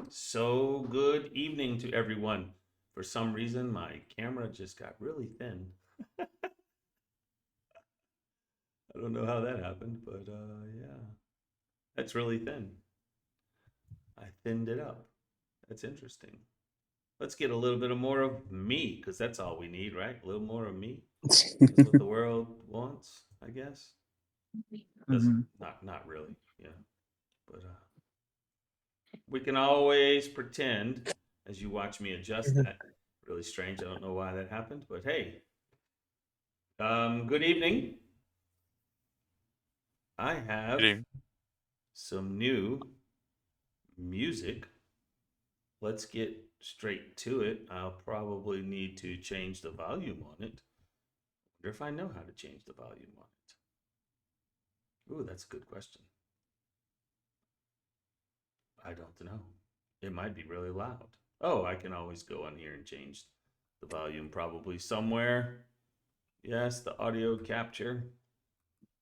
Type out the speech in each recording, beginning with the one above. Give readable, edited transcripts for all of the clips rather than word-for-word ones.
So, good evening to everyone. For some reason, my camera just got really thin. I don't know how that happened, but yeah, that's really thin. I thinned it up. That's interesting. Let's get a little bit of more of me, because that's all we need, right? A little more of me is what the world wants, I guess. Doesn't Mhm. not really, yeah. But we can always pretend as you watch me adjust that. Really strange. I don't know why that happened, but hey, good evening. I Good have evening. some new music. Let's get straight to it. I'll probably need to change the volume on it. Wonder if I know how to change the volume on it. Ooh, that's a good question. I don't know. It might be really loud. Oh, I can always go on here and change the volume probably somewhere. Yes, the audio capture.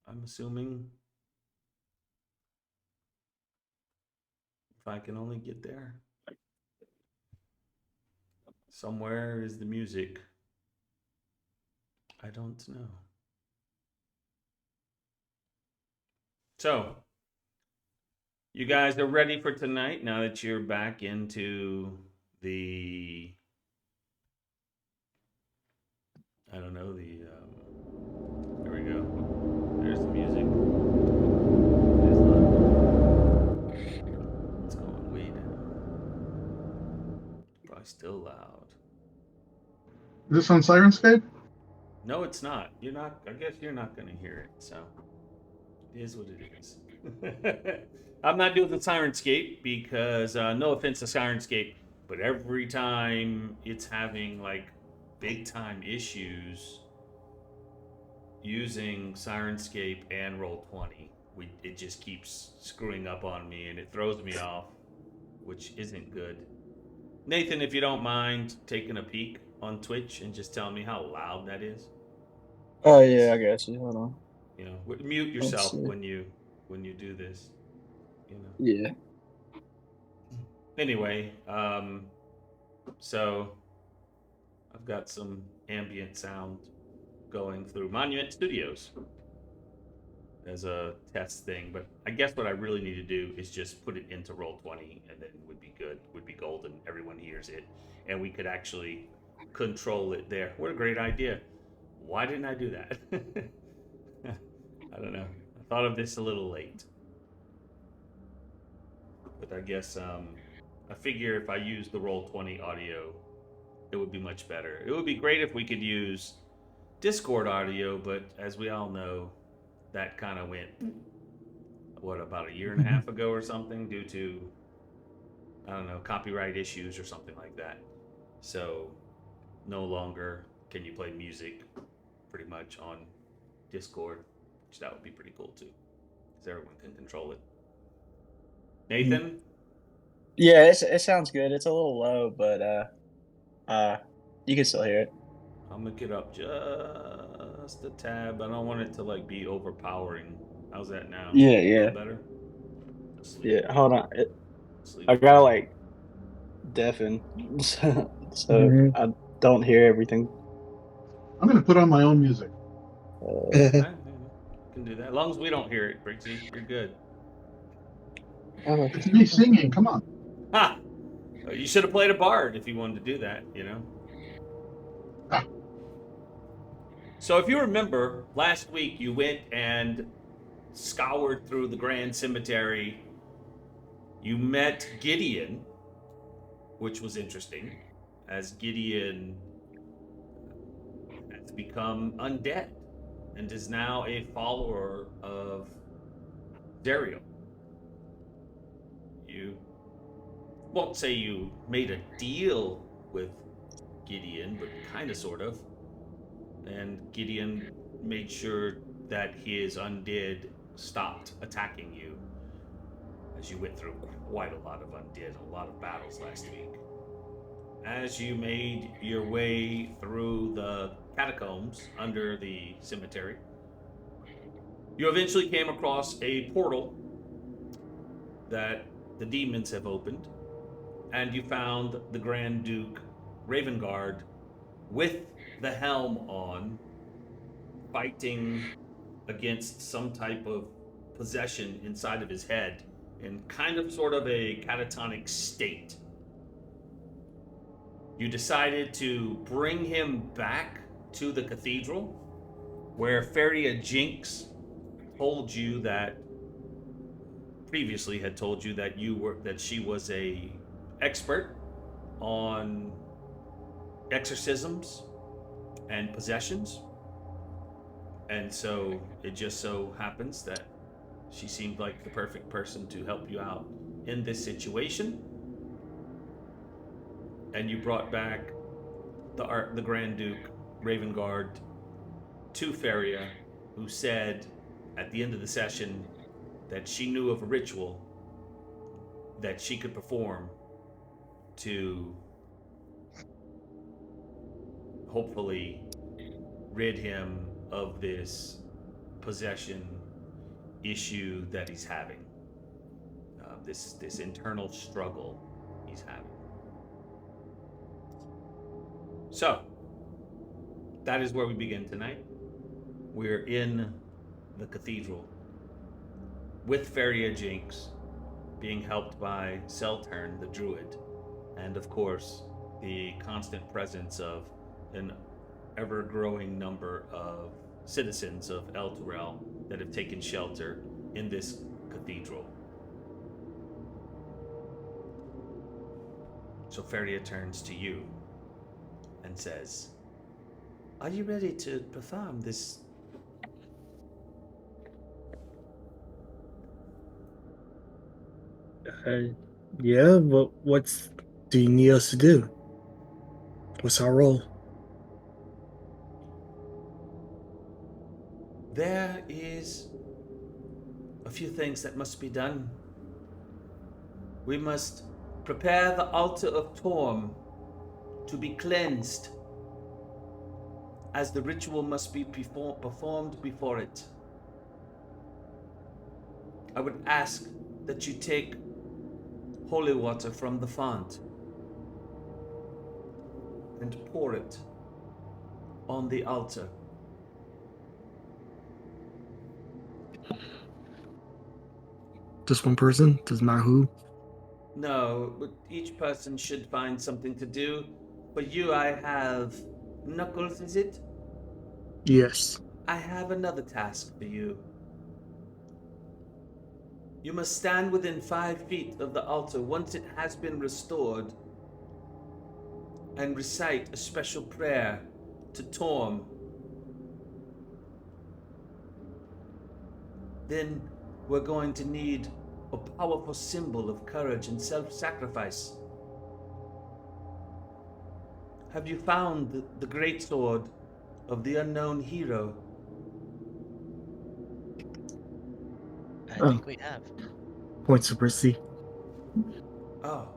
I'm assuming if I can only get there. Somewhere is the music. I don't know. So, you guys are ready for tonight now that you're back into the, I don't know, there we go. Oh, there's the music. It is loud. It's going way down. Probably still loud. Is this on Sirenscape? No, it's not. You're not, I guess you're not going to hear it. So, it is what it is. I'm not doing the Sirenscape because, no offense to Sirenscape, but every time it's having like big time issues using Sirenscape and Roll20, it just keeps screwing up on me and it throws me off, which isn't good. Nathan, if you don't mind taking a peek on Twitch and just telling me how loud that is, Oh yeah, please. I got you. Hold on. Mute Let's yourself see. when you do this. You know. Yeah. Anyway, so I've got some ambient sound going through Monument Studios as a test thing. But I guess what I really need to do is just put it into Roll20, and then would be good, would be golden. Everyone hears it, and we could actually control it there. What a great idea! Why didn't I do that? I don't know. I thought of this a little late, but I guess I figure if I use the Roll20 audio, it would be much better. It would be great if we could use Discord audio, but as we all know, that kind of went what about a year and a half ago or something due to I don't know copyright issues or something like that. So no longer can you play music pretty much on Discord, which that would be pretty cool too, because everyone can control it. Mhm. Nathan, Yeah, it sounds good. It's a little low, but uh, you can still hear it. I'll make it up just a tab. I don't want it to like be overpowering. How's that now? Yeah, A little yeah, better. Just leave it. yeah. Hold on. Just leave I it gotta there. like deafen, so Mhm. I don't hear everything. I'm going to put on my own music. Okay, can do that. As long as we don't hear it, Briggsy, you're good. Uh, It's me singing. Come on. Ha! You should have played a bard if you wanted to do that, you know? Ah, So if you remember, last week you went and scoured through the Grand Cemetery. You met Gideon, which was interesting, as Gideon has become undead and is now a follower of Dario. You won't say you made a deal with Gideon, but kind of, sort of. And Gideon made sure that his undead stopped attacking you as you went through quite a lot of undead, a lot of battles last week. As you made your way through the catacombs under the cemetery, you eventually came across a portal that the demons have opened, and you found the Grand Duke Ravengard with the helm on, fighting against some type of possession inside of his head in kind of sort of a catatonic state. You decided to bring him back to the cathedral where Feria Jinx told you that previously had told you that she was a expert on exorcisms and possessions. And so it just so happens that she seemed like the perfect person to help you out in this situation. And you brought back the Grand Duke Ravengard to Feria, who said at the end of the session that she knew of a ritual that she could perform to hopefully rid him of this possession issue that he's having, this internal struggle he's having. So that is where we begin tonight. We're in the cathedral with Feria Jinx being helped by Seltern the druid, and of course the constant presence of an ever-growing number of citizens of El Turel that have taken shelter in this cathedral. So Feria turns to you and says, "Are you ready to perform this?" Yeah, but what's do you need us to do? What's our role? There is a few things that must be done. We must prepare the altar of Torm to be cleansed, as the ritual must be performed before it. I would ask that you take holy water from the font and pour it on the altar. Just one person? Doesn't matter who. No, but each person should find something to do. For you, I have Knuckles, is it? Yes. I have another task for you. You must stand within 5 feet of the altar once it has been restored and recite a special prayer to Torm. Then we're going to need a powerful symbol of courage and self-sacrifice. Have you found the great sword of the unknown hero? I think we have. Points of mercy. Oh.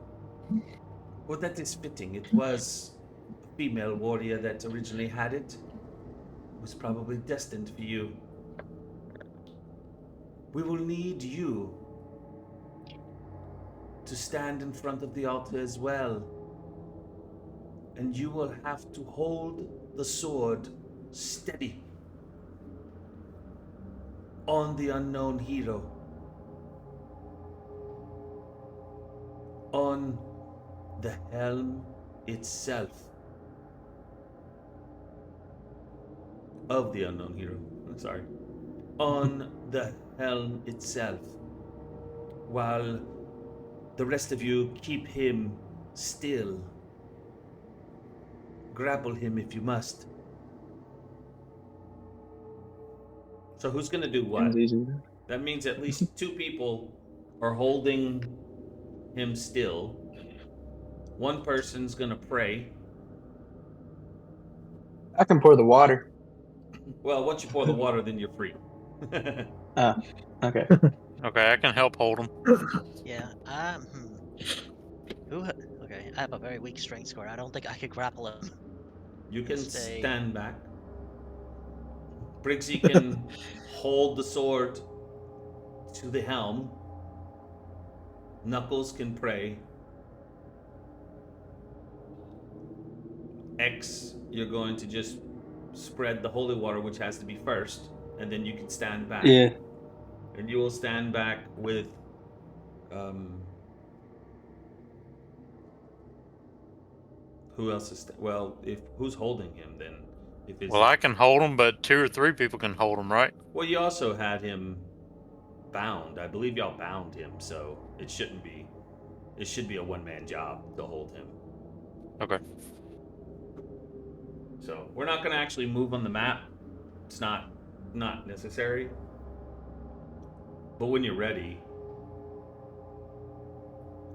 Well, that is fitting. It was a female warrior that originally had it. It was probably destined for you. We will need you to stand in front of the altar as well. And you will have to hold the sword steady on the unknown hero. On the helm itself of the unknown hero. I'm sorry. On the helm itself, while the rest of you keep him still. Grapple him if you must. So who's gonna do what? That means at least 2 people are holding him still. One person's gonna pray. I can pour the water. Well, once you pour the water, then you're free. Okay. Okay, I can help hold him. Yeah. Okay, I have a very weak strength score. I don't think I could grapple him. You can Stay. stand back. Briggsy can hold the sword to the helm. Knuckles can pray. X, you're going to just spread the holy water, which has to be first, and then you can stand back. Yeah. And you will stand back with um, who else is well, if who's holding him then? If it's Well, I can hold him, but 2 or 3 people can hold him, right? well, you also had him bound. I believe y'all bound him, so it shouldn't be. It should be a one-man job to hold him. Okay. So we're not going to actually move on the map. It's not necessary. But when you're ready,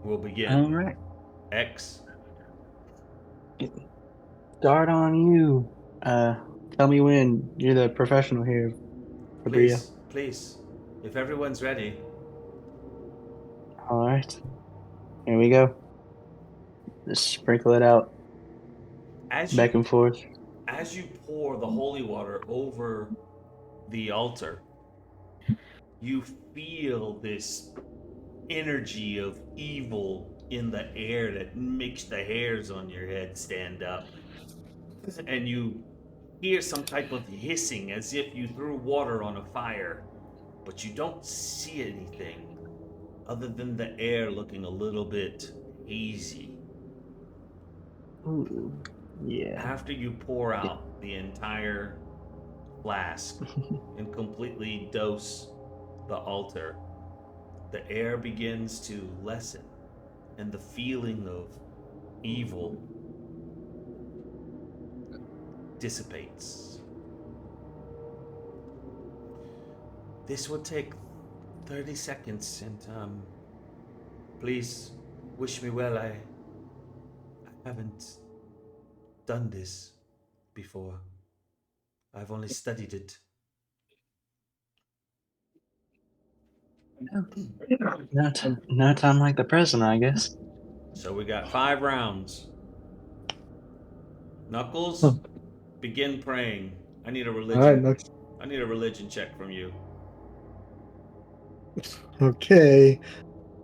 we'll begin. All right. X. Start on you. Tell me when. You're the professional here, Fabio. Please. If everyone's ready. All right. Here we go. Just sprinkle it out. Back and forth. As you pour the holy water over the altar, you feel this energy of evil in the air that makes the hairs on your head stand up. And you hear some type of hissing as if you threw water on a fire, but you don't see anything other than the air looking a little bit hazy. Ooh, yeah. After you pour out the entire flask and completely dose the altar, the air begins to lessen and the feeling of evil dissipates. This will take 30 seconds and please wish me well. I haven't done this before. I've only studied it. No time like the present, I guess. So we got 5 rounds. Knuckles, Huh. begin praying. I need a All religion. right, next. I need a religion check from you. Okay.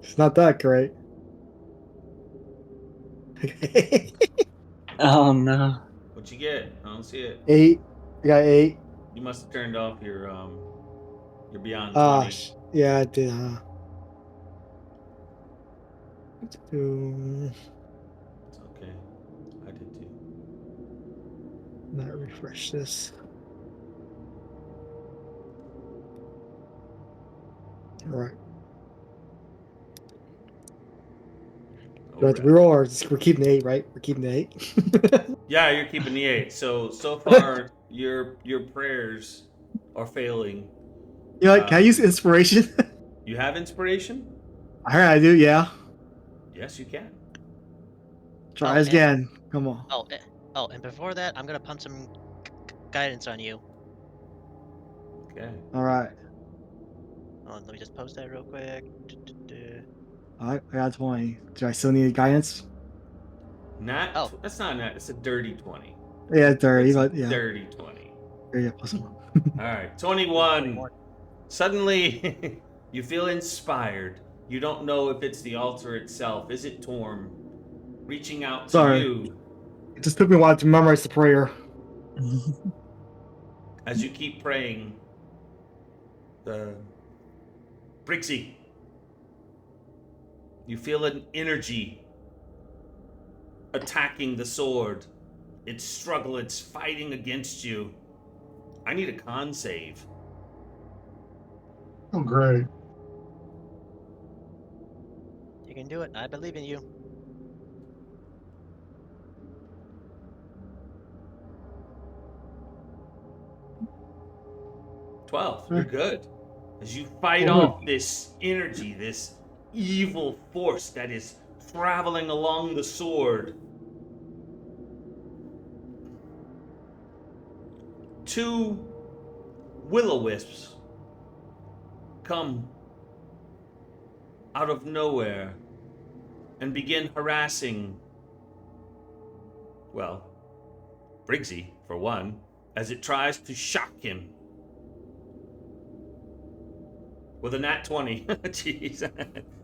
It's not that great. Okay. Oh no. What'd you get? I don't see it. 8. I got 8. You must have turned off your beyond 20. Yeah, I did. It's okay. I did too. Not refresh this. All right. Do I have to reroll, or we're keeping the 8, right? We're keeping the 8. Yeah, you're keeping the 8. So far your prayers are failing. You know what? Can I use inspiration? You have inspiration? I heard I do. Yeah. Yes, you can. Try this again. Come on. And before that, I'm gonna pump some guidance on you. Okay. All right. Let me just post that real quick. All right. I got 20. Do I still need guidance? That's not nat. It's a dirty 20. Yeah, 30. It's But yeah. dirty 20. Yeah, plus 1. All right, 21. Suddenly, you feel inspired. You don't know if it's the altar itself. Is it Torm reaching out to you? It just took me a while to memorize the prayer. As you keep praying, Brixie, you feel an energy attacking the sword. It's fighting against you. I need a con save. Oh, great. You can do it. I believe in you. You're good. As you fight off this energy, this evil force that is traveling along the sword. 2 will-o-wisps come out of nowhere and begin harassing, well, Briggsy, for one, as it tries to shock him. With a nat 20. Jeez.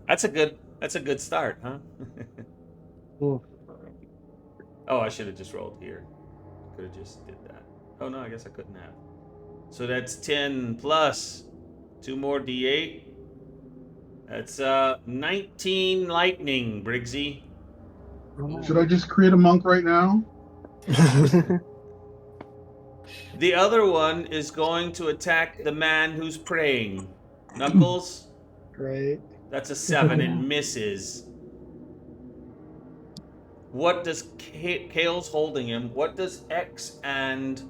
That's a good start, huh? Ooh. Oh, I should have just rolled here. could have just did that. Oh no, I guess I couldn't have. So that's 10 plus 2 more D8. That's 19 lightning, Briggsy. Should I just create a monk right now? The other one is going to attack the man who's praying. Knuckles, Right. that's a 7. It misses. What does Kale's holding him? What does X and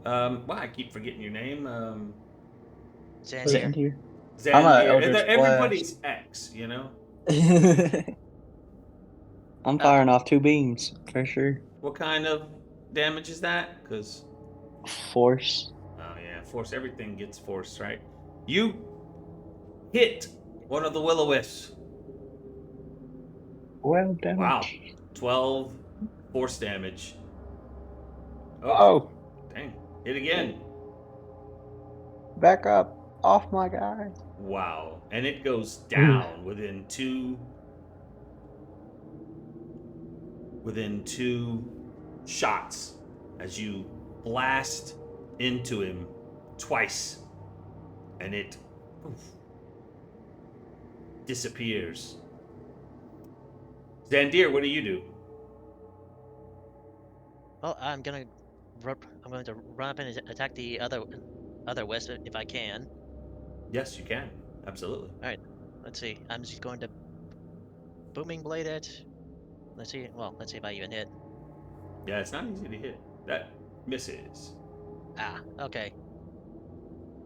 I keep forgetting your name. Xandir. Xandir. Xandir. I'm a Eldritch Everybody's X, you know. I'm firing off 2 beams for sure. What kind of damage is that? Because Force. oh yeah, force. Everything gets force, right? You hit one of the will-o-wisps. Well done. Wow, 12 force damage. Oh, Dang! Hit again. back up. Off my guy. Wow, and it goes down within two shots as you blast into him twice, and it disappears. Xandir, what do you do? Well, I'm going to run up and attack the other wisp if I can. Yes, you can. Absolutely. All right. Let's see. I'm just going to booming blade it. Let's see. Well, let's see if I even hit. Yeah, it's not easy to hit. That misses. Ah, okay.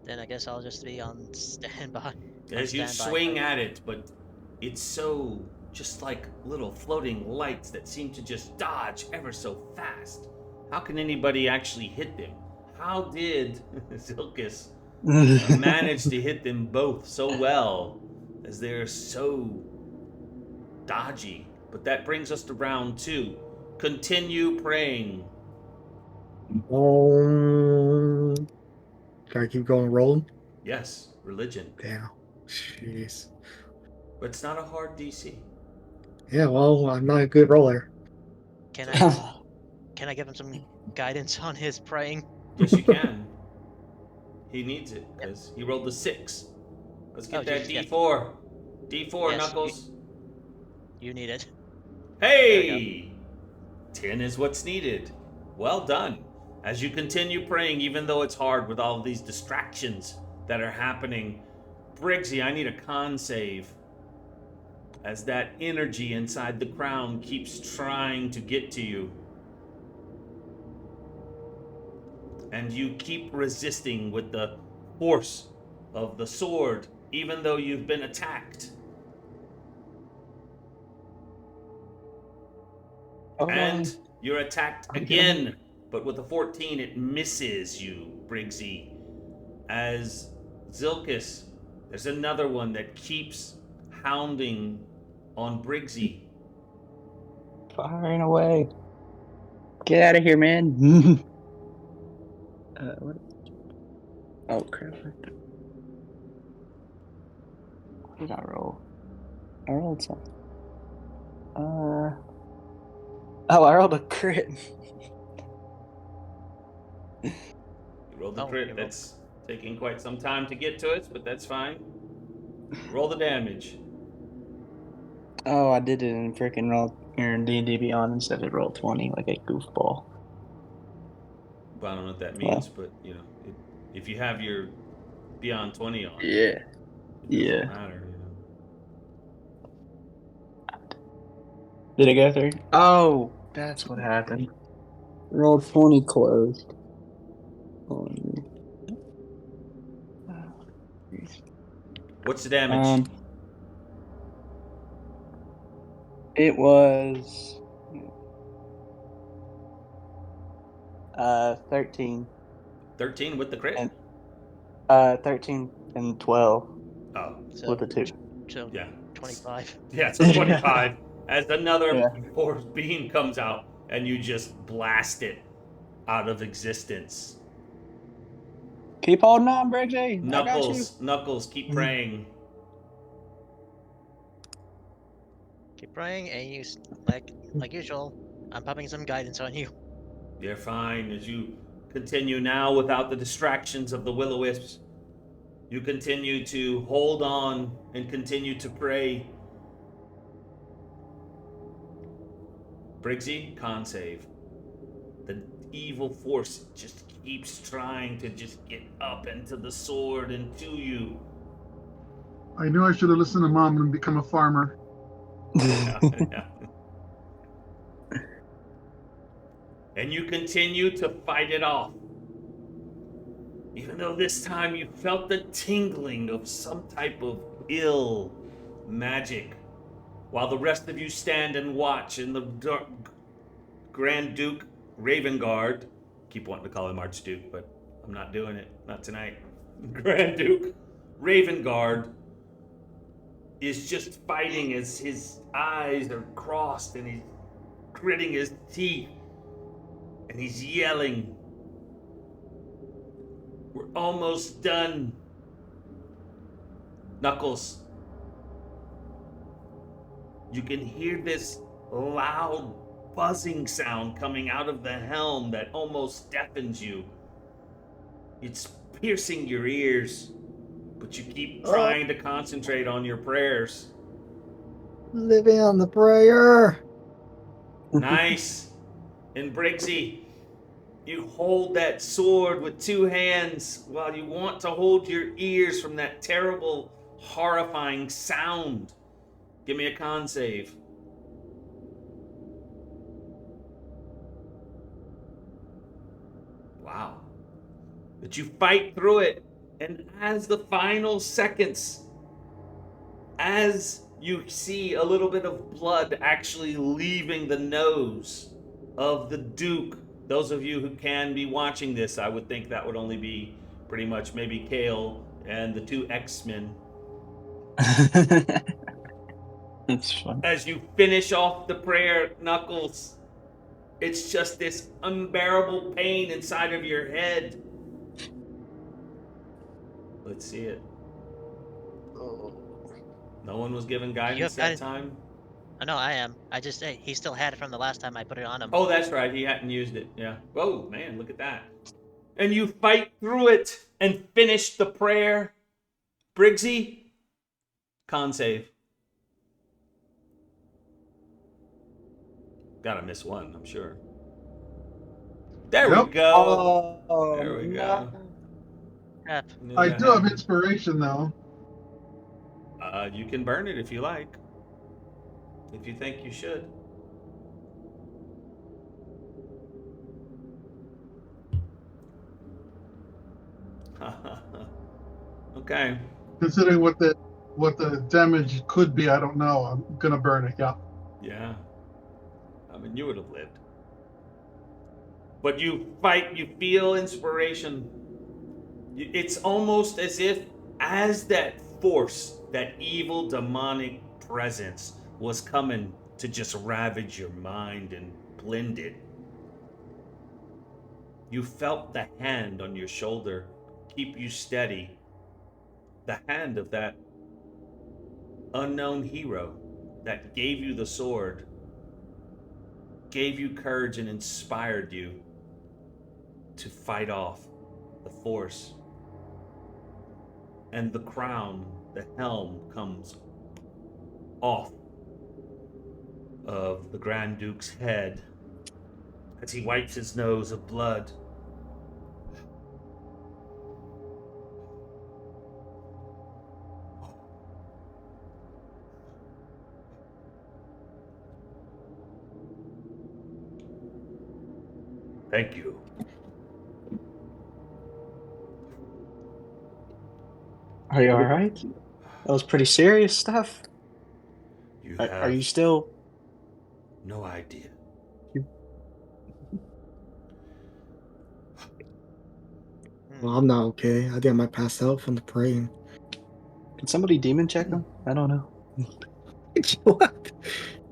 Then I guess I'll just be on standby. As you swing at it, but it's so just like little floating lights that seem to just dodge ever so fast. How can anybody actually hit them? How did Zilkus manage to hit them both so well, as they're so dodgy? But that brings us to round 2. Continue praying. Can I keep going rolling? Yes, religion. Damn. Jeez. But it's not a hard DC. Yeah, well, I'm not a good roller. Can I give him some guidance on his praying? Yes, you can. He needs it because he rolled a 6. Let's get that D4. D4, yes, Knuckles. You need it. Hey! 10 is what's needed. Well done. As you continue praying, even though it's hard with all of these distractions that are happening, Briggsy, I need a con save. As that energy inside the crown keeps trying to get to you. And you keep resisting with the force of the sword, even though you've been attacked. And you're attacked again, but with a 14, it misses you, Briggsy. As Zilkus, there's another one that keeps hounding on Briggsy. Firing away. Get out of here, man. What? Oh, crap. What did I roll? I rolled something. I rolled a crit. You rolled a crit. That's taking quite some time to get to it, but that's fine. Roll the damage. Oh, I did it in freaking roll here in D&D Beyond instead of roll 20 like a goofball. Well, I don't know what that means, but you know, if you have your Beyond 20 on, Yeah. it doesn't matter, you know. Did it go through? Oh, that's what happened. Roll 20 closed. What's the damage? It was 13. 13 with the crit? And 13 and 12 with the 2. So yeah. 25. Yeah, so 25. As another force beam comes out, and you just blast it out of existence. Keep holding on, Briggsy. Knuckles, keep praying. Keep praying, and you like usual. I'm popping some guidance on you. You're fine as you continue now without the distractions of the will-o-wisps. You continue to hold on and continue to pray. Briggsy, con save. The evil force just keeps trying to just get up into the sword and to you. I knew I should have listened to Mom and become a farmer. Yeah. And you continue to fight it off. Even though this time you felt the tingling of some type of ill magic, while the rest of you stand and watch in the Grand Duke Ravengard, keep wanting to call him Archduke, but I'm not doing it, not tonight. Grand Duke Ravengard is just fighting as his eyes are crossed and he's gritting his teeth and he's yelling. We're almost done. Knuckles, you can hear this loud buzzing sound coming out of the helm that almost deafens you. It's piercing your ears, but you keep trying to concentrate on your prayers. Living on the prayer. Nice. And Briggsy, you hold that sword with two hands while you want to hold your ears from that terrible, horrifying sound. Give me a con save. Wow. But you fight through it, and as the final seconds, as you see a little bit of blood actually leaving the nose of the Duke, those of you who can be watching this, I would think that would only be pretty much maybe Kale and the two X-Men. That's fun. As you finish off the prayer, Knuckles, it's just this unbearable pain inside of your head. Let's see it. No one was given guidance that time? No, I am. I just, he still had it from the last time I put it on him. Oh, that's right. He hadn't used it. Yeah. Whoa, man, look at that. And you fight through it and finish the prayer. Briggsy, con save. Gotta miss one, I'm sure. There we go. There we go. Crap. I do have inspiration, though. You can burn it if you like. If you think you should. Okay. Considering what the damage could be, I don't know. I'm gonna burn it. Yeah. Yeah. I mean, you would have lived. But you fight, you feel inspiration. It's almost as if, as that force, that evil demonic presence was coming to just ravage your mind and blend it, you felt the hand on your shoulder keep you steady. The hand of that unknown hero that gave you the sword, gave you courage and inspired you to fight off the force. And the crown, the helm, comes off of the Grand Duke's head as he wipes his nose of blood. Thank you. Are you all right? That was pretty serious stuff. You Are you still? no idea. Well, I'm not okay. I think I might pass out from the praying. Can somebody demon check him? I don't know. What?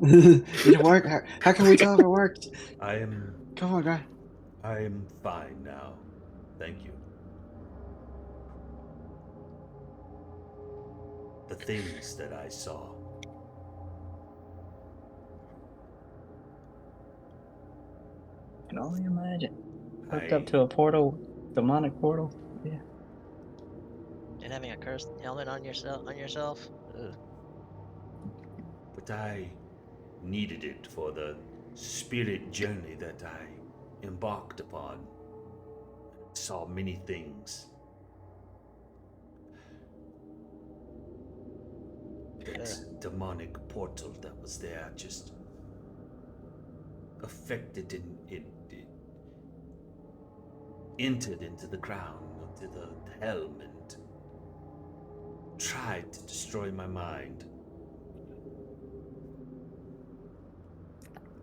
Did it work? How can we tell if it worked? Come on, guy. I am fine now. Thank you. The things that I saw. can only imagine. Hooked up to a portal, demonic portal. Yeah. And having a cursed helmet on yourself. Ugh. But I needed it for the spirit journey that I embarked upon. Saw many things. That demonic portal that was there just affected and it entered into the crown, into the helm, and tried to destroy my mind.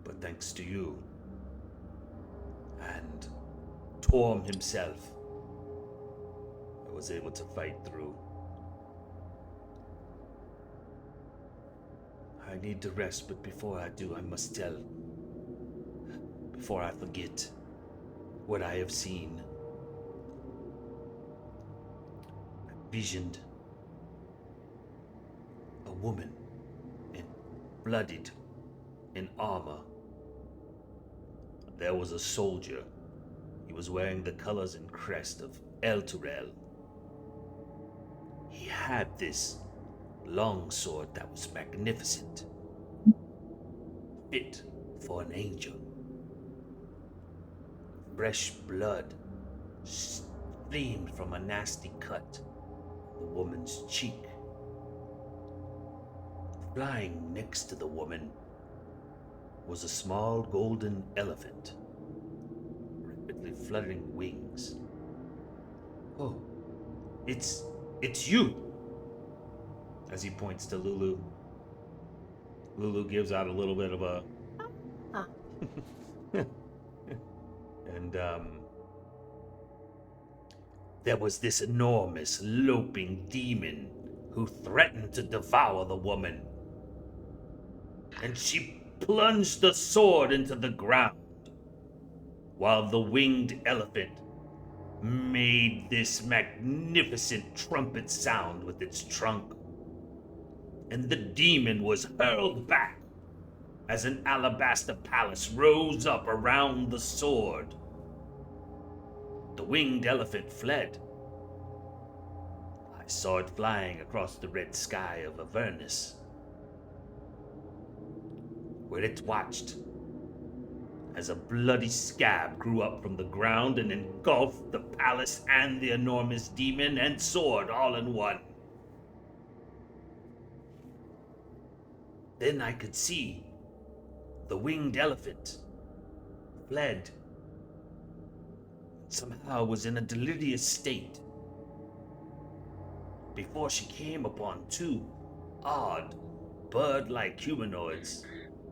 But thanks to you and Torm himself, I was able to fight through. I need to rest, but before I do, I must tell, before I forget, what I have seen. I visioned a woman bloodied in armor. There was a soldier. He was wearing the colors and crest of Elturel. He had this long sword that was magnificent, fit for an angel. Fresh blood streamed from a nasty cut on the woman's cheek. Flying next to the woman was a small golden elephant, rapidly fluttering wings. Oh, it's you! As he points to Lulu. Lulu gives out a little bit of a... And, there was this enormous, loping demon who threatened to devour the woman. And she plunged the sword into the ground, while the winged elephant made this magnificent trumpet sound with its trunk. And the demon was hurled back as an alabaster palace rose up around the sword. The winged elephant fled. I saw it flying across the red sky of Avernus, where it watched as a bloody scab grew up from the ground and engulfed the palace and the enormous demon and sword all in one. Then I could see the winged elephant fled. Somehow was in a delirious state before she came upon two odd, bird-like humanoids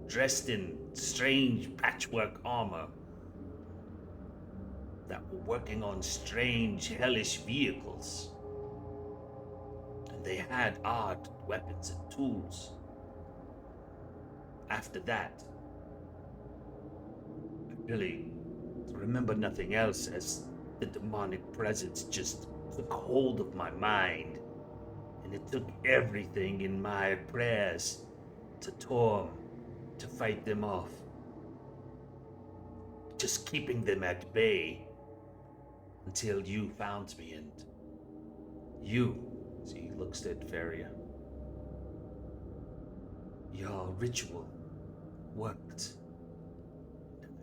dressed in strange patchwork armor that were working on strange, hellish vehicles. And they had odd weapons and tools. After that, I really remember nothing else, as the demonic presence just took hold of my mind, and it took everything in my prayers to Torm to fight them off, just keeping them at bay until you found me, and you, as he looks at Feria, your ritual worked.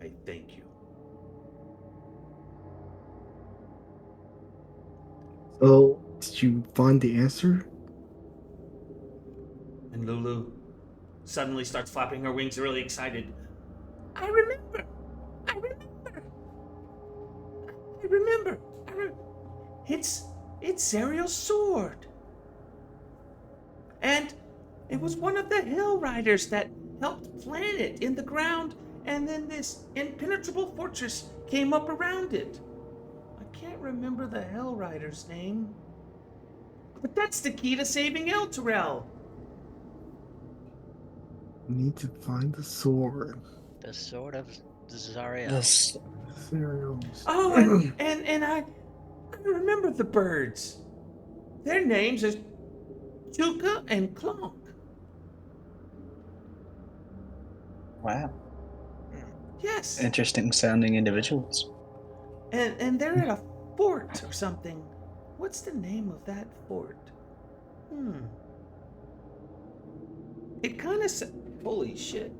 I thank you. So, did you find the answer? And Lulu suddenly starts flapping her wings, really excited. I remember. It's Zariel's sword. And it was one of the Hell Riders that helped plant it in the ground, and then this impenetrable fortress came up around it. I can't remember the Hell Rider's name, but that's the key to saving Elturel. Need to find the sword. The sword of Zariel. This Cereals. Oh, and I remember the birds. Their names are Chuka and Clonk. wow. Yes. Interesting sounding individuals. And they're at a fort or something. What's the name of that fort? It kind of holy shit.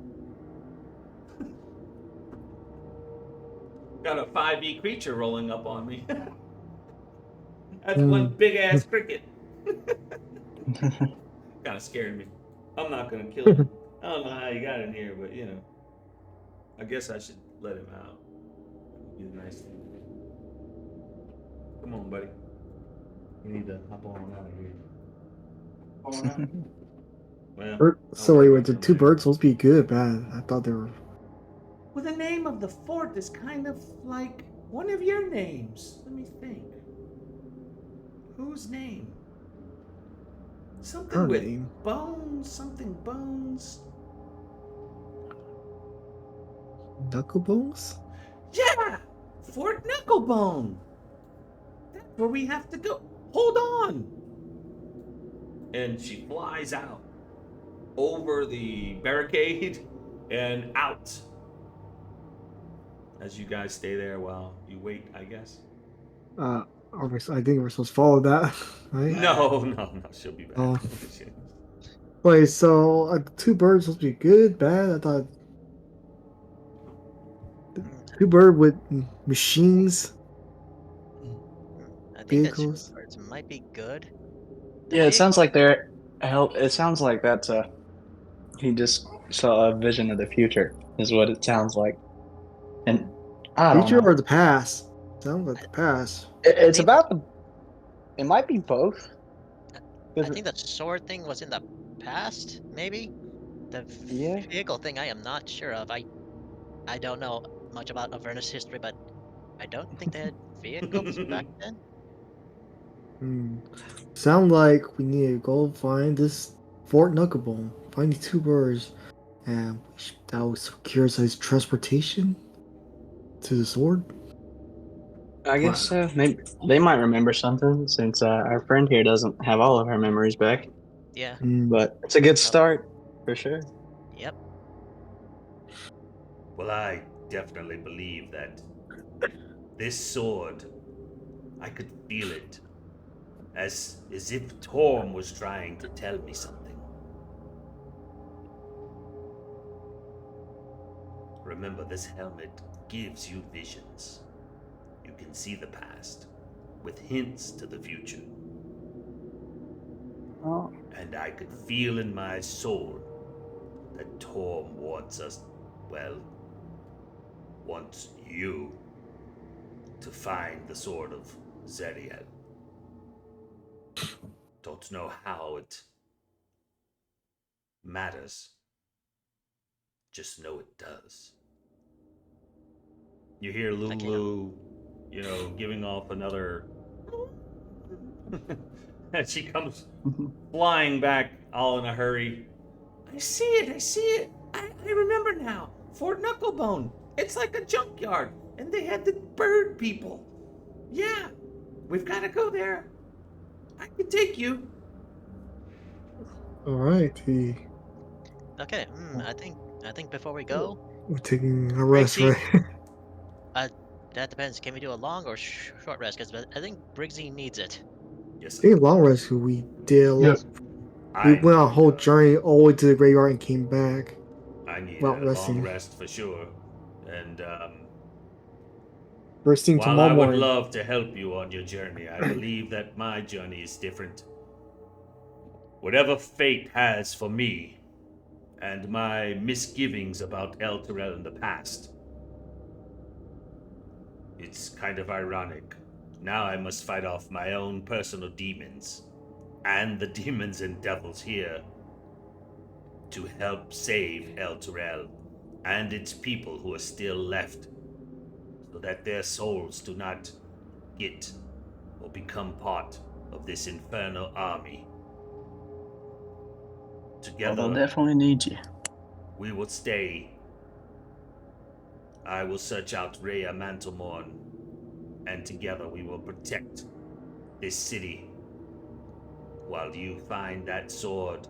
Got a 5e creature rolling up on me. That's one big ass cricket. Kind of scared me. I'm not gonna kill him. I don't know how he got in here, but I guess I should let him out. Be a nice thing. Come on, buddy. You need to hop on out of here. Well, So wait, with the two birds supposed to be good, bad? I thought they were. well, the name of the fort is kind of like one of your names. Let me think. Whose name? Something Her with name. bones. Something bones. Knucklebones? Yeah, Fort Knucklebone. That's where we have to go. Hold on. And she flies out over the barricade and out. As you guys stay there while you wait, I guess. I think we're supposed to follow that, right? No, she'll be back. Oh. Wait, so two birds supposed to be good, bad? I thought two bird with machines, I think that two vehicles. birds might be good. Yeah, it sounds like they're help. It sounds like that's he just saw a vision of the future, is what it sounds like. And I don't Future know. or the past? Sounds like the past. It's think about the. It might be both. I think the sword thing was in the past, maybe. The Yeah. vehicle thing, I am not sure of. I don't know much about Avernus history, but I don't think they had vehicles back then. Sound like we need to go find this Fort Knucklebone. Find the two birds, and that will secure his transportation to the sword. I guess so. Maybe they might remember something since our friend here doesn't have all of her memories back. Yeah. But it's a good start for sure. Yep. Well, I definitely believe that this sword, I could feel it, as if Torm was trying to tell me something. Remember, this helmet gives you visions. You can see the past, with hints to the future. Oh. And I could feel in my soul that Torm wants wants you to find the sword of Zeriel. Don't know how it matters. Just know it does. You hear Lulu, giving off another. And she comes flying back all in a hurry. I see it. I remember now. Fort Knucklebone. It's like a junkyard. And they had the bird people. Yeah, we've got to go there. I can take you. All right, Okay. I think before we go, we're taking a rest, Briggsy. right? that depends. Can we do a long or short rest? Because I think Briggsy needs it. Yes, I think long rest. We did. Yes. We went on a whole journey all the way to the graveyard and came back. I need Well, a resting. long rest for sure. And First thing while tomorrow I would morning. love to help you on your journey, I believe that my journey is different. Whatever fate has for me, and my misgivings about Elturel in the past, it's kind of ironic. Now I must fight off my own personal demons, and the demons and devils here, to help save Elturel and its people who are still left, so that their souls do not get or become part of this infernal army. Well, Together, they'll definitely need you. we will stay. I will search out Rhea Mantelmorn, and together we will protect this city while you find that sword.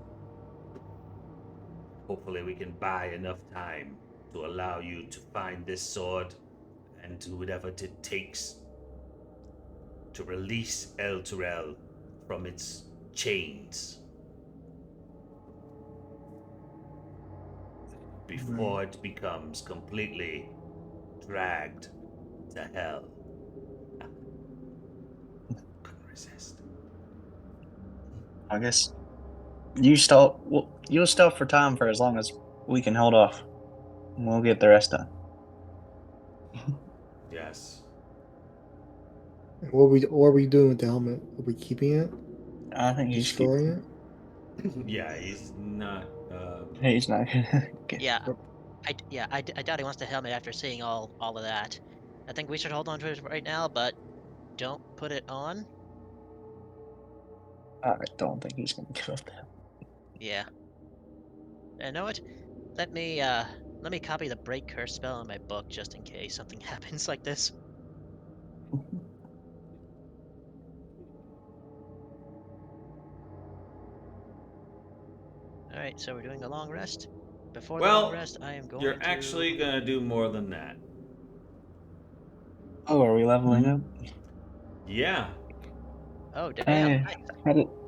Hopefully we can buy enough time to allow you to find this sword and do whatever it takes to release El Turel from its chains before it becomes completely dragged to hell. Couldn't resist. I guess you stall. Well, you'll stall for time for as long as we can hold off. And we'll get the rest done. Yes. What are we doing with the helmet? Are we keeping it? I think he's Destroying it? Yeah, he's not. He's not gonna get. Yeah, I doubt he wants the helmet after seeing all of that. I think we should hold on to it right now, but don't put it on. I don't think he's gonna give up that. Yeah. You know what? Let me copy the break curse spell in my book just in case something happens like this. Alright, so we're doing a long rest. Before the long Well, rest, I am going you're to actually gonna do more than that. Oh, are we leveling up? Yeah. Oh damn, Hey, nice.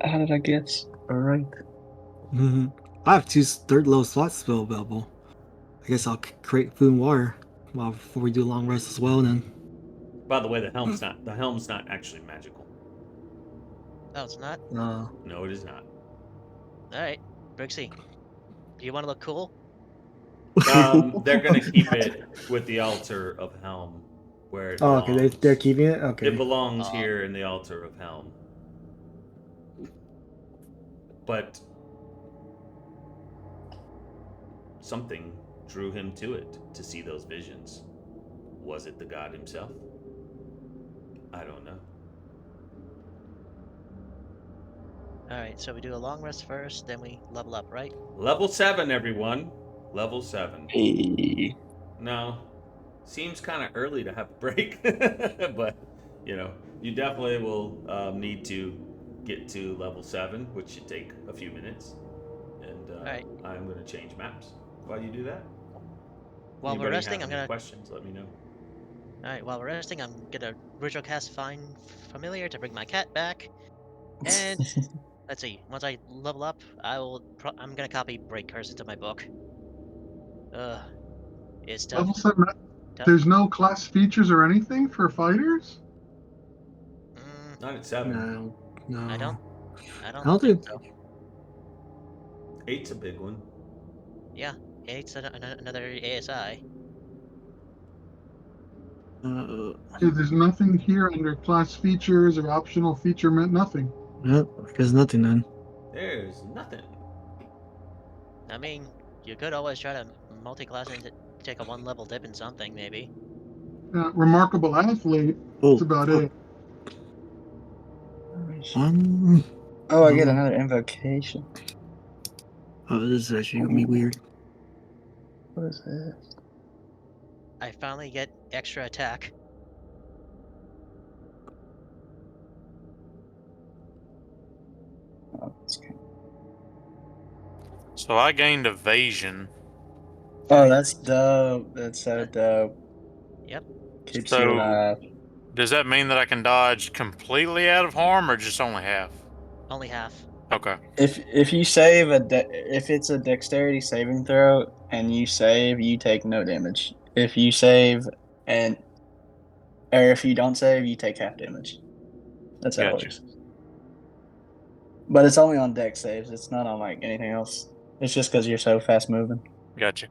how did I guess? All right. Mm-hmm. I have 2 third level slots still available. I guess I'll create food and water before we do a long rest as well. Then. By the way, the helm's not actually magical. Oh, it's not? No, it is not. Alright. Brixie, do you want to look cool? They're gonna keep it with the altar of Helm, where it Oh, belongs. okay. They're keeping it. It Okay. belongs here in the altar of Helm. But something drew him to it to see those visions. Was it the god himself? I don't know. Alright, so we do a long rest first, then we level up, right? Level 7, everyone. Level 7. Hey. No, seems kind of early to have a break, but you definitely will need to get to level 7, which should take a few minutes. And Alright. I'm going to change maps while you do that. While we're Anybody resting, have I'm any gonna. questions? Let me know. Alright, while we're resting, I'm gonna ritual cast Find Familiar to bring my cat back. And let's see. Once I level up, I'm gonna copy Break Curse into my book. It's tough. Level 7, Tough. there's no class features or anything for fighters? Not at 7. No. I don't I don't think think. so. 8's a big one. Yeah, it's another ASI. Yeah, there's nothing here under class features or optional feature, nothing. There's nothing then. There's nothing. I mean, you could always try to multi-class and take a one-level dip in something, maybe. Remarkable athlete, that's about it. Oh, I get another invocation. Oh, this is actually gonna be weird. What is this? I finally get extra attack. Oh, that's okay. So I gained evasion. Oh, that's dope. That's so dope. Yep. Keeps you So alive. does that mean that I can dodge completely out of harm or just only half? Only half. Okay. If you save if it's a dexterity saving throw and you save, you take no damage. If you save and or if you don't save, you take half damage. That's how it Gotcha. works. But it's only on dex saves. It's not on like anything else. It's just because you're so fast moving. Gotcha.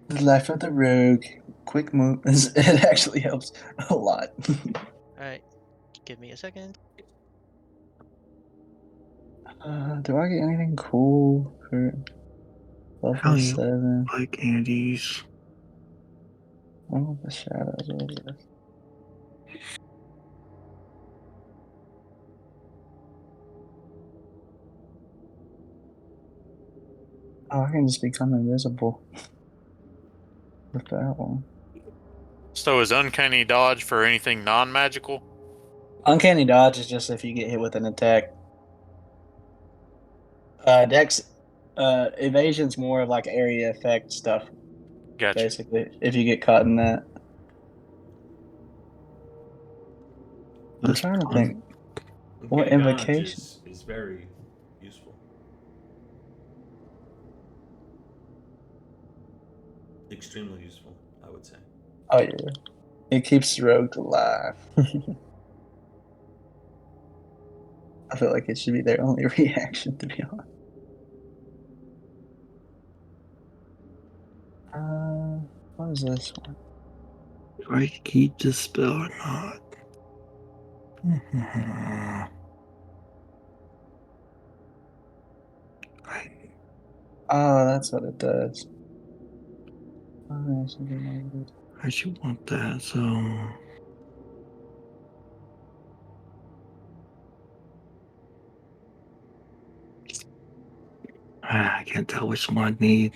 The life of the rogue. Quick move. It actually helps a lot. Alright. Give me a second. Do I get anything cool for level Hell yeah. 7? Like Andes. Oh, the shadows. What is this? Oh, I can just become invisible with that one. So is uncanny dodge for anything non-magical? Uncanny dodge is just if you get hit with an attack. Dex Evasion's more of like area effect stuff, Gotcha. basically. If you get caught in that, I'm That's trying to fun. think. What Okay, dodge invocation? is very useful. Extremely useful, I would say. Oh yeah, it keeps rogues alive. I feel like it should be their only reaction, to be honest. What is this one? Do I keep this spell or not? I, Oh, that's what it does. Oh, it should be loaded. I should want that, so I can't tell which one I need.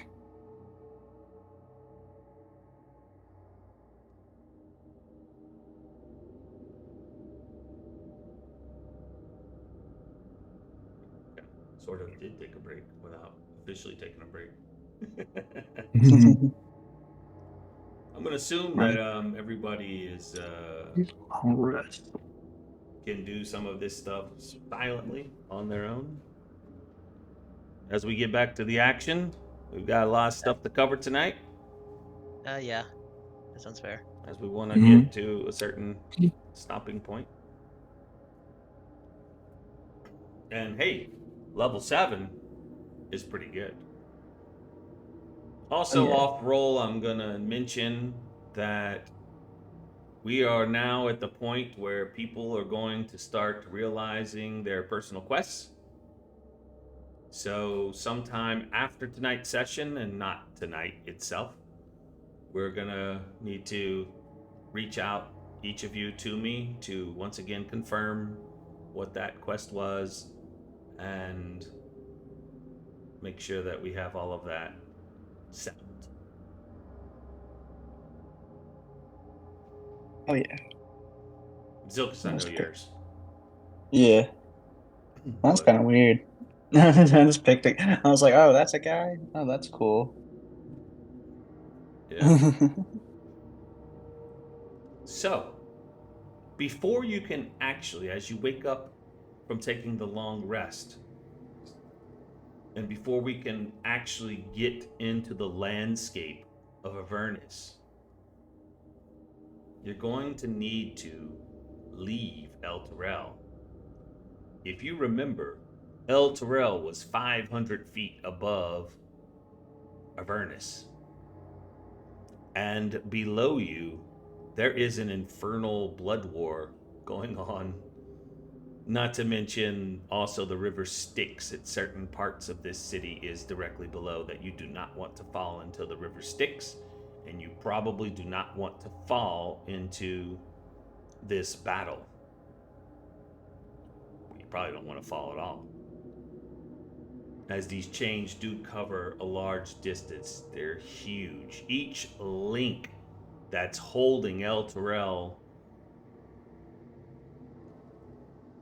Sort of did take a break without officially taking a break. I'm gonna assume that everybody is Long rest. can do some of this stuff silently on their own. As we get back to the action, we've got a lot of stuff to cover tonight. Yeah, that sounds fair. As we want to get to a certain stopping point. And hey, level 7 is pretty good. Also, yeah. off roll, I'm gonna mention that we are now at the point where people are going to start realizing their personal quests. So, sometime after tonight's session, and not tonight itself, we're gonna need to reach out, each of you, to me to once again confirm what that quest was and make sure that we have all of that settled. Oh yeah. Zilkus, I know yours. Yeah, that's But kind of weird. I just picked it. I was like, oh, that's a guy. Oh, that's cool. yeah. So, before you can actually, as you wake up from taking the long rest, and before we can actually get into the landscape of Avernus, you're going to need to leave El Terrell. If you remember, El Terrell was 500 feet above Avernus. And below you, there is an infernal blood war going on. Not to mention also the river Styx at certain parts of this city is directly below that you do not want to fall into the river Styx, and you probably do not want to fall into this battle. You probably don't want to fall at all. As these chains do cover a large distance, they're huge. Each link that's holding El Terrell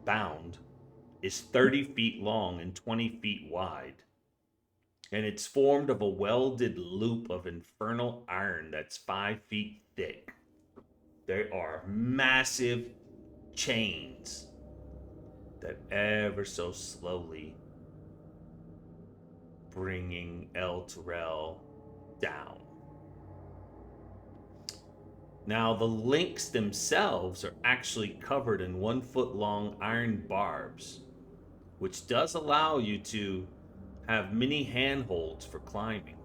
bound is 30 feet long and 20 feet wide. And it's formed of a welded loop of infernal iron that's 5 feet thick. There are massive chains that ever so slowly bringing El Terrell down. Now, the links themselves are actually covered in 1 foot long iron barbs, which does allow you to have many handholds for climbing.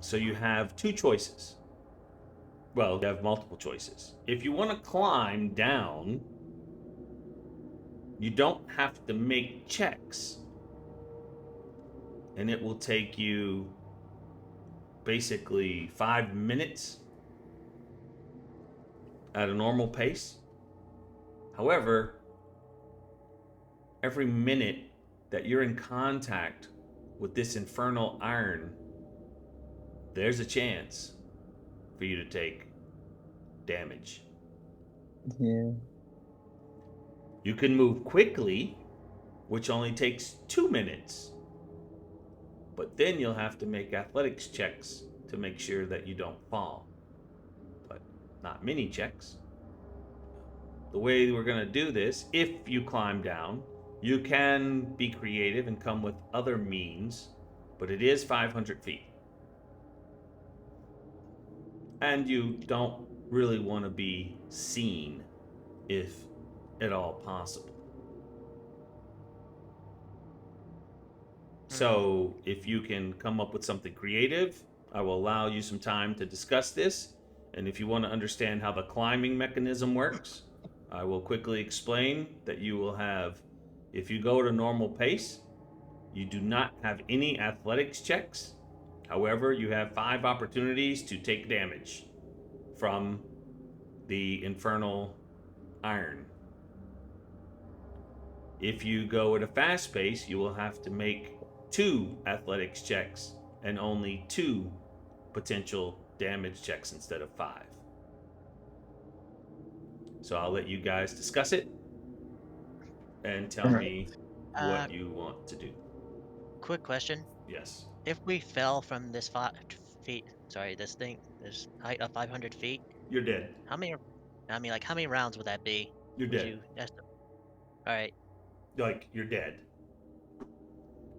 So you have 2 choices. Well, you have multiple choices. If you want to climb down, you don't have to make checks. And it will take you basically 5 minutes at a normal pace. However, every minute that you're in contact with this infernal iron, there's a chance for you to take damage. Yeah. You can move quickly which only takes 2 minutes. But then you'll have to make athletics checks to make sure that you don't fall. But not many checks. The way we're going to do this, if you climb down, you can be creative and come with other means, but it is 500 feet. And you don't really want to be seen, if at all possible. So, if you can come up with something creative, I will allow you some time to discuss this. And if you want to understand how the climbing mechanism works, I will quickly explain that you will have, if you go at a normal pace, you do not have any athletics checks. However, you have 5 opportunities to take damage from the infernal iron. If you go at a fast pace, you will have to make 2 athletics checks and only 2 potential damage checks instead of 5. So I'll let you guys discuss it and tell me what you want to do. Quick question. Yes. If we fell from this this height of 500 feet, You're dead. how many rounds would that be? You're Would dead. you Alright. Like, you're dead.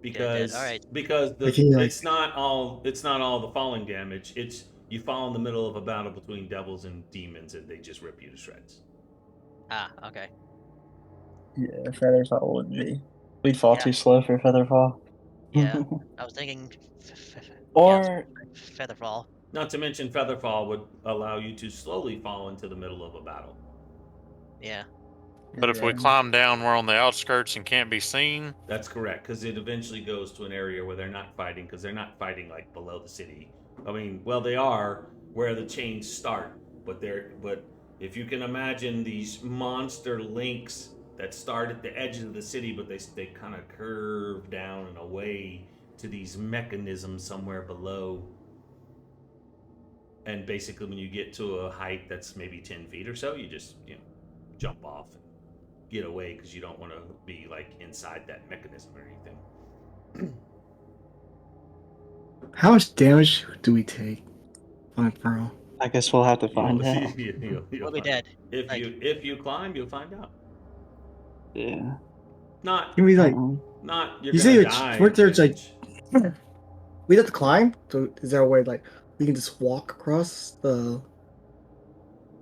Dead. Because Alright. it's not all the falling damage. It's you fall in the middle of a battle between devils and demons and they just rip you to shreds. Ah, okay. Yeah, Featherfall would be. We'd fall too slow for Featherfall. Yeah. I was thinking Or Featherfall. Not to mention Featherfall would allow you to slowly fall into the middle of a battle. Yeah. But if we climb down, we're on the outskirts and can't be seen. That's correct, because it eventually goes to an area where they're not fighting, because they're not fighting like below the city. I mean, well, they are where the chains start, but if you can imagine these monster links that start at the edge of the city, but they kind of curve down and away to these mechanisms somewhere below. And basically, when you get to a height that's maybe 10 feet or so, you just jump off and get away because you don't want to be like inside that mechanism or anything. How much damage do we take on Pearl? I guess we'll have to find out. We'll be dead. If you climb, you'll find out. Yeah. Not Can we like? not you're You gonna say die. weren't there like? damage. We have to climb. So is there a way like we can just walk across the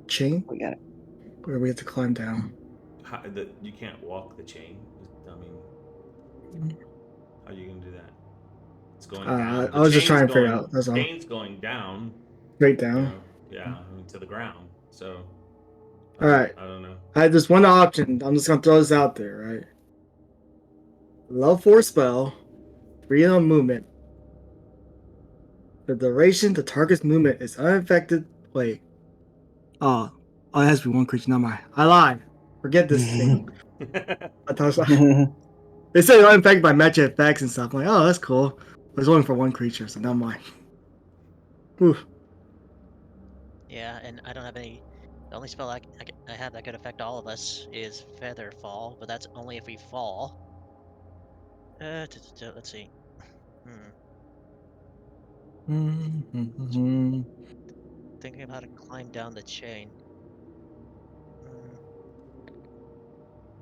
chain, We got it. or we have to climb down? You can't walk the chain. I mean, how are you gonna do that? It's going down. I was just trying to figure out. That's all. Chain's going down. Straight down. To the ground. So. All right. I don't know. There's one option. I'm just gonna throw this out there, right? Level 4 spell, freedom of movement. The duration, the target's movement is unaffected. Wait. Oh, it has to be one creature, not mine. I lied. Forget this thing. I thought they say unaffected by magic effects and stuff. I'm like, oh, that's cool. But it's only for one creature, so not mine. Oof. Yeah, and I don't have any. The only spell I have that could affect all of us is Featherfall, but that's only if we fall. Let's see. Thinking of how to climb down the chain.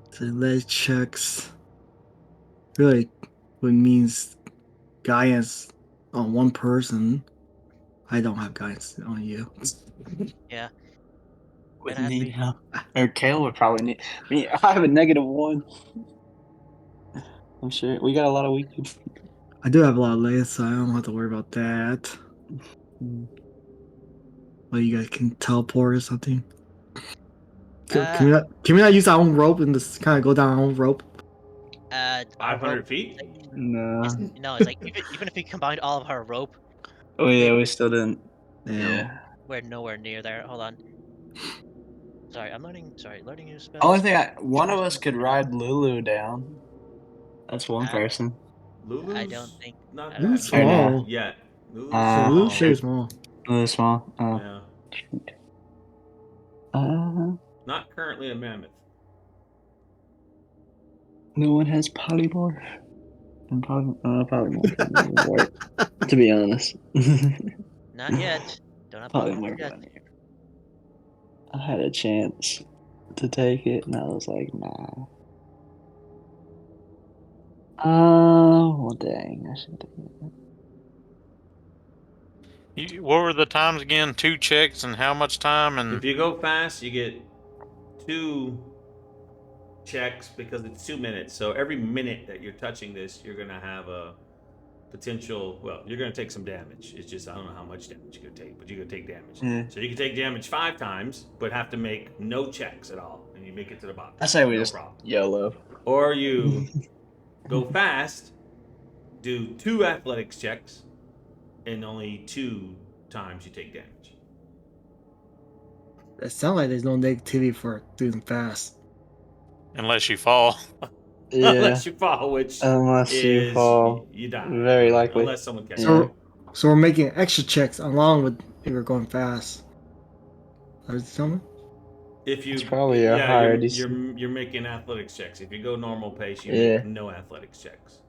So leg checks. Really, what means guidance on one person. I don't have guidance on you. Yeah. Would Gonna have to need be- help. Or Kale would probably need. I have a -1. I'm sure we got a lot of weakness. I do have a lot of legs, so I don't have to worry about that. Well, you guys can teleport or something. Can we not use our own rope and just kind of go down our own rope? 500 feet? No. No, it's like even if we combined all of our rope, Oh yeah, we still didn't. Yeah. we're nowhere near there. Hold on. Sorry, learning new spells. Only thing, one of us could ride Lulu down. That's one person. Lulu's I don't think. not I don't that Lulu's big small. yet. Lulu's Lulu's small. very small. Lulu's small. Oh. Yeah. Shoot. Not currently a mammoth. No one has polymorph. And polymorph doesn't even work, to be honest. Not yet. Don't have polymorph Polymorph yet. on here. I had a chance to take it, and I was like, nah. Well, dang, I should take it. What were the times again? 2 checks and how much time? If And you go fast, you get 2 checks because it's 2 minutes. So every minute that you're touching this, you're gonna have a potential. Well, you're gonna take some damage. It's just I don't know how much damage you're gonna take, but you're gonna take damage. Yeah. So you can take damage 5 times, but have to make no checks at all, and you make it to the bottom. I say we no just problem. YOLO. Or you go fast, do 2 athletics checks, and only 2 times you take damage. It sounds like there's no negativity for doing them fast. unless you fall. Yeah, Unless you fall, which unless you is fall. you die. Very likely. Unless someone catches Yeah. you. So we're making extra checks along with if we're going fast. Are you telling me? If you It's probably a higher you're making athletics checks. If you go normal pace, you Yeah. make no athletics checks.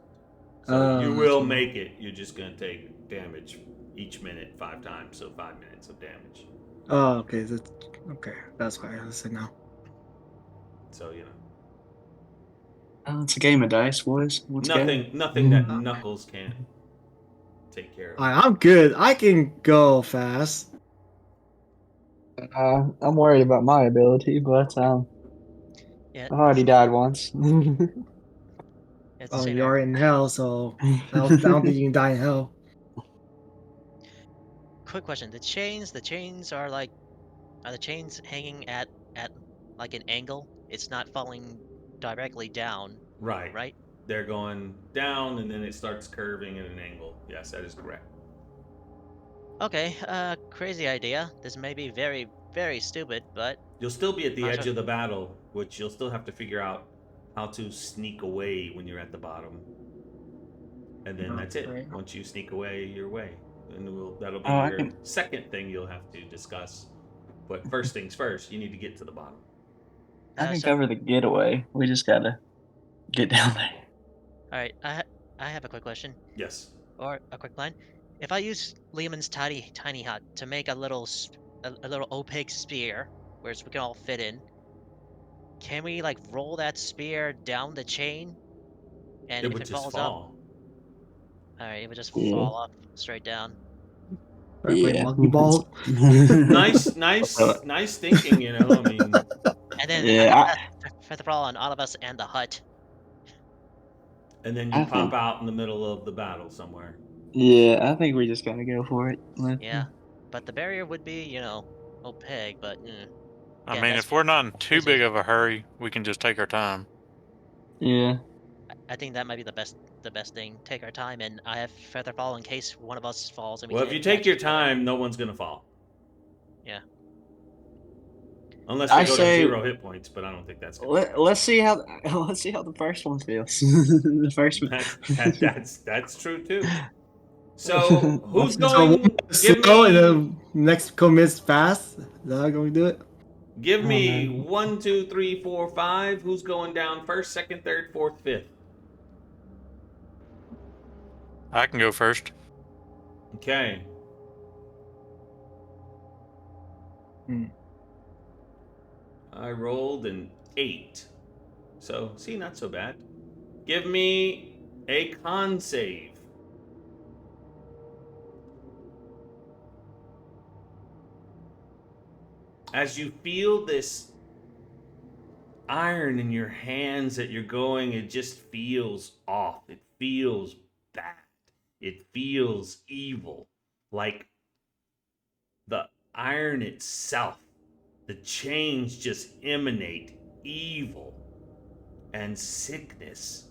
So you that's will right. make it. You're just gonna take damage each minute 5 times, so 5 minutes of damage. Oh, okay. Okay, that's why I said no. So you know It's a game of dice, boys. Let's go. nothing that Knuckles can't take care of. I'm good. I can go fast. I'm worried about my ability, but Yeah, I've already died once. it's the Oh, same you here. are in hell, so I don't think you can die in hell. Quick question: the chains are the chains hanging at like an angle? It's not falling directly down, Right. right? They're going down, and then it starts curving at an angle. Yes, that is correct. Okay, crazy idea. This may be very, very stupid, but You'll still be at the Not edge sure. of the battle, which you'll still have to figure out how to sneak away when you're at the bottom. And then that's it. Right. Once you sneak away, you're away. And that'll be I your can- second thing you'll have to discuss. But first things first, you need to get to the bottom. I can so cover the getaway. We just gotta get down there. all right, I have a quick question Yes. or a quick plan. If I use Lehman's tiny hut to make a little a little opaque spear, where we can all fit in, can we like roll that spear down the chain? And It if would it just falls up, fall. all right, it would just Yeah. fall off straight down. Right, play Yeah. monkey ball. Nice thinking, you know. I mean, And then Yeah, feather fall on all of us and the hut. and then I you pop think- out in the middle of the battle somewhere. I think we just gotta go for it. Yeah, but the barrier would be, opaque. But I Again, mean, that's if we're not in too crazy. big of a hurry, we can just take our time. Yeah. I think that might be the best thing. Take our time, and I have feather fall in case one of us falls. And we Well, if can you take catch your each other. time, no one's gonna fall. Yeah. Unless they I go say- to 0 hit points, but I don't think that's gonna happen. Let's see how the first one feels. The first one. That's true too. So who's So So going? Give slow and me, then next couple minutes fast. Is that how going to do it? give me man. 1, 2, 3, 4, 5. Who's going down first, second, third, fourth, fifth? I can go first. Okay. Hmm. I rolled an 8. So see, not so bad. Give me a con save. As you feel this iron in your hands that you're going, it just feels off. It feels bad. It feels evil. Like the iron itself, the chains just emanate evil and sickness.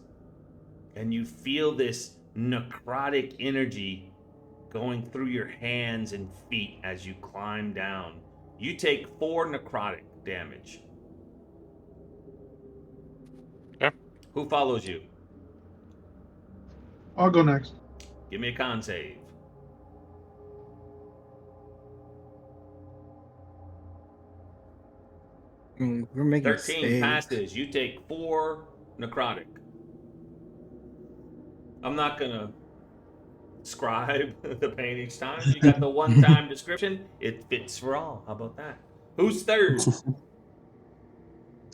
And you feel this necrotic energy going through your hands and feet as you climb down. You take 4 necrotic damage. Okay. Who follows you? I'll go next. Give me a con save. We're making 13 saves. passes. You take 4 necrotic. I'm not gonna scribe the paint each time. You got the one-time description. It fits for all. How about that? Who's third?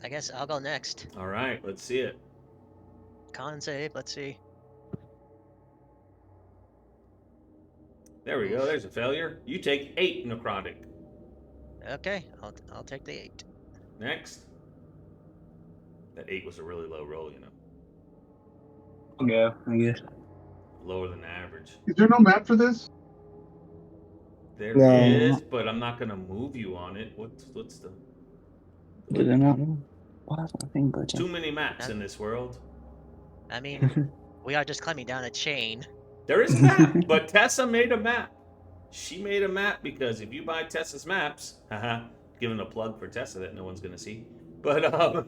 I guess I'll go next. All right, let's see it. Con save. Let's see. There we go. Oof. There's a failure. You take 8 necrotic. Okay, I'll take the 8. Next. That 8 was a really low roll, you know. I'll go, I guess. Lower than average. Is there no map for this? There No. is, but I'm not gonna move you on it. What's the Did I not know? Why is my thing glitching? too many maps in this world? I mean, we are just climbing down a chain. There is a map, but Tessa made a map. She made a map because if you buy Tessa's maps, haha, giving a plug for Tessa that no one's gonna see, but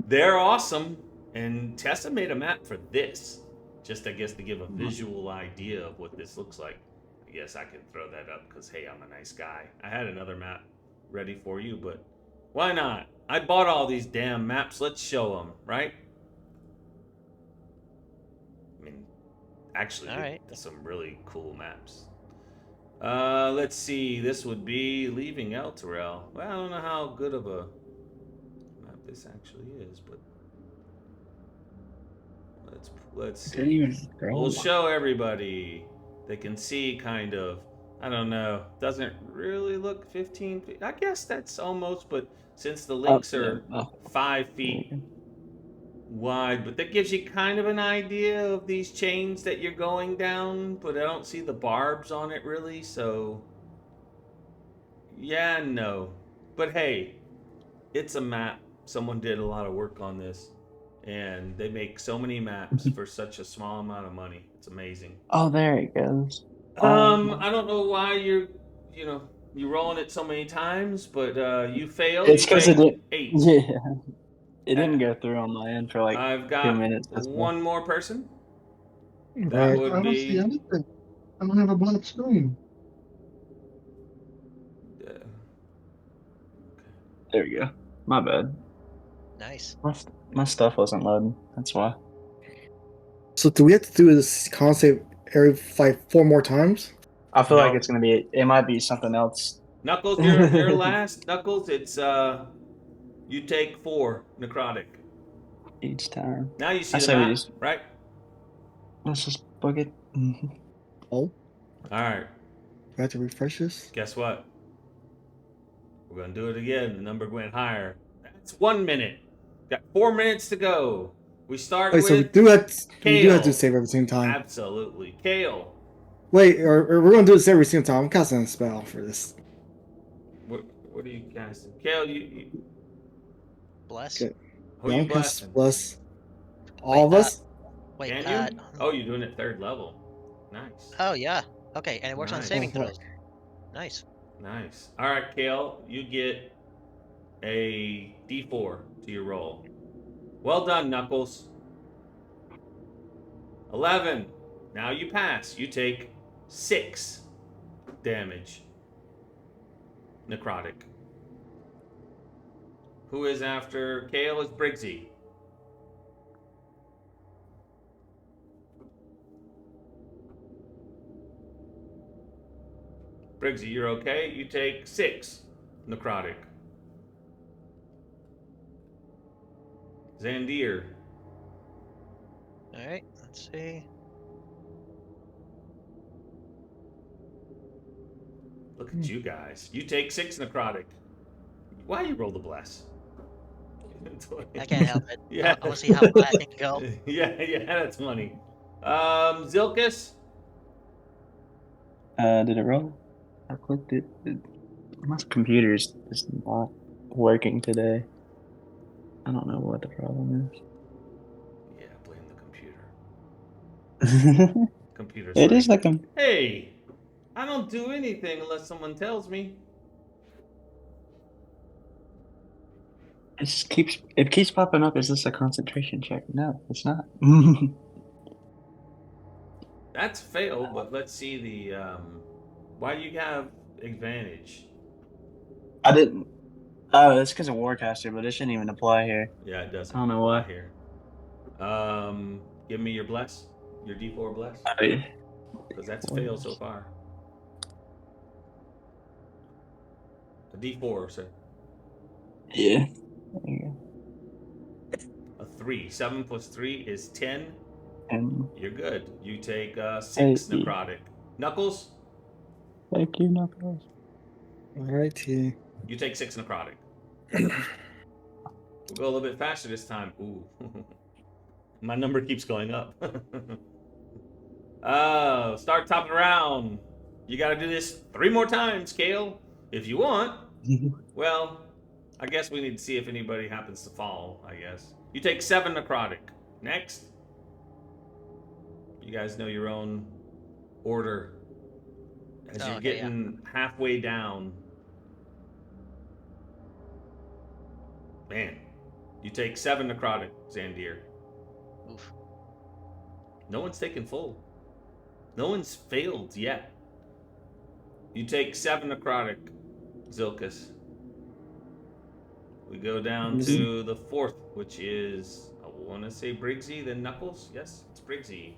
they're awesome. And Tessa made a map for this, just I guess to give a visual idea of what this looks like. I guess I can throw that up because hey, I'm a nice guy. I had another map ready for you, but why not? I bought all these damn maps. Let's show them, right? I mean, actually, All right. there's some really cool maps. Let's see. This would be leaving El Terrell. Well, I don't know how good of a map this actually is, but let's Didn't see. even roll. We'll show everybody. They can see kind of. I don't know. Doesn't really look 15 feet. I guess that's almost, but since the links are 5 feet wide, but that gives you kind of an idea of these chains that you're going down, but I don't see the barbs on it really, so yeah, no. But hey, it's a map. Someone did a lot of work on this, and they make so many maps for such a small amount of money. It's amazing. Oh, there it goes. I don't know why you're rolling it so many times, but you failed. It's You because take it didn't. 8. Yeah, it didn't go through on my end for like I've 2 got minutes. That's why. one more person. That Right. I would don't see be. anything. I don't have a black screen. There we go. My bad. Nice. My stuff wasn't loading. That's why. So do we have to do this concept every 4 more times? I feel like No. it's gonna be. It might be something else. Knuckles, you're last. Knuckles, it's you take 4 necrotic. Each time. Now you see I the say we map, just right? let's just book it. Oh, All right. we have to refresh this. Guess what? We're gonna do it again. The number went higher. That's 1 minute. Got 4 minutes to go. We start Wait, with so we do have Kale. to save every single time. Absolutely, Kale. Wait, or we're gonna do this every single time. I'm casting a spell for this. What are you casting? Kale, you Bless. Okay. who are you blessing? Bless all of us. Wait, Can you? Oh, you're doing it 3rd level. Nice. Oh, yeah. Okay, and it works on Nice. saving Oh, throws. Nice. Nice. All right, Kale, you get a D4 to your roll. Well done, Knuckles. 11. Now you pass. You take 6 damage. Necrotic. Who is after Kale is Briggsy. Briggsy, you're okay. You take 6 necrotic. Zandir. Alright, let's see. Look at you guys. You take 6 necrotic. Why you roll the bless? I can't help it. Yeah. I want to see how high I can go. yeah, that's funny. Zilkus. Did it roll? I clicked it. My computer's just not working today. I don't know what the problem Yeah, blame the computer. is. Computer's It like, is like a. hey, I don't do anything unless someone tells me. It just keeps popping up. Is this a concentration check? No, it's not. That's failed, but let's see the why do you have advantage? I didn't. Oh, that's because of Warcaster, but it shouldn't even apply here. Yeah, it doesn't I don't know apply why. here. Give me your bless. Your D4 bless. Oh, yeah. Because that's a fail so far. A D4, sir. Yeah. There you go. A 3. 7 plus 3 is 10. And You're good. You take 6 Hey. necrotic. Knuckles, thank you, Knuckles. Alrighty. you take 6 necrotic. We'll go a little bit faster this time. Ooh. My number keeps going up. Start top of the round. You gotta do this 3 more times, Kale. If you want. Well, I guess we need to see if anybody happens to fall, I guess. You take 7 necrotic. Next. You guys know your own order. As Oh, you're okay, getting halfway down. Man, you take 7 necrotic, Zandir. Oof. No one's taken full. No one's failed yet. You take 7 necrotic, Zilkus. We go down to the 4th, which is, I want to say Briggsy, then Knuckles. Yes, it's Briggsy.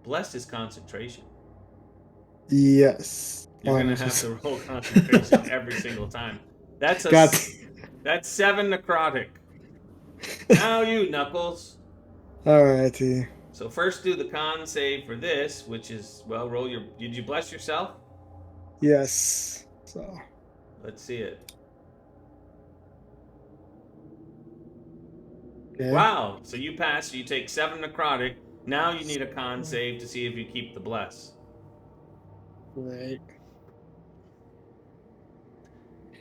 Bless is concentration. Yes. You're gonna have to roll concentration every single time. That's that's 7 necrotic. Now you, Knuckles. Alrighty. So first do the con save for this, which is, well, roll your, did you bless yourself? Yes. So. Let's see it. Okay. Wow, so you pass, so you take 7 necrotic. Now you need a con save to see if you keep the bless. Right.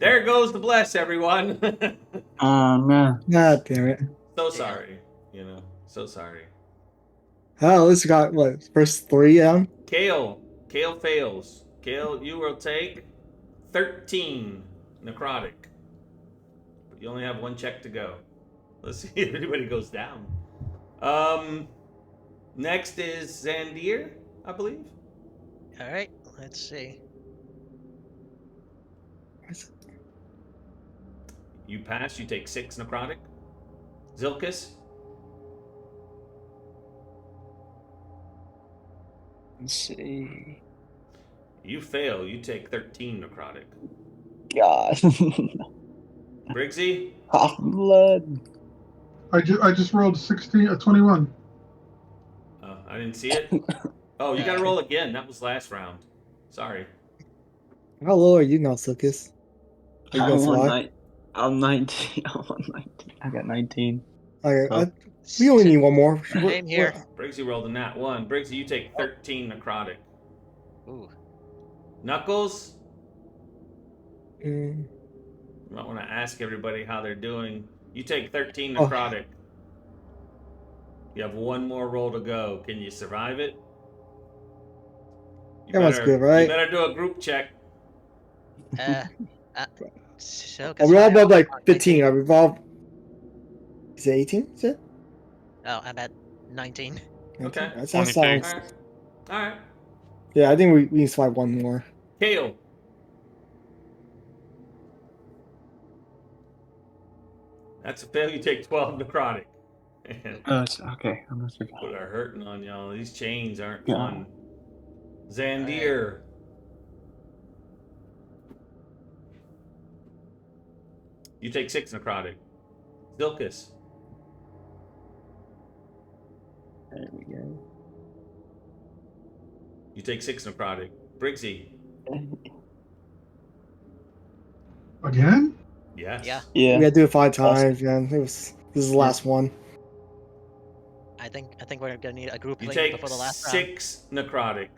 There goes the bless, everyone. Oh man. God damn it. So sorry, so sorry. Oh, at least we got what? First 3 down? Kale fails. Kale, you will take 13 necrotic. But you only have 1 check to go. Let's see if anybody goes down. Next is Zandir, I believe. All right, let's see. You pass, you take 6 necrotic. Zilkus, Let's see. you fail, you take 13 necrotic. God. Briggsy, Half blood. I just rolled 21. I didn't see it. Oh, you gotta roll again. That was last round. Sorry. How low are you now, Silkus? Are you I'm gonna on survive? I'm 19. I'm on 19. I got 19. Okay, Oh. we only need one more. Same here. Briggsy rolled a nat 1. Briggsy, you take 13 necrotic. Ooh. Knuckles, Mm, you might want to ask everybody how they're doing. You take 13 Oh. necrotic. You have 1 more roll to go. Can you survive it? You Everyone's good, right? You better do a group check. So. Oh, we're all above like 19. 15. We've all. Is it 18? Is it? Oh, I'm at 19. 19? Okay. That sounds 22. solid. All right. Yeah, I think we need to survive 1 more. Kale. That's a fail. You take 12 necrotic. Oh, it's okay. I'm not surviving. People are hurting on y'all. These chains aren't Yeah. fun. Zandir. You take 6 necrotic. Zilkus. There we go. You take 6 necrotic. Briggsy. Again? Yes. Yeah. Yeah. We had to do it 5 times, man. This is the last one. I think we're gonna need a group You link take before the last round. 6 necrotic.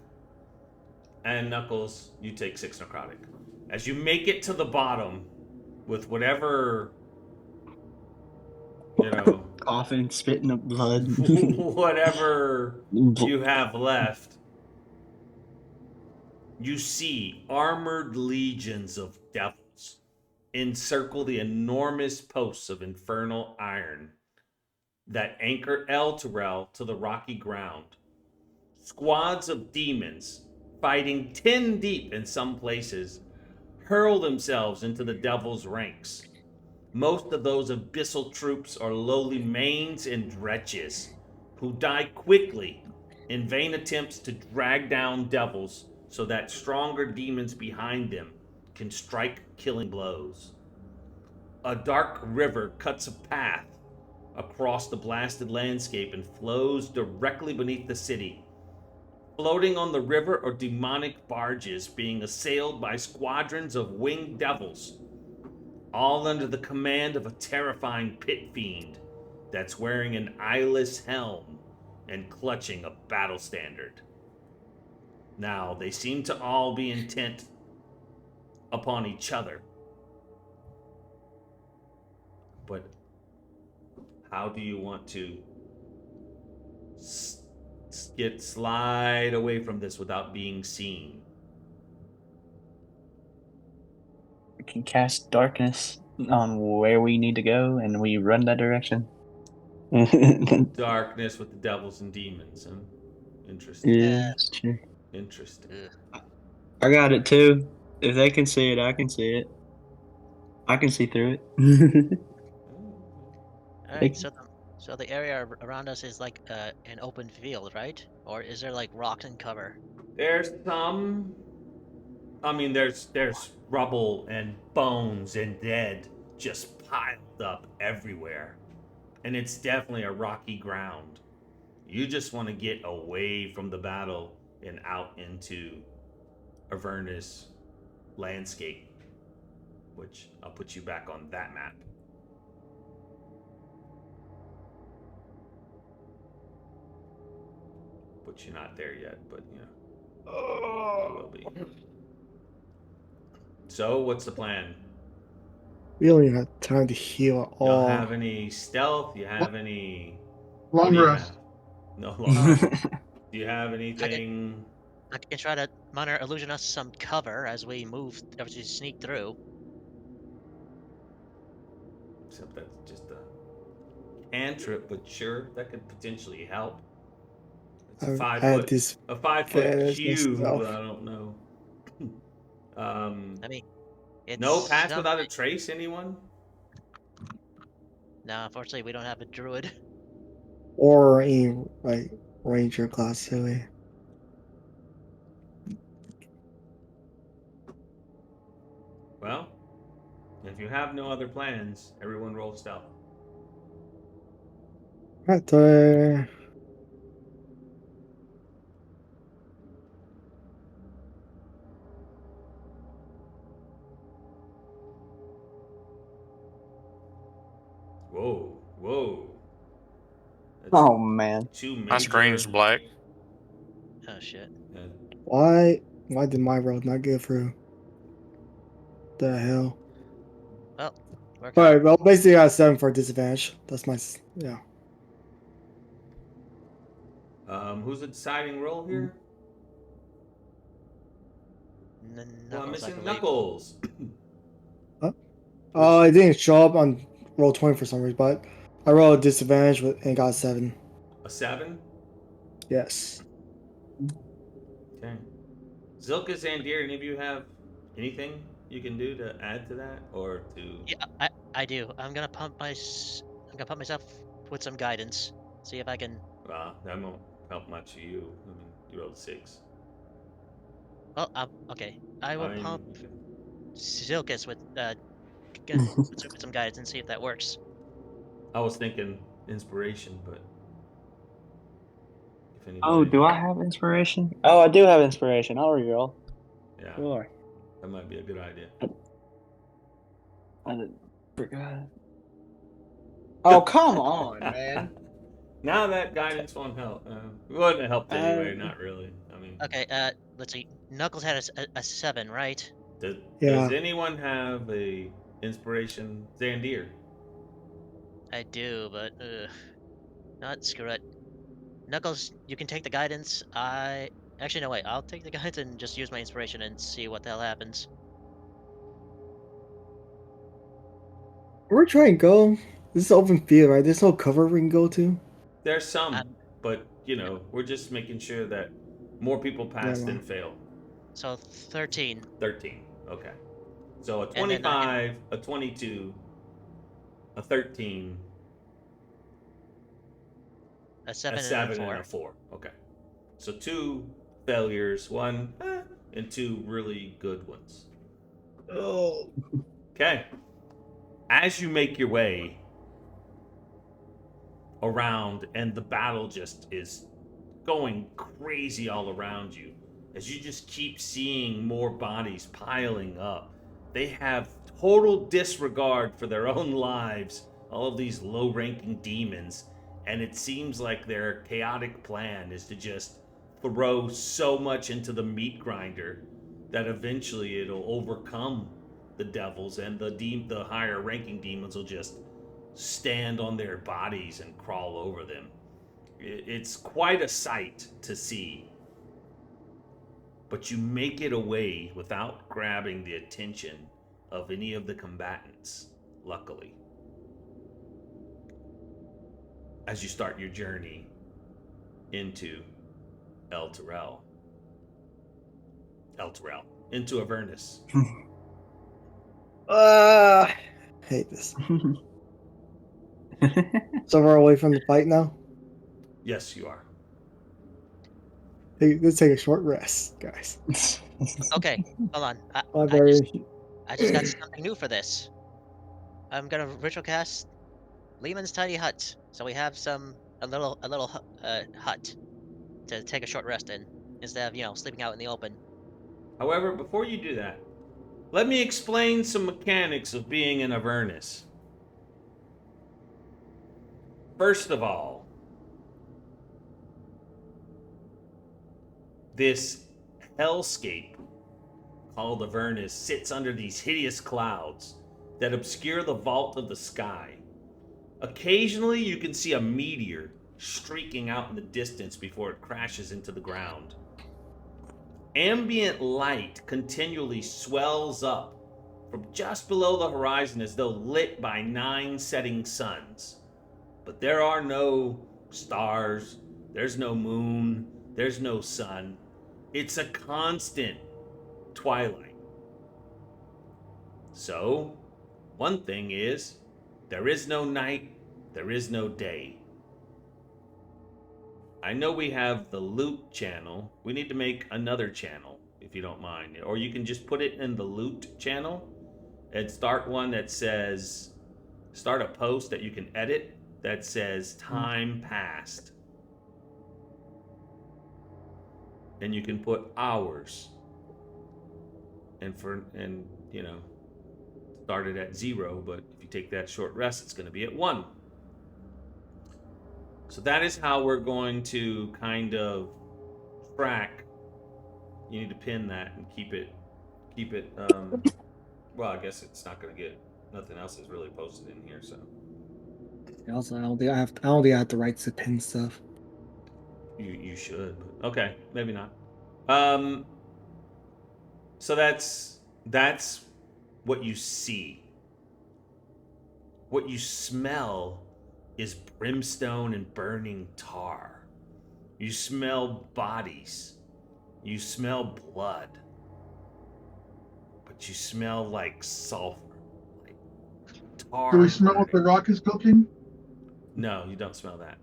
And Knuckles, you take 6 necrotic. As you make it to the bottom with whatever, Coughing, spitting up blood. whatever you have left, you see armored legions of devils encircle the enormous posts of infernal iron that anchor El Terrell to the rocky ground. Squads of demons fighting 10 deep in some places, hurl themselves into the devil's ranks. Most of those abyssal troops are lowly mains and wretches who die quickly in vain attempts to drag down devils so that stronger demons behind them can strike killing blows. A dark river cuts a path across the blasted landscape and flows directly beneath the city. Floating on the river are demonic barges being assailed by squadrons of winged devils, all under the command of a terrifying pit fiend that's wearing an eyeless helm and clutching a battle standard. Now, they seem to all be intent upon each other. But how do you want to slide away from this without being seen? We can cast darkness on where we need to go, and we run that direction. Darkness with the devils and demons. Huh? Interesting. Yeah, it's true. Interesting. I got it too. If they can see it, I can see it. I can see through it. All right, so the area around us is like an open field, right? Or is there like rocks and cover? There's some. I mean, there's rubble and bones and dead just piled up everywhere, and it's definitely a rocky ground. You just want to get away from the battle and out into Avernus landscape, which I'll put you back on that map. But you're not there yet, but you know, you will be. So, what's the plan? We don't even have time to heal at You all. don't have any stealth? You have any Long what do you rest. have? No long rest. Do you have anything? I can try to minor illusion us some cover as we move, as we sneak through. Except that's just a cantrip, but sure, that could potentially help. It's a I've 5 had foot, this a 5 foot advantage cube. myself. I don't know. I mean, it's No pass something. without a trace. Anyone? No, unfortunately, we don't have a druid. or a like ranger class silly. Well, if you have no other plans, everyone roll stealth. Right, Whoa, whoa. That's Oh man. two major. My screen's black. Oh shit. why did my roll not go through? The hell. Well, we're Alright, well basically I got 7 for disadvantage. That's my yeah. Who's the deciding role here? Well, I'm Knuckles, I missing believe. Knuckles. It didn't show up on roll 20 for some reason, but I rolled a disadvantage and got 7. A 7? Yes. Okay. Zilka, Zandir, any of you have anything you can do to add to that, or to? Yeah, I do. I'm gonna pump myself with some guidance. See if I can. Well, that won't help much of you. I mean, you rolled a 6. Well, okay. I will pump okay. Zilkus with with some guidance and see if that works. I was thinking inspiration, but if anybody. Oh, do I have inspiration? Oh, I do have inspiration. I'll reroll. Yeah, Sure. that might be a good idea. I forgot. Oh, come on, man. Now that guidance won't help. It wouldn't have helped anyway. Not really. I mean. Okay. Let's see. Knuckles had a 7, right? Does Yeah. anyone have a inspiration? Zandir. I do, but not screw it. Knuckles, you can take the guidance. Actually no wait. I'll take the guidance and just use my inspiration and see what the hell happens. We're trying to go. This is open field, right? There's no cover we can go to. There's some, but you know, we're just making sure that more people pass than fail. So 13. 13. Okay. So a And then 25, a 22, a 13, a a 7 and a 7, 4. and a 4. Okay. So 2 failures, 1 and 2 really good ones. Oh. Okay. As you make your way around and the battle just is going crazy all around you, as you just keep seeing more bodies piling up, they have total disregard for their own lives, all of these low ranking demons, and it seems like their chaotic plan is to just throw so much into the meat grinder that eventually it'll overcome the devils, and the higher ranking demons will just stand on their bodies and crawl over them. It's quite a sight to see. But you make it away without grabbing the attention of any of the combatants, luckily. As you start your journey into El Terrell. Into Avernus. Hate this. So we're away from the fight now? Yes, you are. Hey, let's take a short rest, guys. Okay, hold on. Library. I just got something new for this. I'm gonna ritual cast Lehman's tiny hut, so we have a little hut to take a short rest in instead of sleeping out in the open. However, before you do that, let me explain some mechanics of being in Avernus. First of all, this hellscape called Avernus sits under these hideous clouds that obscure the vault of the sky. Occasionally, you can see a meteor streaking out in the distance before it crashes into the ground. Ambient light continually swells up from just below the horizon as though lit by 9 setting suns. But there are no stars, there's no moon, there's no sun. It's a constant twilight. So, one thing is, there is no night, there is no day. I know we have the loot channel. We need to make another channel, if you don't mind. Or you can just put it in the loot channel and start one that says, start a post that you can edit that says time passed. And you can put hours. And start it at 0, but if you take that short rest, it's going to be at 1. So that is how we're going to kind of track. You need to pin that and keep it. Well, I guess it's not going to get. Nothing else is really posted in here, so Also, I don't think I have the rights to pin stuff. you should. But okay, maybe not. So that's what you see. What you smell is brimstone and burning tar. You smell bodies. You smell blood. But you smell like sulfur. Like tar. Do we smell what the burning. rock is cooking? No, you don't smell that.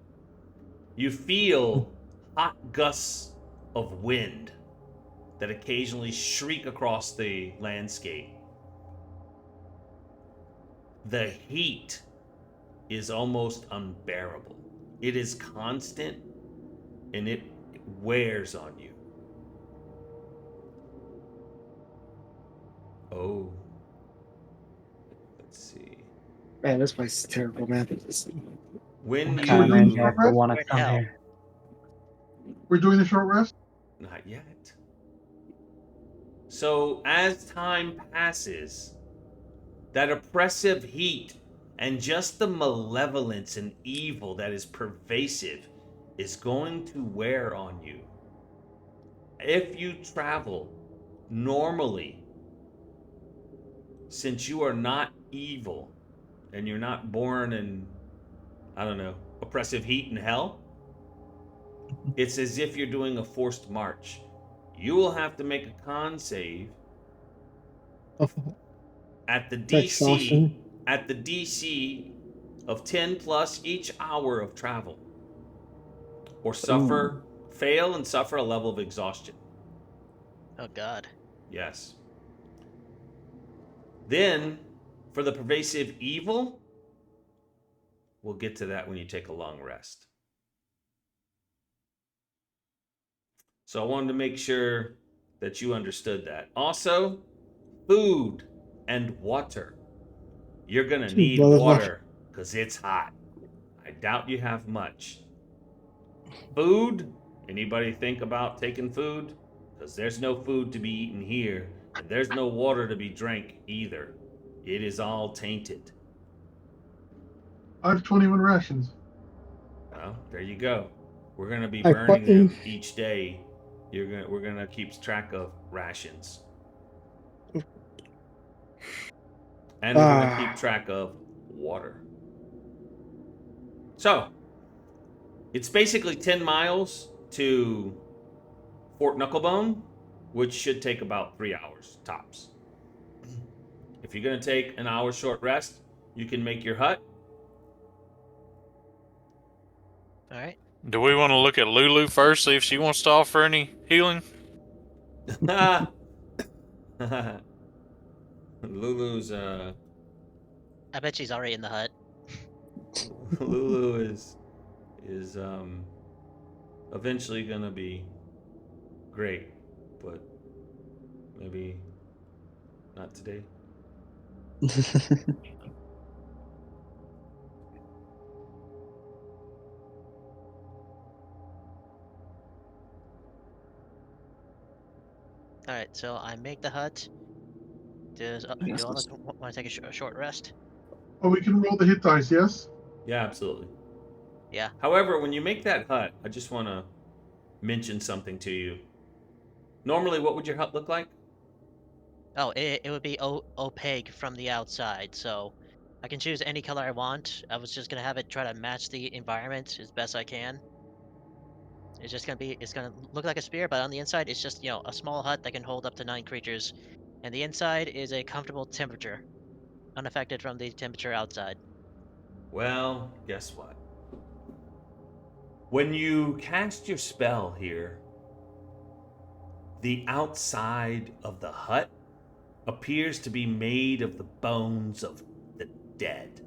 You feel hot gusts of wind that occasionally shriek across the landscape. The heat is almost unbearable. It is constant and it wears on you. Oh. Let's see. Man, this place is terrible, man. When We're Kind of doing in the here short for rest? want to We're in come hell. here. We're doing the short rest? Not yet. So, as time passes, that oppressive heat and just the malevolence and evil that is pervasive is going to wear on you. If you travel normally, since you are not evil and you're not born in, I don't know, oppressive heat and hell, it's as if you're doing a forced march. you will have to make a con save Of at the exhaustion. DC of 10 plus each hour of travel, or Ooh. fail and suffer a level of exhaustion. Oh God. Yes. Then, for the pervasive evil, we'll get to that when you take a long rest. So I wanted to make sure that you understood that. Also, food and water. You're going to need Motherfucker. water because it's hot. I doubt you have much. Food? Anybody think about taking food? Because there's no food to be eaten here, and there's no water to be drank either. It is all tainted. I have 21 rations. Well, there you go. We're gonna be I burning fucking them each day. We're gonna keep track of rations, and we're gonna keep track of water. So it's basically 10 miles to Fort Knucklebone, which should take about 3 hours tops. If you're gonna take an hour short rest, you can make your hut. All right. Do we want to look at Lulu first, see if she wants to offer any healing? Lulu's I bet she's already in the hut. Lulu is eventually gonna be great, but maybe not today. All right. So I make the hut. Do Yes, all let's- want to take a short rest? Oh, we can roll the hit dice, yes? Yeah, absolutely. Yeah. However, when you make that hut, I just want to mention something to you. Normally, what would your hut look like? Oh, it would be opaque from the outside, so I can choose any color I want. I was just gonna have it try to match the environment as best I can. It's gonna look like a spear, but on the inside, it's just, a small hut that can hold up to 9 creatures. And the inside is a comfortable temperature, unaffected from the temperature outside. Well, guess what? When you cast your spell here, the outside of the hut appears to be made of the bones of the dead.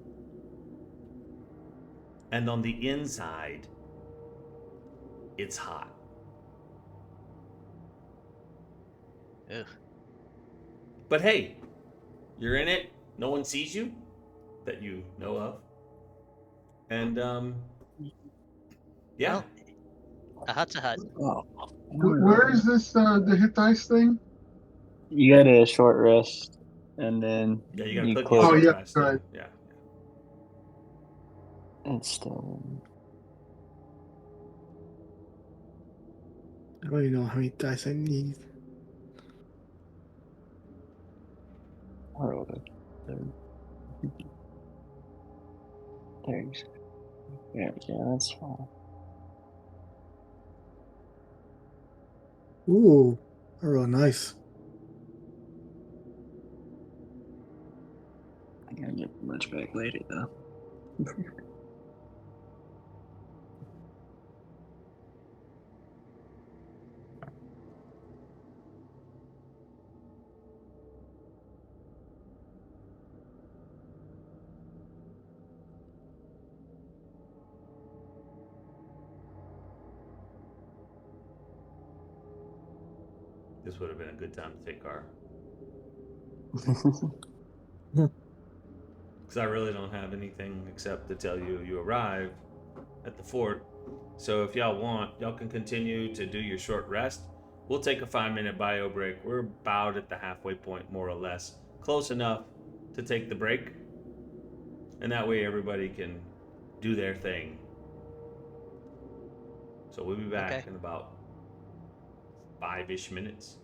And on the inside, it's hot. Ugh. But hey, you're in it. No one sees you that you know of. And yeah. Well, a hut's a hut. Oh, Where is this, the hit dice thing? you got a short rest, and then Yeah, you gotta you click your Oh, close. short yeah, rest. right. Yeah. It's still. I don't even know how many dice I need. I rolled it. There's. Yeah, that's fine. Ooh, real nice. I gotta get much back later though. This would have been a good time to take our. Because I really don't have anything except to tell you you arrived at the fort. So if y'all want, y'all can continue to do your short rest. We'll take a 5-minute bio break. We're about at the halfway point, more or less. Close enough to take the break. And that way everybody can do their thing. So we'll be back Okay. in about 5-ish minutes.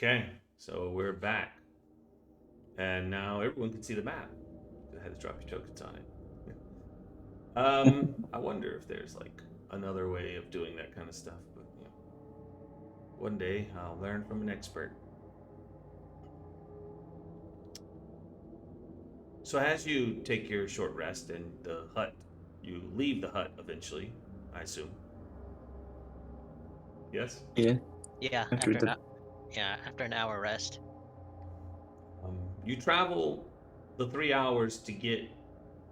Okay, so we're back. And now everyone can see the map. I had to drop your tokens on it. I wonder if there's like another way of doing that kind of stuff, but one day I'll learn from an expert. So as you take your short rest in the hut, you leave the hut eventually, I assume. Yes? Yeah. Yeah, After the after an hour rest. You travel the 3 hours to get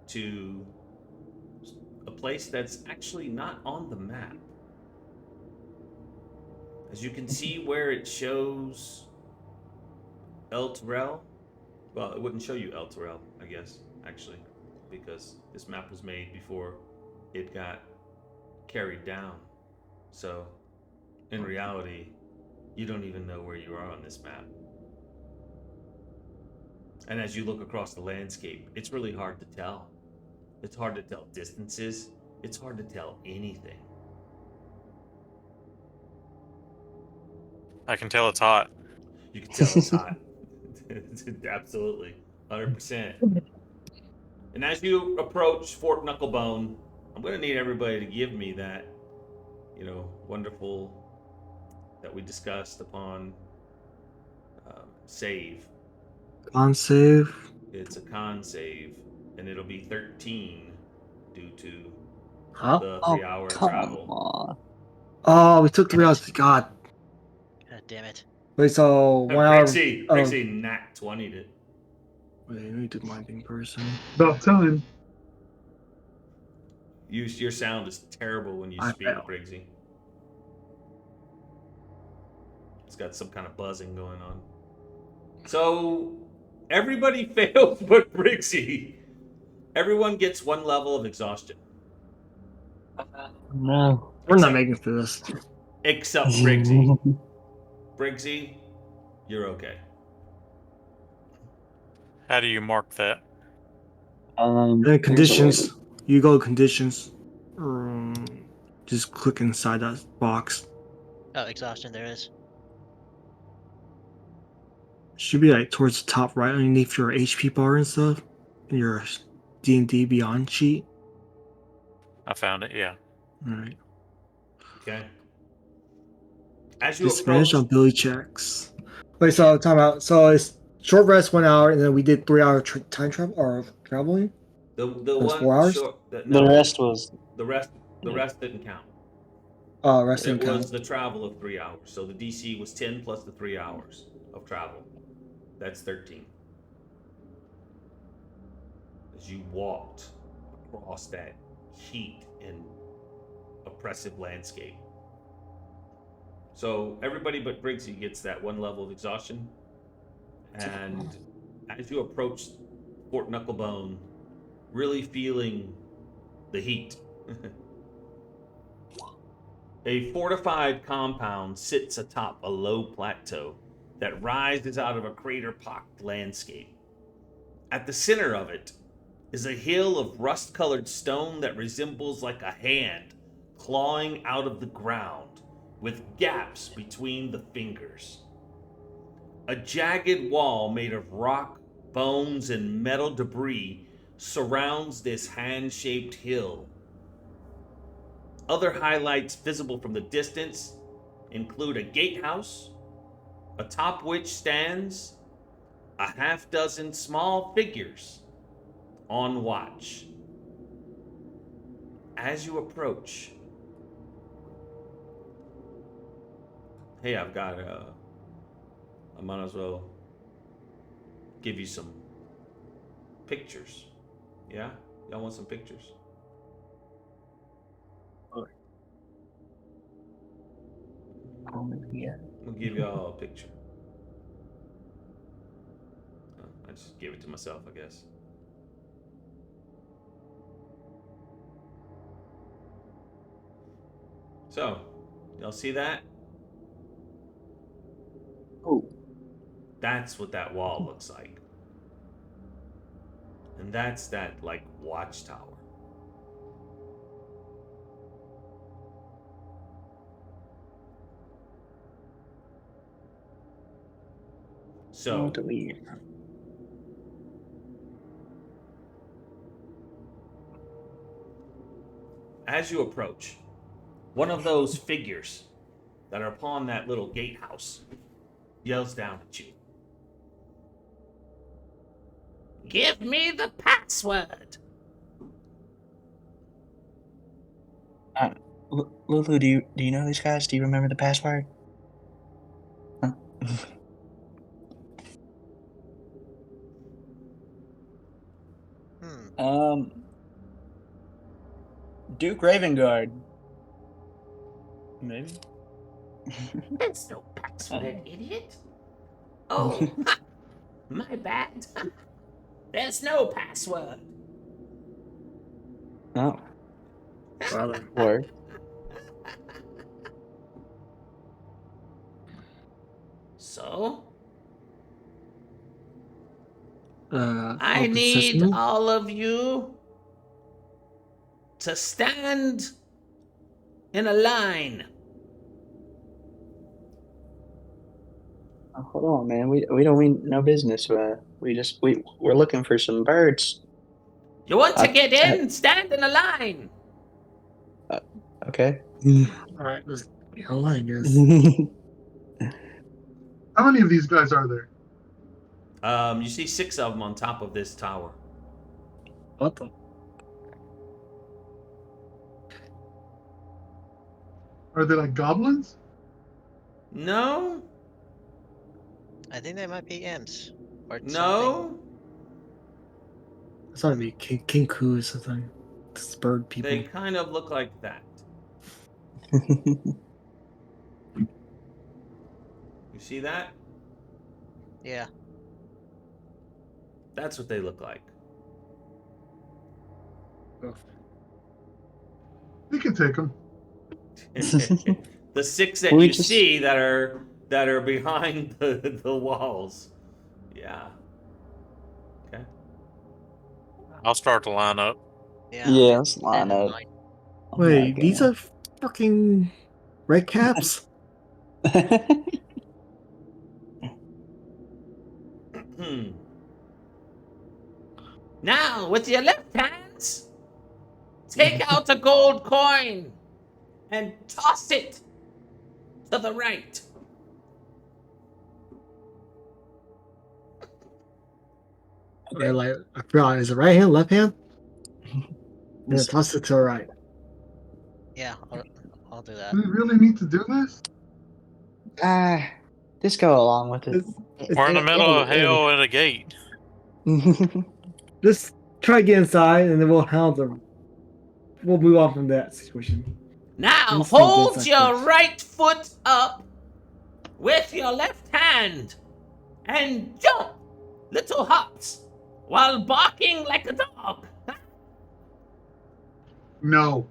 to a place that's actually not on the map. As you can see where it shows El Terrell, well, it wouldn't show you El Terrell, I guess, actually, because this map was made before it got carried down. So, in reality, you don't even know where you are on this map. And as you look across the landscape, it's really hard to tell. It's hard to tell distances. It's hard to tell anything. I can tell it's hot. You can tell it's hot. Absolutely. 100%. And as you approach Fort Knucklebone, I'm going to need everybody to give me that, wonderful that we discussed upon save. On save. It's a con save, and it'll be 13 due to Huh? the Oh, 3-hour come travel. on. Oh, we took 3 hours. God. God damn it. Wait, so 1 hour. Brixie nat 20'd it. Wait, let me do my thing person. About time. Your sound is terrible when you I speak, failed. Briggsy. It's got some kind of buzzing going on. So everybody fails but Brixie. Everyone gets 1 level of exhaustion. No. We're not making it through this. Except Briggsy. Briggsy, you're okay. How do you mark that? Conditions. You go to conditions. Just click inside that box. Oh, exhaustion there is. Should be like towards the top right underneath your HP bar and stuff. Your D&D Beyond sheet. I found it, yeah. Alright. Okay. As you Disadvantage approach, on ability checks. Wait, so time out. So it's short rest 1 hour, and then we did 3 hour time travel or traveling. the That's one 4 hours. short, The rest was the rest didn't count. Rest It didn't was count. the travel of 3 hours. So the DC was 10 plus the 3 hours of travel. That's 13. As you walked across that heat and oppressive landscape. So everybody but Briggsy gets that 1 level of exhaustion. And as you approach Fort Knucklebone, really feeling the heat. A fortified compound sits atop a low plateau that rises out of a crater-pocked landscape. At the center of it is a hill of rust-colored stone that resembles like a hand clawing out of the ground with gaps between the fingers. A jagged wall made of rock, bones, and metal debris surrounds this hand-shaped hill. Other highlights visible from the distance include a gatehouse, atop which stands a half-dozen small figures on watch. As you approach, hey, I might as well give you some pictures. Yeah? Y'all want some pictures? yeah. I'll give y'all a picture. I just gave it to myself, I guess. So, y'all see that? Oh. That's what that wall looks like. And that's that, like, watchtower. So, delete. as you approach, one of those figures that are upon that little gatehouse yells down at you. Give me the password. Lulu, do you know these guys? Do you remember the password? Huh? Duke Ravengard. Maybe. There's no password, idiot. Oh, my bad. There's no password. Oh, Brother. word. So, I Open need sesame. all of you to stand in a line. Oh, hold on, man. We don't mean no business. We're looking for some birds. You want to I- get in? Stand in a line. Okay. All right, let's be online, guys. How many of these guys are there? You see 6 of them on top of this tower. What the? Are they like goblins? No, I think they might be imps or something. no. I thought it'd be King Koo or something. This bird people. They kind of look like that. You see that? Yeah. That's what they look like. We can take them. The 6 that We you just- see that are behind the walls. Yeah. Okay. I'll start to line up. Yeah. Yeah, let's line Stand in up. line. Wait, these are fucking red caps? Now, with your left hands, take out a gold coin and toss it to the right. They're like, I forgot, is it right hand, left hand? Yeah, toss it to the right. Yeah, I'll do that. Do we really need to do this? Just go along with it. It's- We're in the middle of it'll- hell at a gate. Just try to get inside, and then we'll handle them. We'll move on from that situation. Now, Instant get hold inside your first. right foot up with your left hand and jump little hops while barking like a dog. No.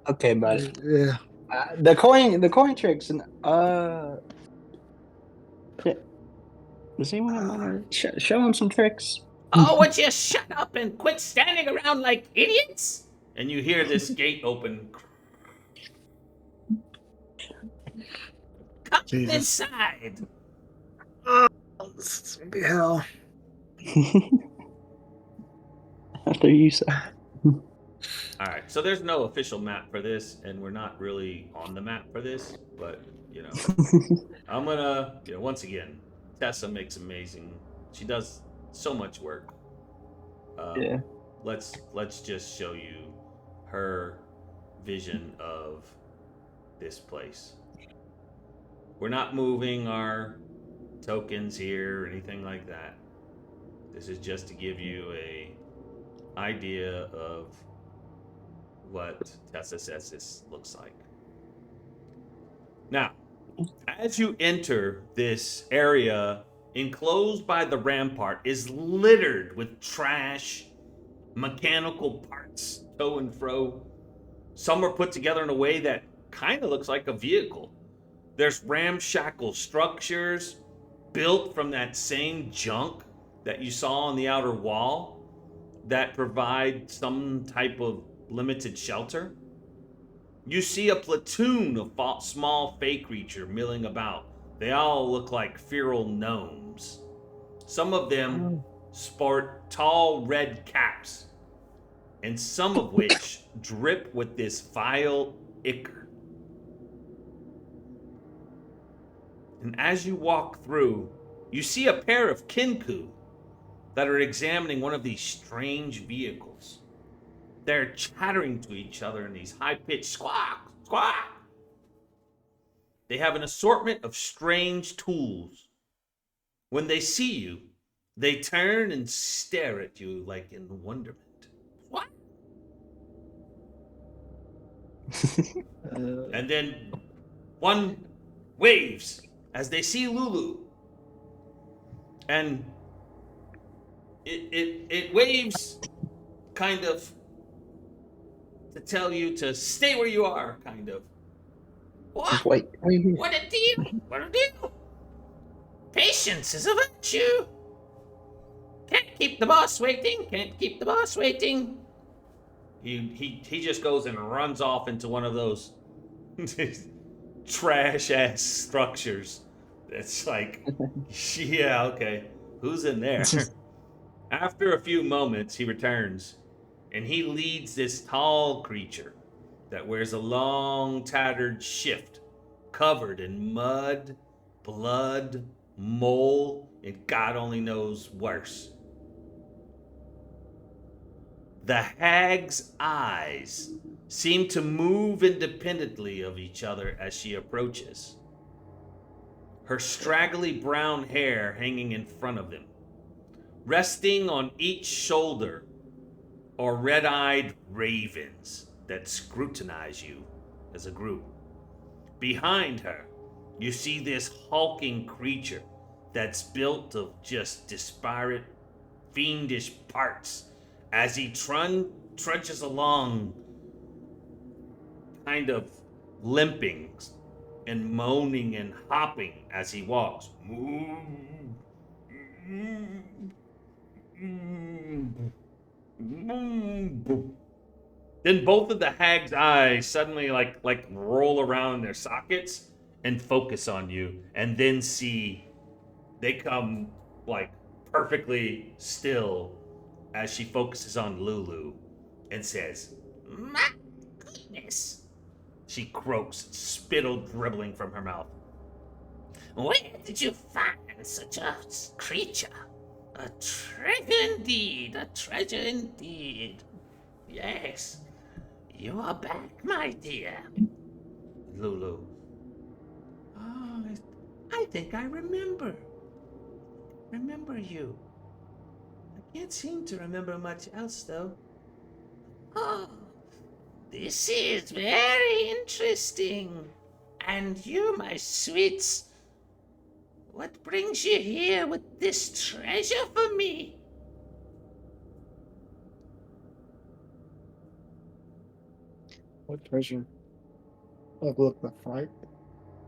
Okay, bud. Yeah. The coin tricks. Does anyone have money? Show him some tricks. Oh, would you shut up and quit standing around like idiots? And you hear this gate open. Come Jesus. inside. This will be hell. After you say. All right, so there's no official map for this, and we're not really on the map for this, but you know, I'm gonna, once again, Tessa makes amazing. She does so much work. Yeah. Let's just show you her vision of this place. We're not moving our tokens here or anything like that. This is just to give you a idea of what Tessa says this looks like. Now, as you enter this area enclosed by the rampart is littered with trash, mechanical parts, to and fro. Some are put together in a way that kind of looks like a vehicle. There's ramshackle structures built from that same junk that you saw on the outer wall that provide some type of limited shelter. You see a platoon of small fey creature milling about. They all look like feral gnomes. Some of them sport tall red caps, and some of which drip with this vile ichor. And as you walk through, you see a pair of kinku that are examining one of these strange vehicles. They're chattering to each other in these high-pitched squawk, squawk. They have an assortment of strange tools. When they see you, they turn and stare at you like in wonderment. What? And then one waves as they see Lulu. And it waves kind of to tell you to stay where you are, kind of. What? Wait. What a deal! What a deal! Patience is a virtue! Can't keep the boss waiting, can't keep the boss waiting. He just goes and runs off into one of those trash ass structures. It's like, yeah, okay. Who's in there? After a few moments, he returns, and he leads this tall creature that wears a long, tattered shift covered in mud, blood, mole, and God only knows worse. The hag's eyes seem to move independently of each other as she approaches, her straggly brown hair hanging in front of them. Resting on each shoulder are red-eyed ravens that scrutinize you as a group. Behind her, you see this hulking creature that's built of just disparate, fiendish parts as he trudges along, kind of limping and moaning and hopping as he walks. Then both of the hag's eyes suddenly like roll around in their sockets and focus on you, and then they come like perfectly still as she focuses on Lulu and says, "My goodness." She croaks, spittle dribbling from her mouth. "Where did you find such a creature? A treasure indeed, a treasure indeed. Yes, you are back, my dear." Lulu. "Oh, I think I remember. Remember you. I can't seem to remember much else, though." "Oh, this is very interesting. And you, my sweets, what brings you here with this treasure for me?" What treasure? Oh, look, the fight.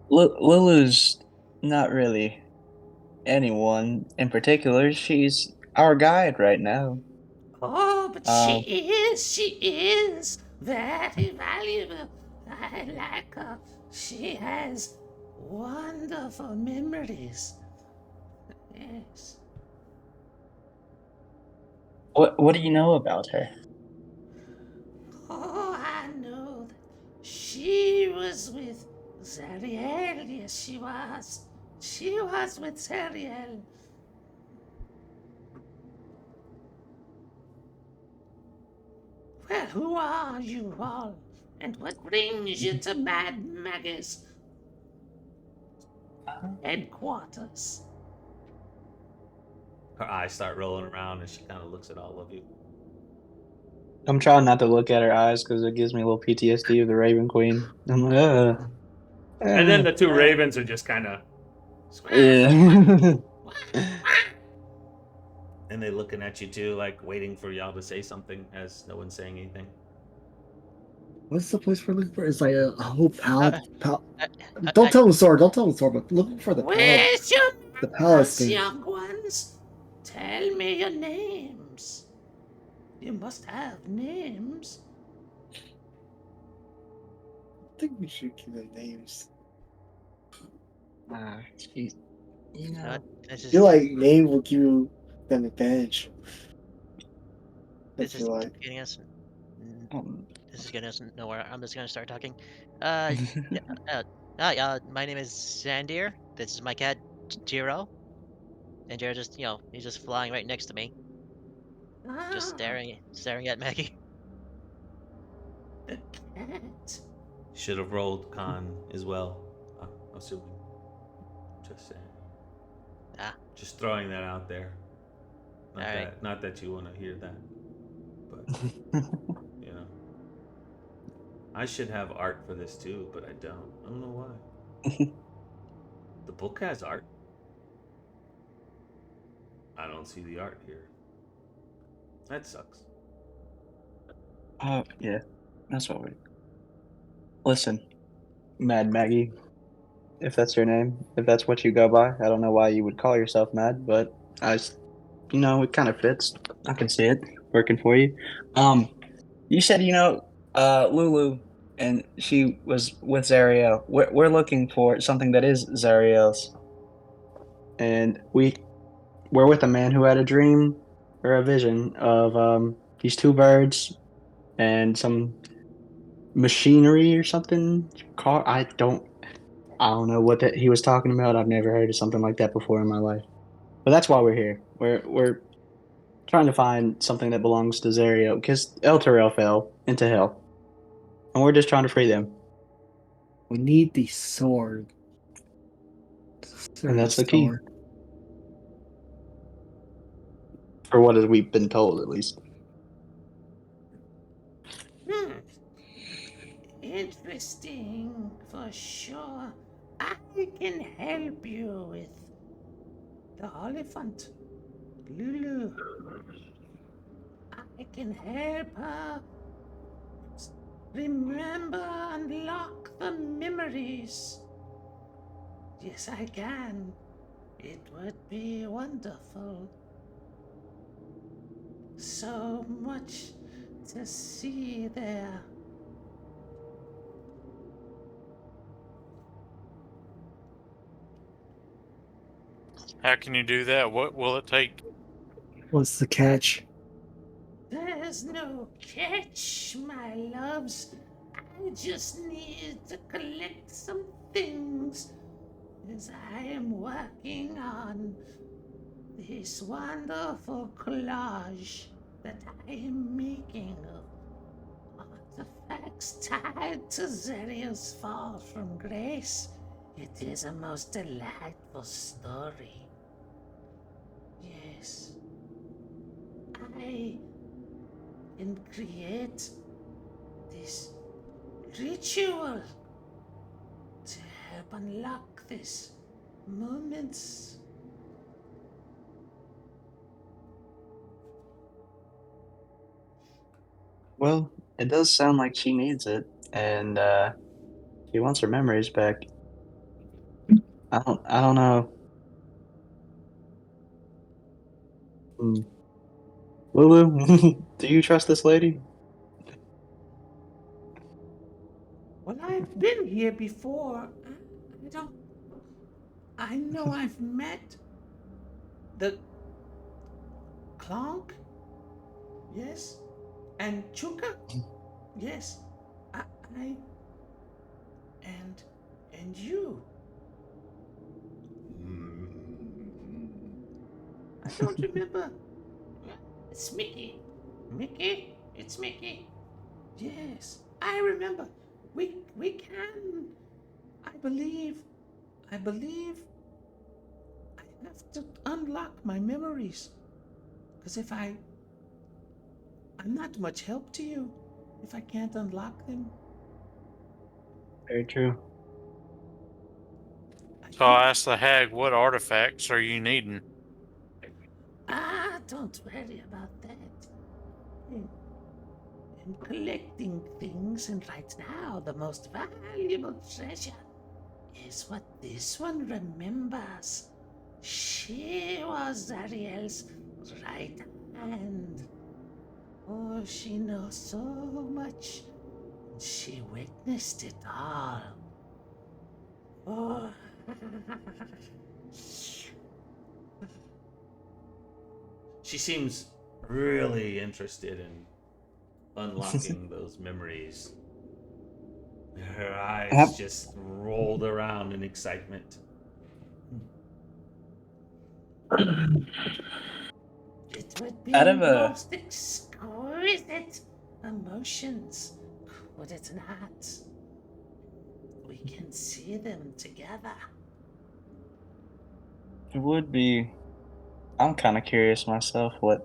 Lulu's not really anyone in particular. She's our guide right now. "Oh, but she is very valuable. I like her. She has wonderful memories. Yes." What do you know about her? "Oh, I know that she was with Zariel. Yes, she was. She was with Zariel." "Well, who are you all? And what brings you to Mad Maggie's headquarters?" Her eyes start rolling around and she kind of looks at all of you. I'm trying not to look at her eyes because it gives me a little PTSD of the Raven Queen. I'm like, And then the two ravens are just kind of, yeah. and they're looking at you too, like waiting for y'all to say something as no one's saying anything. What's the place we're looking for? It's like a whole pal. I- Don't tell them sword. Don't tell them sword. But looking for the Where's your the palace manners, thing. young ones? Tell me your names. You must have names. I think we should give them names. She's You You know know, what? This I is feel like name will give you an advantage. I this is feel like. getting us. um, This is getting us nowhere. I'm just gonna start talking. Yeah, hi. My name is Zandir. This is my cat, Jiro. And Jiro just, he's just flying right next to me, just Ah, staring at Maggie. the cat. Should have rolled con as well. Assuming. Just saying. Ah, Just throwing that out there. all Not right. that. Not that you want to hear that, but you know. I should have art for this too, but I don't. I don't know why. The book has art. I don't see the art here. That sucks. yeah, that's what we. Listen, Mad Maggie, if that's your name, if that's what you go by, I don't know why you would call yourself Mad, but it kind of fits. I can see it working for you. You said Lulu, and she was with Zariel. We're looking for something that is Zariel's, and we're with a man who had a dream or a vision of these two birds and some machinery or something. Car. I don't know what that he was talking about. I've never heard of something like that before in my life. But that's why we're here. We're trying to find something that belongs to Zariel because El Terrell fell into hell, and we're just trying to free them. We need the sword. And that's the Serious key, sword. for what has we've been told, at least. Hmm. Interesting, for sure. I can help you with the Oliphant, Lulu. I can help her remember, unlock the memories. Yes, I can. It would be wonderful. So much to see there. How can you do that? What will it take? What's the catch? There's no catch, my loves. I just need to collect some things as I am working on this wonderful collage that I am making of artifacts tied to Zeriel's fall from grace. It is a most delightful story. Yes, I can create this ritual to help unlock this moments. Well, it does sound like she needs it, and she wants her memories back. I don't know. Hmm. Lulu, do you trust this lady? Well, I've been here before. I don't. I know I've met the Clonk, yes, and Chuka, yes. I and you. I don't remember. It's Mickey. Mickey, it's Mickey. Yes, I remember. We can. I believe. I believe. I have to unlock my memories. Because if I'm not much help to you if I can't unlock them. Very true. I So think. I asked the hag, what artifacts are you needing? Don't worry about that. I'm collecting things, and right now, the most valuable treasure is what this one remembers. She was Ariel's right hand. Oh, she knows so much. She witnessed it all. Oh. She seems really interested in unlocking those memories. Her eyes Yep. just rolled around in excitement. It would be Out of a most exquisite emotions, would it not? We can see them together. it would be. I'm kind of curious myself what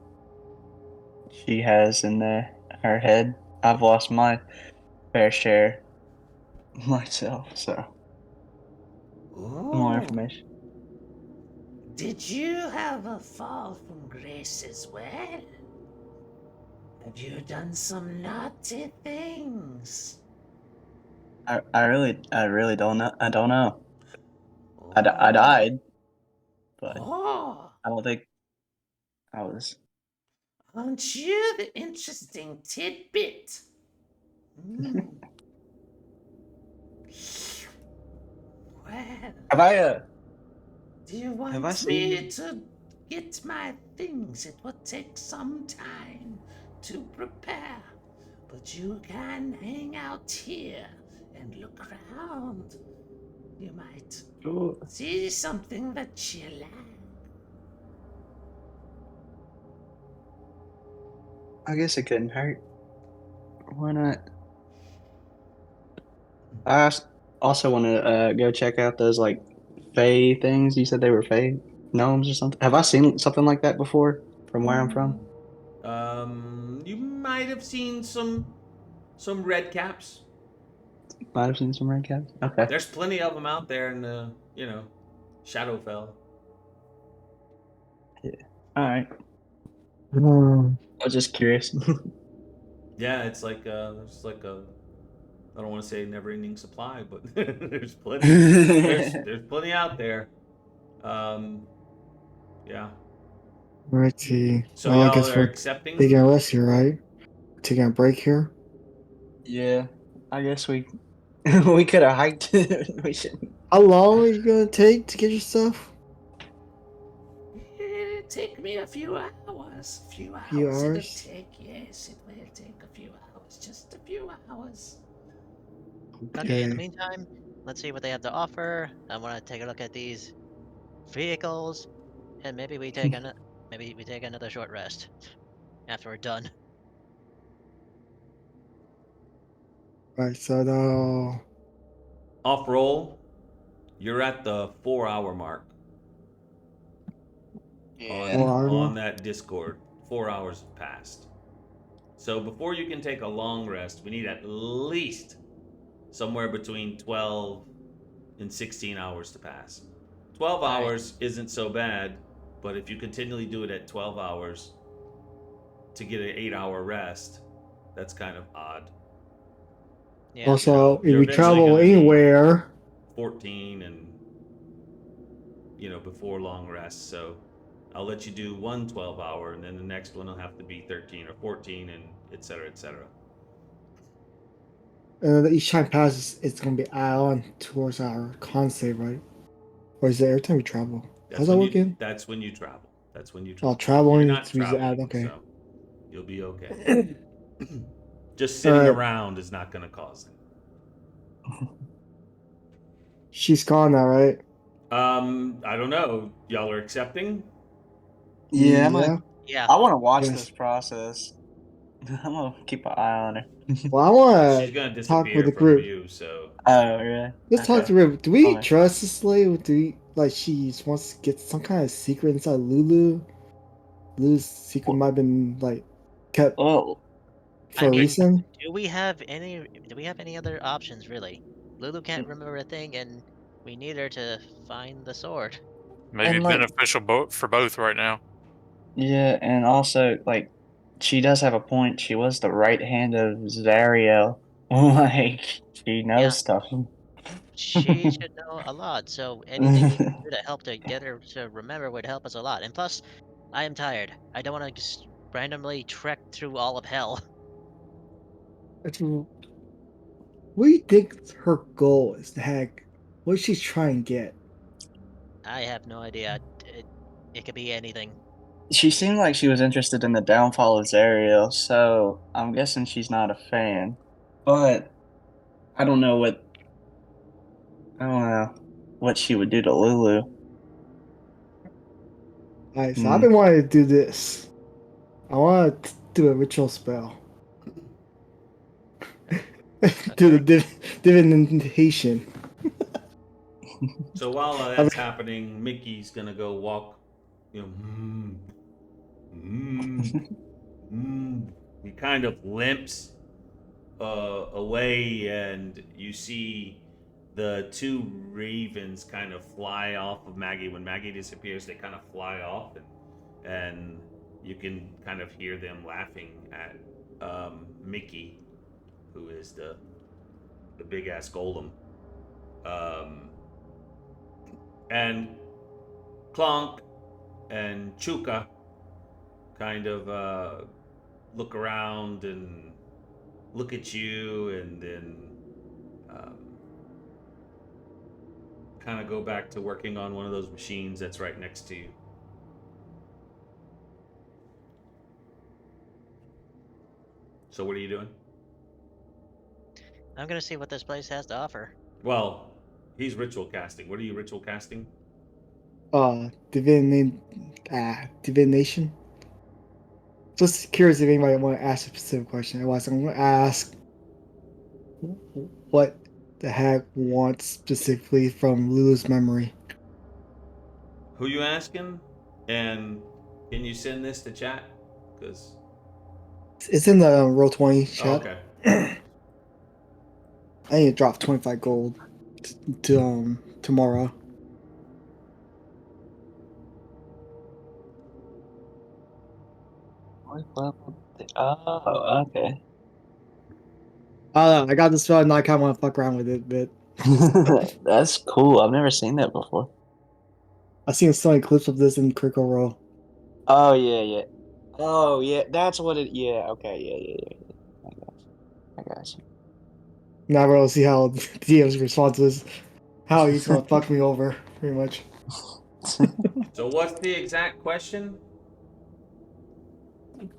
she has in her head. I've lost my fair share myself, so more Oh, information. did you have a fall from grace as well? Have you done some naughty things? I really don't know. I don't know. I Oh, died, but oh, I don't think I was. aren't you the interesting tidbit? Hmm. Well, Have I do you have I want me seen? to get my things? It will take some time to prepare, but you can hang out here and look around. You might Ooh, see something that you like. I guess it couldn't hurt. Why not? Also want to go check out those like Fey things. You said they were Fey gnomes or something. Have I seen something like that before from where I'm from? You might have seen some red caps. Might have seen some red caps. Okay. There's plenty of them out there in the Shadowfell. Yeah. All right. Hmm. I was just curious. Yeah, it's like there's like a I don't want to say never-ending supply, but there's plenty. There's plenty out there. Um, yeah. Righty. So Well, I y'all guess are we're accepting. taking a rest here, right? Taking a break here. Yeah, I guess we we could have hiked. We should. How long are you gonna take to get your stuff? It'll take me a few hours. A few Few hours it'll hours. take. Yes, it will take a few hours. Just a few hours. Okay, in the Okay. meantime, let's see what they have to offer. I want to take a look at these vehicles, and maybe we take another short rest after we're done. Right. So now, Off roll. You're at the 4 hour mark Yeah. on 4 hours on now. that Discord. 4 hours have passed. So before you can take a long rest, we need at least somewhere between 12 and 16 hours to pass. 12 All right. hours isn't so bad, but if you continually do it at 12 hours to get an 8 hour rest, that's kind of odd. Yeah. Also, if You're we eventually travel going to need anywhere, 14 and, before long rest. So I'll let you do one 12 hour, and then the next one will have to be 13 or 14, and et cetera, et cetera. each time passes, it's gonna be add on towards our con save, right? Or is it every time we travel? How's that working? That's when you travel. That's when you Oh, travel. You're traveling not to use the add. traveling, Okay. so you'll be okay. Just All sitting right. around is not going to cause it. She's gone now, right? I don't know. Y'all are accepting? Yeah, Yeah. Yeah. I want to watch Yes. this process. I'm gonna keep an eye on her. Well, I want She's to going to talk with disappear the from group. view, so. Oh, really? Let's talk to Okay. the group. Do we Alright. trust this slave? Do we like she wants to get some kind of secret inside Lulu? Lulu's secret Well, might have been like kept well, I for a mean, reason. do we have any other options really? Lulu can't remember a thing, and we need her to find the sword. Maybe and like, beneficial for both right now. yeah, and also like, she does have a point. She was the right hand of Zariel. Like, she Yeah, knows stuff. she should know a lot. So anything we can do to help to get her to remember would help us a lot. And plus, I am tired. I don't want to just randomly trek through all of hell. It's- What do you think her goal is? The heck, what she's trying to get? I have no idea. It could be anything. She seemed like she was interested in the downfall of Zariel, so I'm guessing she's not a fan. But I don't know what she would do to Lulu. Alright, so I've been wanting to do this. I want to do a ritual spell. Do the divination. So while that's happening, Mickey's gonna go walk. You know, he kind of limps away, and you see the two ravens kind of fly off of Maggie. When Maggie disappears, they kind of fly off, and you can kind of hear them laughing at Mickey, who is the big ass golem. And Clonk and Chuka kind of look around and look at you, and then kind of go back to working on one of those machines that's right next to you. So what are you doing? I'm gonna see what this place has to offer. Well, he's ritual casting. What are you ritual casting? Divination. Just curious if anybody want to ask a specific question. Otherwise, I'm going to ask what the heck wants specifically from Lulu's memory. Who you asking? And can you send this to chat? Because It's in the Roll20 oh, chat. okay. I need to drop 25 gold to tomorrow. Oh, okay. I got this spell and I kind of want to fuck around with it, but That's cool. I've never seen that before. I've seen so many clips of this in Critical Role. Oh yeah. Oh yeah, that's what it. Yeah, okay, yeah. I got you. Now we're going to see how DM's response is. How he's going to fuck me over, pretty much. So what's the exact question?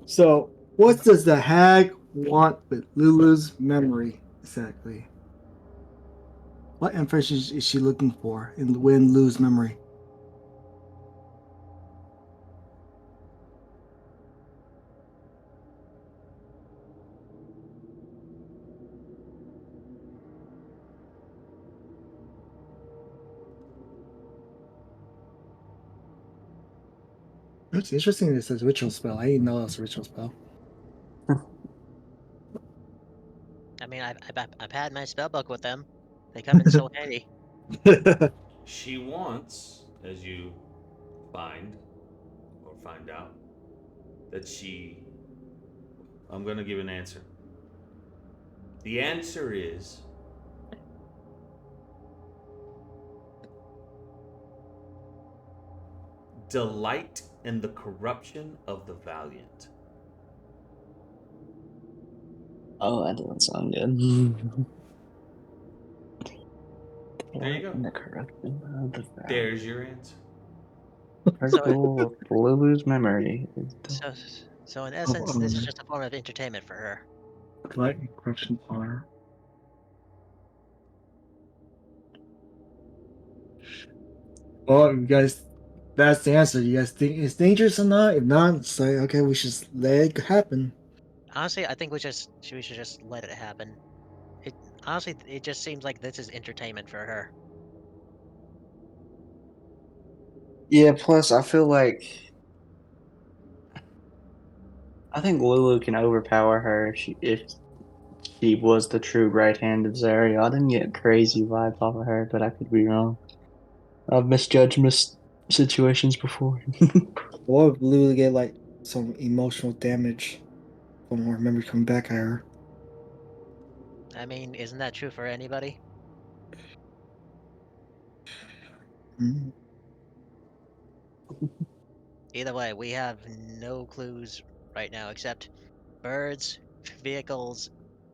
So, what does the hag want with Lulu's memory exactly? What information is she looking for in Lulu's memory? It's interesting that it says ritual spell. I didn't know it was a ritual spell. I mean, I've had my spell book with them. They come in so handy. She wants, as you find or find out, that I'm going to give an answer. The answer is delight in the corruption of the valiant. Oh, that doesn't sound good. There you go. The corruption of the There's your answer. Circle of Lulu's memory. So in essence, this is just a form of entertainment for her. Delight and corruption are. Well, you guys, that's the answer. You guys think it's dangerous or not? If not, say okay, we should let it happen. Honestly, I think we should just let it happen. It just seems like this is entertainment for her. Yeah, plus I feel like I think Lulu can overpower her if she was the true right hand of Zariel. I didn't get crazy vibes off of her, but I could be wrong. I've misjudged situations before. What if Lulu get like some emotional damage from her memory coming back at her? I mean, isn't that true for anybody? Mm. Either way, we have no clues right now except birds, vehicles,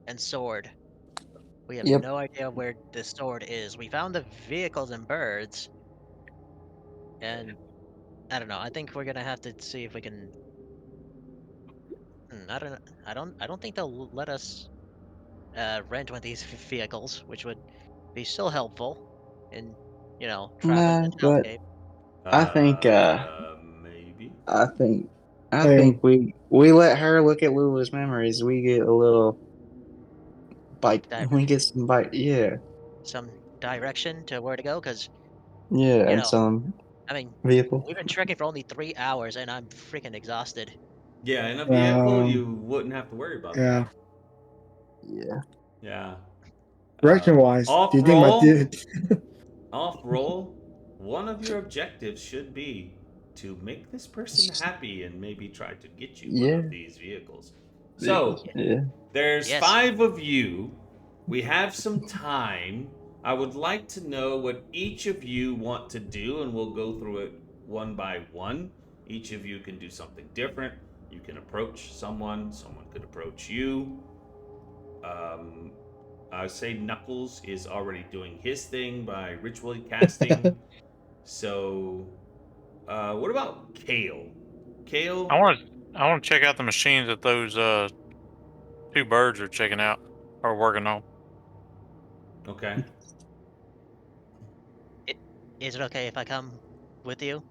and sword. We have Yep. no idea where the sword is. We found the vehicles and birds, and I don't know. I think we're gonna have to see if we can. I don't. I don't think they'll let us rent one of these vehicles, which would be so helpful in traveling Nah, the but hellscape. I think Maybe. I think I Hey, think we let her look at Lulu's memories. We get a little bite. Di- We get some bite. Yeah, some direction to where to go, because yeah, you and know, some I mean, vehicle. we've been trekking for only 3 hours, and I'm freaking exhausted. Yeah, in a vehicle, um, you wouldn't have to worry about yeah. that. Yeah. Yeah. Direction wise, do Off you think my roll, dude? off roll. One of your objectives should be to make this person happy and maybe try to get you one Yeah. of these vehicles. Vehicles. So, Yeah. there's Yes. 5 of you. We have some time. I would like to know what each of you want to do, and we'll go through it one by one. Each of you can do something different. You can approach someone, someone could approach you. Um, I say Knuckles is already doing his thing by ritually casting. So, what about Kale? I Kale, want to. I want to check out the machines that those two birds are checking out or working on. okay. It, is it okay if I come with you?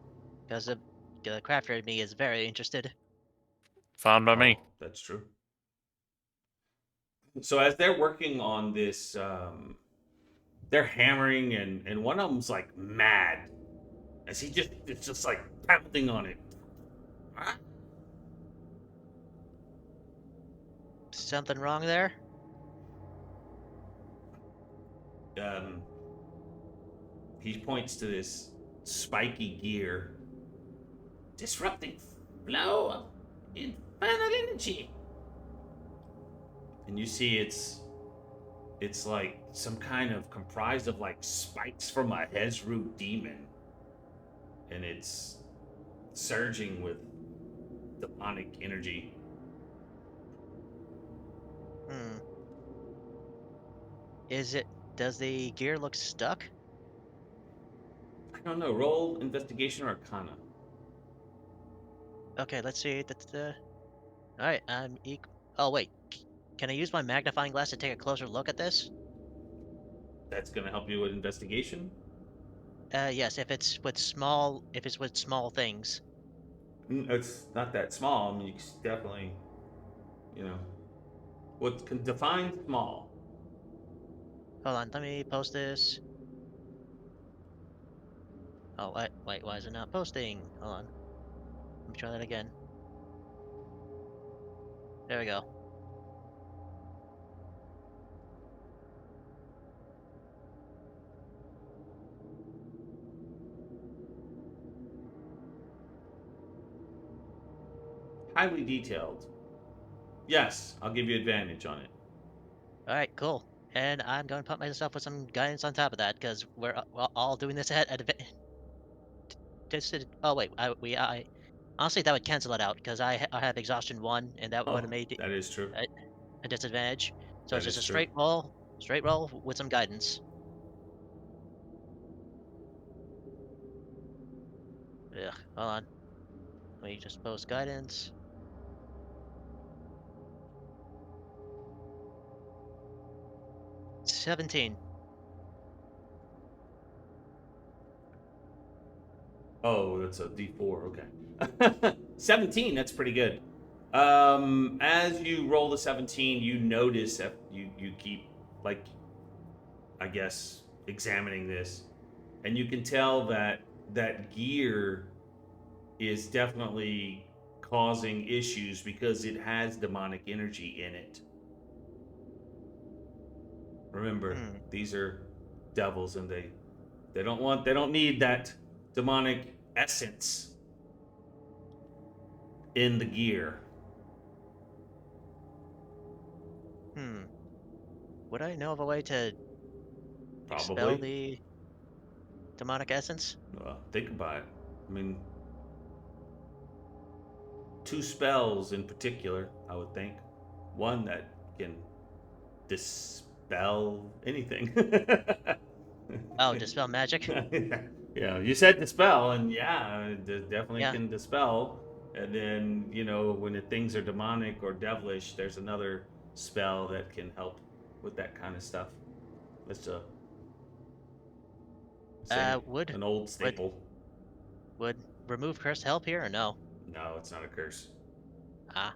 Because the crafter in me is very interested. Fine by me. Oh, that's true. So as they're working on this, they're hammering, and one of them's like mad as it's just like pounding on it. Something wrong there? Um, he points to this spiky gear, disrupting flow of infernal energy, and you see it's like some kind of comprised of like spikes from a Hezru demon, and it's surging with demonic energy. Hmm. Is it? Does the gear look stuck? I don't know. Roll investigation or arcana. Okay, let's see. All right. Oh wait. Can I use my magnifying glass to take a closer look at this? That's gonna help you with investigation. Yes. If it's with small things. It's not that small. I mean, you can definitely, you know, what can define small. Hold on. Let me post this. Oh wait. Why is it not posting? Hold on. Let me try that again. There we go. Highly detailed. Yes, I'll give you advantage on it. All right. Cool. And I'm going to put myself with some guidance on top of that because we're all doing this at oh wait. I honestly that would cancel it out because I have exhaustion 1 and that would Oh, have made it that is true. a disadvantage. So That it's just is a true. straight roll with some guidance. Ugh, hold on. Let me just post guidance. 17. Oh, that's a D4. Okay. 17. That's pretty good. As you roll the 17, you notice that you keep like I guess examining this, and you can tell that that gear is definitely causing issues because it has demonic energy in it. Remember, Hmm. these are devils, and they don't need that demonic essence in the gear. Hmm. Would I know of a way to expel Probably. the demonic essence? Well, think about it. I mean, 2 spells in particular, I would think. One that can dispel anything. Oh, dispel magic? You know, you said dispel, and yeah, it definitely Yeah. can dispel. And then, you know, when the things are demonic or devilish, there's another spell that can help with that kind of stuff. Let's say Would an old would staple. would remove curse help here or no? No, it's not a curse. Ah,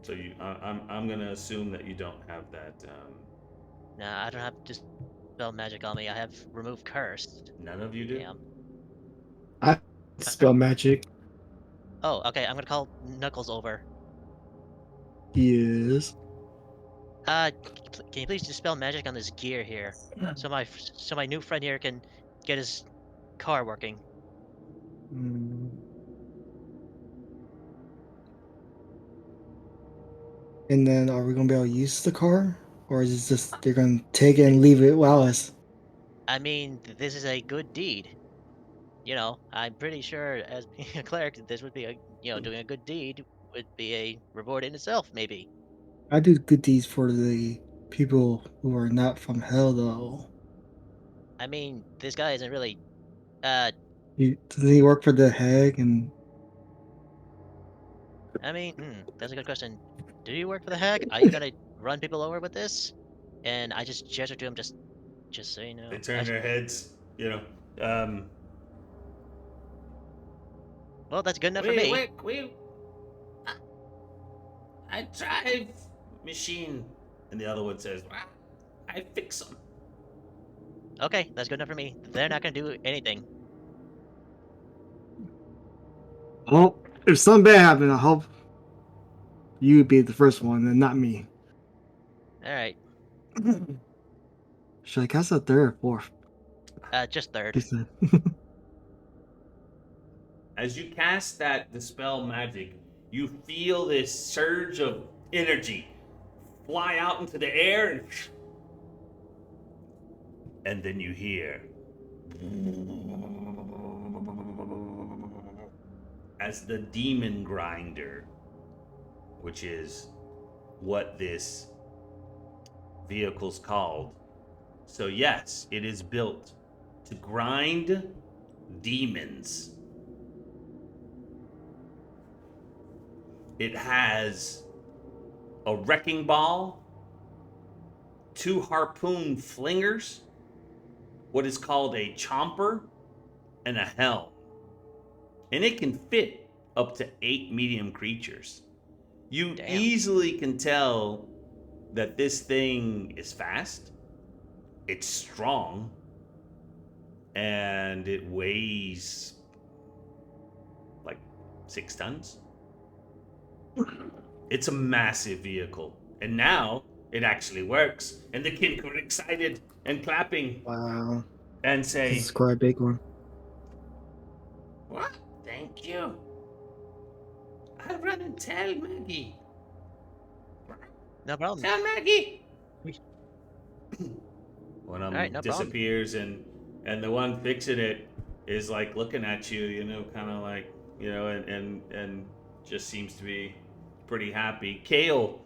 So I'm gonna assume that you don't have that. nah, I don't have dispel magic on me. I have remove curse. None of you do. Damn. I spell magic. Oh, okay. I'm gonna call Knuckles over. Yes. Can you please dispel magic on this gear here, so my new friend here can get his car working. Mm. And then are we gonna be able to use the car? Or is it just they're gonna take it and leave it without us? I mean, this is a good deed. You know, I'm pretty sure as being a cleric, this would be doing a good deed would be a reward in itself, maybe. I do good deeds for the people who are not from hell though. I mean, this guy isn't really. Uh, Does he work for the hag and I mean, that's a good question. Do you work for the hag? Are you gonna run people over with this? And I just gesture to him, just so you They know. turn their heads. You know. Um, Well, that's good enough for wait, me. wait, wait. I drive machine, and the other one says, I fix them. Okay, that's good enough for me. They're not gonna do anything. well, if something bad happened, I hope you be the first one and not me. All right, Should I cast a third or fourth? just third. He said. As you cast that dispel magic, you feel this surge of energy fly out into the air, and then you hear as the demon grinder, which is what this vehicle's called. So, yes, it is built to grind demons. It has a wrecking ball, 2 harpoon flingers, what is called a chomper, and a helm. And it can fit up to 8 medium creatures. You Damn. easily can tell that this thing is fast, it's strong, and it weighs like 6 tons. It's a massive vehicle. And now it actually works. And the kid got excited and clapping Wow. and This say, is quite a big one. What? Thank you. I'll run and tell Maggie. No problem. Tell Maggie. One of All right, them no problem. disappears, and the one fixing it is like looking at you, you know, kind of like, you know, and just seems to be pretty happy. Kale,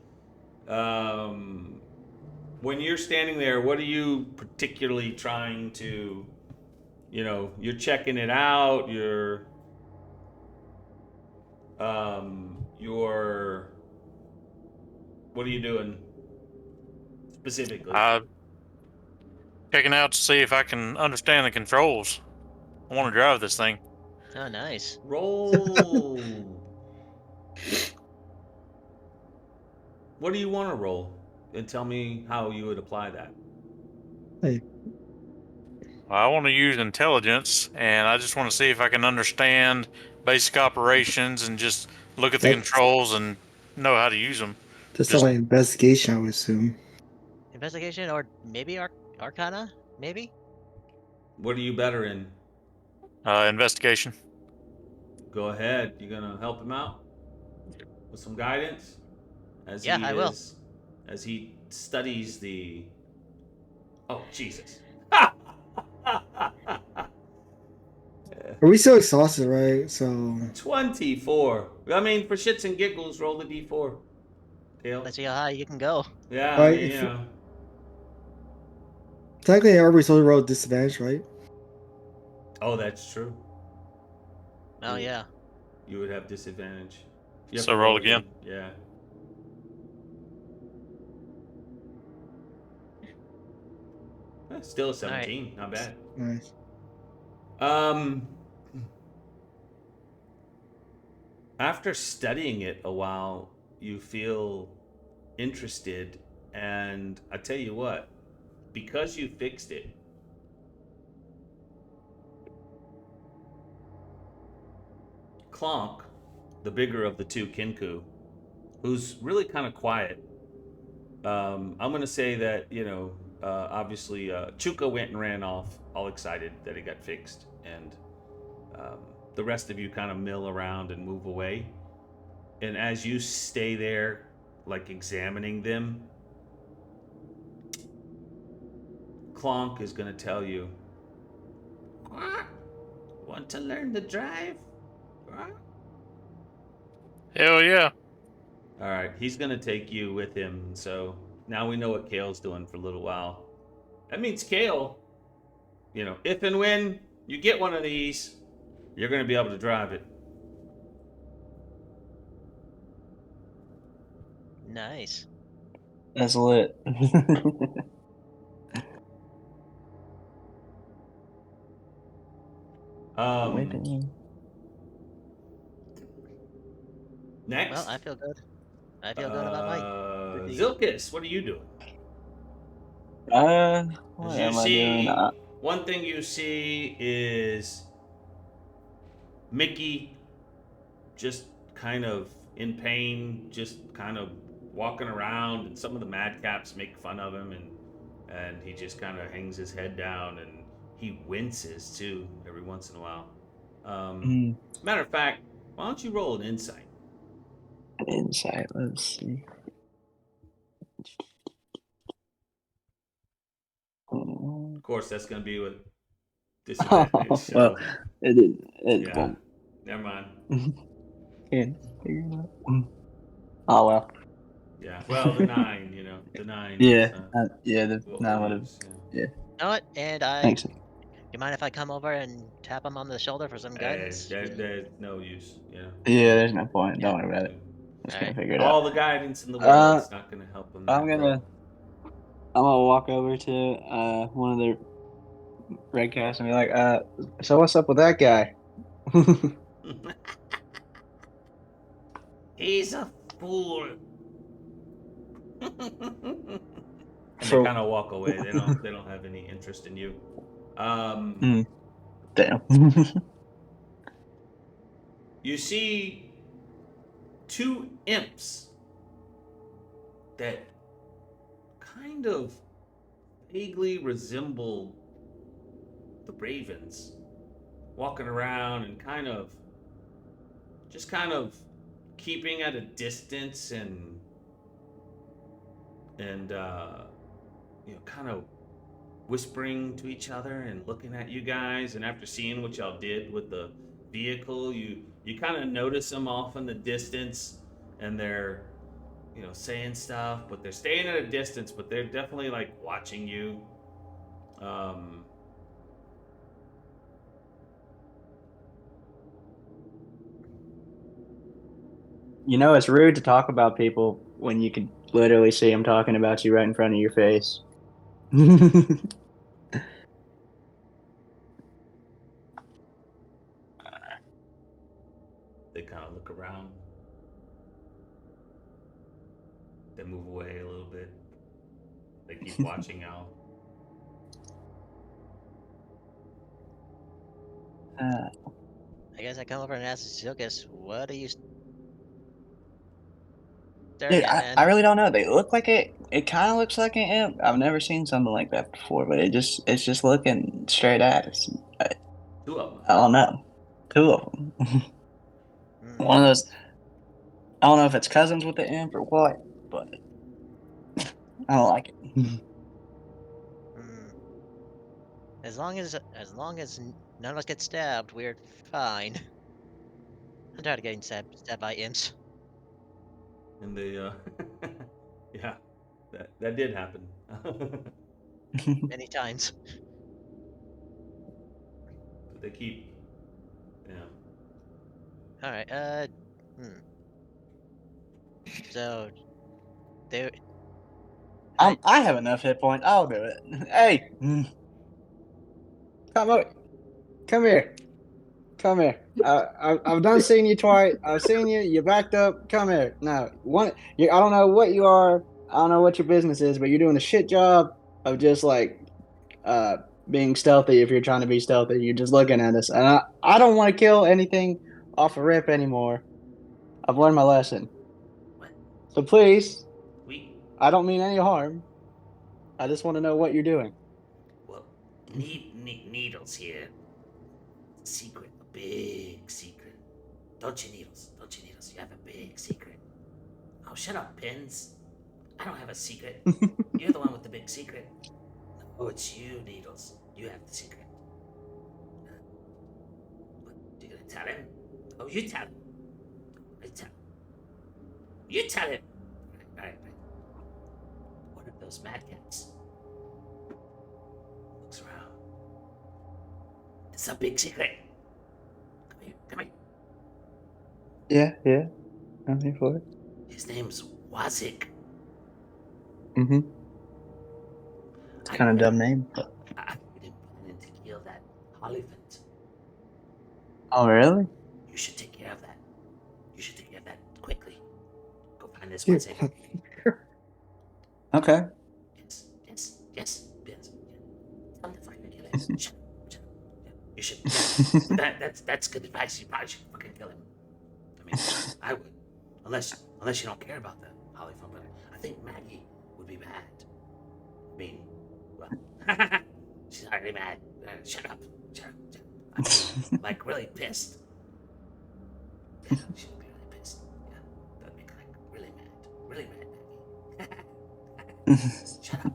when you're standing there, what are you particularly trying to, you know, you're checking it out, you're, what are you doing specifically? Checking out to see if I can understand the controls. I want to drive this thing. Oh, nice. Roll. What do you want to roll? And tell me how you would apply that. Hey, I want to use intelligence, and I just want to see if I can understand basic operations and just look at the that's controls and know how to use them. that's Just only investigation, I would assume. Investigation or maybe Arcana? Maybe? What are you better in? investigation. Go ahead. You gonna help him out with some guidance Yeah, I will. as he studies the. Oh Jesus! Are we still exhausted, right? So 24. I mean, for shits and giggles, roll the d4. Tail. Let's see how high you can go. Yeah, I right, mean, you if know. technically everybody's supposed to roll disadvantage, right? Oh, that's true. Oh yeah. You would have disadvantage. You have So to roll again. Yeah. Still a 17. Not bad. Nice. After studying it a while, you feel interested, and I tell you what, because you fixed it, Clonk, the bigger of the two Kinku, who's really kind of quiet. I'm gonna say that obviously Chuka went and ran off, all excited that it got fixed, and um, the rest of you kind of mill around and move away. And as you stay there, like examining them, Clonk is gonna tell you, "What? Want to learn to drive? What?" Hell yeah. All right, he's gonna take you with him. So now we know what Kale's doing for a little while. That means Kale, if and when you get one of these, you're gonna be able to drive it. Nice. That's lit. Whipping. Next, Well, I feel good. I feel good about my routine. Zilkis, what are you doing? What As you am I doing? see, one thing you see is Mickey just kind of in pain, just kind of walking around, and some of the madcaps make fun of him, and he just kind of hangs his head down, and he winces too every once in a while. Matter of fact, why don't you roll an insight? Insight. Let's see. Of course, that's going to be with disadvantage. So, Well, it didn't. It yeah, won't. never mind. Can't figure it out. Oh well. Yeah, well, the 9, the 9. Yeah. Is, Yeah. The what 9 we'll would have. use. Yeah. You know what? And Thanks. do you mind if I come over and tap him on the shoulder for some guidance? There's no use. Yeah. There's no point. Yeah. Don't worry about it. Just gonna Alright. figure it All out. the guidance in the world is not going to help them. I'm gonna walk over to one of the red casts and be like, so what's up with that guy? He's a fool. And they So- kind of walk away. They don't have any interest in you. Damn. You see two imps that kind of vaguely resemble the ravens walking around and kind of keeping at a distance and kind of whispering to each other and looking at you guys. And after seeing what y'all did with the vehicle, you kind of notice them off in the distance, and they're saying stuff, but they're staying at a distance, but they're definitely like watching you. It's rude to talk about people when you could literally see them talking about you right in front of your face. They kind of look around. They move away a little bit. They keep watching y'all. I guess I come over and ask Zilkis, what are you Dude, staring at, man? I really don't know. They look like it. It kind of looks like an imp. I've never seen something like that before, but it's just looking straight at us. Two of them. I don't know. Two of them. Hmm. One of those. I don't know if it's cousins with the imp or what, but I don't like it. Hmm. As long as none of us get stabbed, we're fine. I'm tired of getting stabbed by imps. And they, yeah, that did happen. Many times. But they keep. Yeah. All right. So they. I have enough hit points. I'll do it. Hey, come over. Come here. Come here. I've done seen you twice. I've seen you. You backed up. Come here. Now, I don't know what you are. I don't know what your business is, but you're doing a shit job of just like uh being stealthy. If you're trying to be stealthy, you're just looking at us, and I don't want to kill anything off a rip anymore. I've learned my lesson. What? So please, We. I don't mean any harm. I just want to know what you're doing. Well, needles here. Secret, a big secret. Don't you, Needles? Don't you, Needles? You have a big secret. Oh, shut up, Pins. I don't have a secret. You're the one with the big secret. Oh, it's you, Needles. You have the secret. What? You gonna tell him? Oh, you tell him. I tell him. You tell him. Right. One of those mad cats looks around. It's a big secret. Come here. Yeah. I'm here for it. His name's Wazik. Mm-hmm. It's kind of a dumb name. I've been planning to kill that Oliphant. Oh, really? You should take care of that. You should take care of that quickly. Go find this Wazik. Okay. Yes. Tell him to fucking kill him. Shut up. Yeah, you should. Yeah. That's good advice. You probably should fucking kill him. I mean, I would, unless you don't care about the Oliphant. But I think Maggie would be mad. I mean, well, she's already mad. Shut up. I mean, like really pissed. Yeah, she would be really pissed. Yeah, that would make her like really mad, Maggie. Shut up.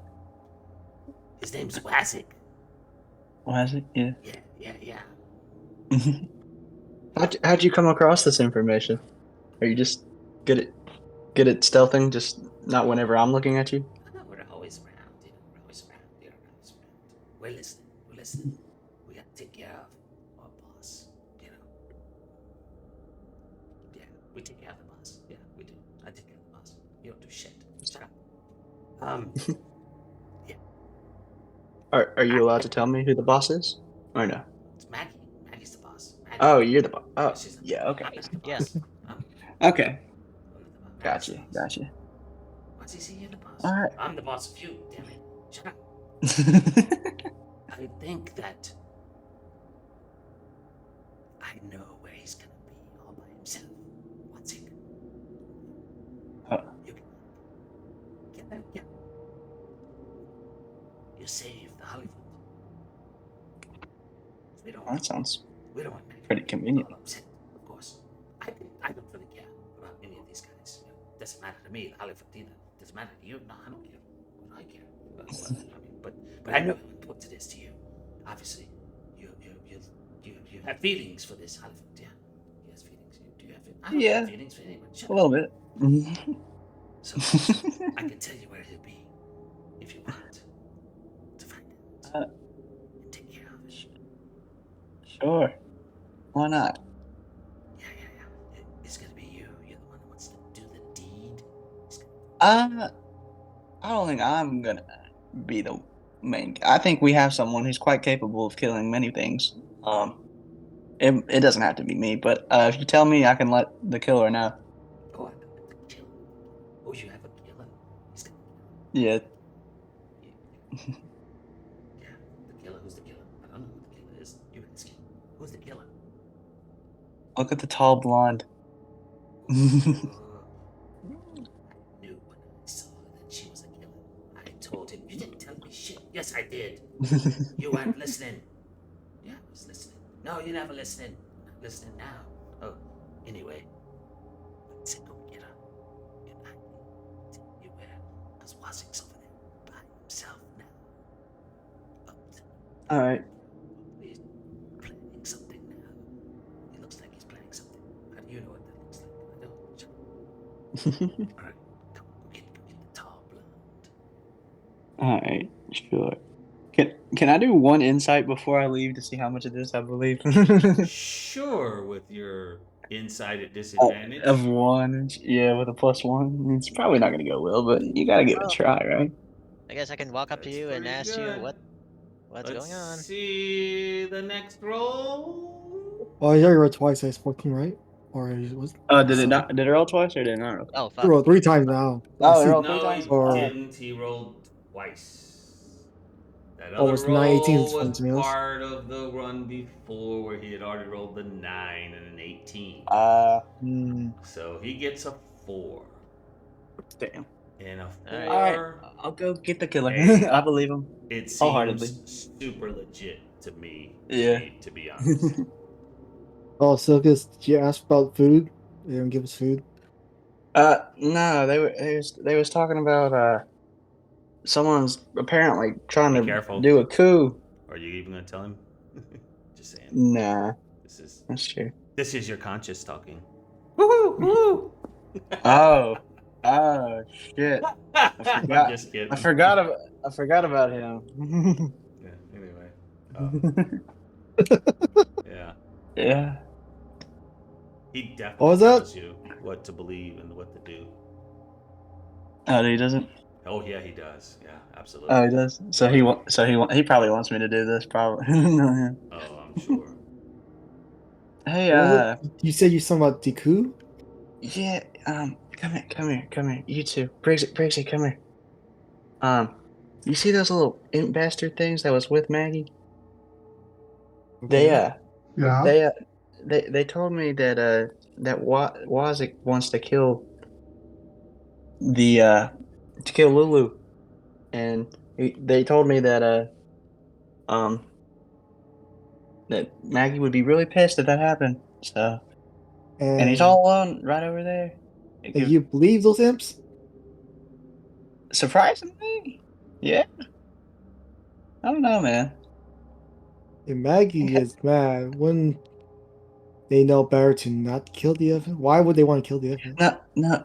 His name's Wazik. Wazik? Yeah. Yeah. How'd you come across this information? Are you just good at stealthing, just not whenever I'm looking at you? We're always around, We're always around. We're listening. We gotta take care of our boss, Yeah, we take care of the boss. Yeah, we do. I take care of the boss. You don't do shit. Shut up. Yeah. Are you allowed to tell me who the boss is? Or no? It's Maggie. Maggie's the boss. Maggie. Oh, you're the boss. Oh, She's the yeah, okay. Maggie's the boss. Yes. Okay. Maggie's the boss. Gotcha. What's he say you're the boss? All right. I'm the boss of you. Damn it. Shut up. I think that I know where he's gonna be all by himself. What's it? You can get that? Yeah. You save the Hollywood. We don't. That sounds We don't want Maggie pretty convenient. all upset, of course. I don't really care about any of these guys. Doesn't matter to me, the Hollywood either. Doesn't matter to you. No, I don't care. I care. But I know how important it is to you. Obviously, you have feelings for this Hollywood. Yeah, he has feelings. Do you have feelings? I don't have feelings for anyone. Shut A up. little bit. So I can tell you where he'll be if you want to find out and take care of it. Sure. Why not? Yeah. It's gonna be you. You're the one who wants to do the deed. I don't think I'm gonna be the main. I think we have someone who's quite capable of killing many things. It doesn't have to be me, but if you tell me, I can let the killer know. Oh, the killer. Oh, you have a killer. He's gonna. Yeah. Yeah, the killer. Who's the killer? I don't know who the killer is. You ask him. Who's the killer? Look at the tall blonde. I knew when I saw that she was a killer. I told him. You didn't tell me shit. Yes, I did. You weren't listening. Yeah, I was listening. No, you're never listening. Not listening now. Oh, anyway. Let's go get her. You're not you where? Because Wazik's over there by himself now. All right. He's planning something now. It looks like he's planning something. How do you know what that looks like? I don't. All right, go get the tall blonde. All right. Sure. Can I do one insight before I leave to see how much of this I believe? Sure, with your insight at disadvantage. Of one, yeah, with a +1. It's probably not gonna go well, but you gotta give it a Oh. try, right? I guess I can walk up to That's you and pretty ask you good. what's Let's going on. see the next roll. Well, you already rolled twice. It's 14, right? Or it was? Did it not? Did it roll twice or did it not roll? Oh You fuck. rolled 3 times now. I Oh, it see. rolled 3 No, he times. Or didn't. He rolled twice. That Oh, other it's 9, 18, roll it's was 20 tomatoes. part of the run before where he had already rolled the 9 and an 18. So he gets a 4. Damn. And a Alright. 4. All right, I'll go get the killer. Hey. I believe him. It Wholeheartedly. seems super legit to me. Yeah. To be honest. Oh, Silkus, did you ask about food? They didn't give us food. No, they was talking about someone's apparently trying Be to careful. do a coup. Are you even gonna tell him? Just saying. Nah, This that's true. is your conscious talking. Woohoo! Woo! Oh shit! I I'm forgot. just kidding. I forgot about him. Yeah. Anyway. Yeah. Yeah. He What definitely was that? tells you what to believe and what to do. Oh, he doesn't. Oh yeah, he does. Yeah, absolutely. Oh, he does. So he probably wants me to do this. Probably. No, Oh, I'm sure. yeah. Hey, What was it? You said you something about Deku? yeah. Come here. You two, Briggsy, come here. You see those little imp bastard things that was with Maggie? They Yeah. Yeah. they told me that Wazik wants to kill the to kill Lulu, and they told me um that Maggie would be really pissed if that happened. So, and he's all alone right over there. It And could- you believe those imps? surprisingly, yeah. I don't know, man. And Maggie is mad when they know better to not kill the elephant. Why would they want to kill the elephant? No.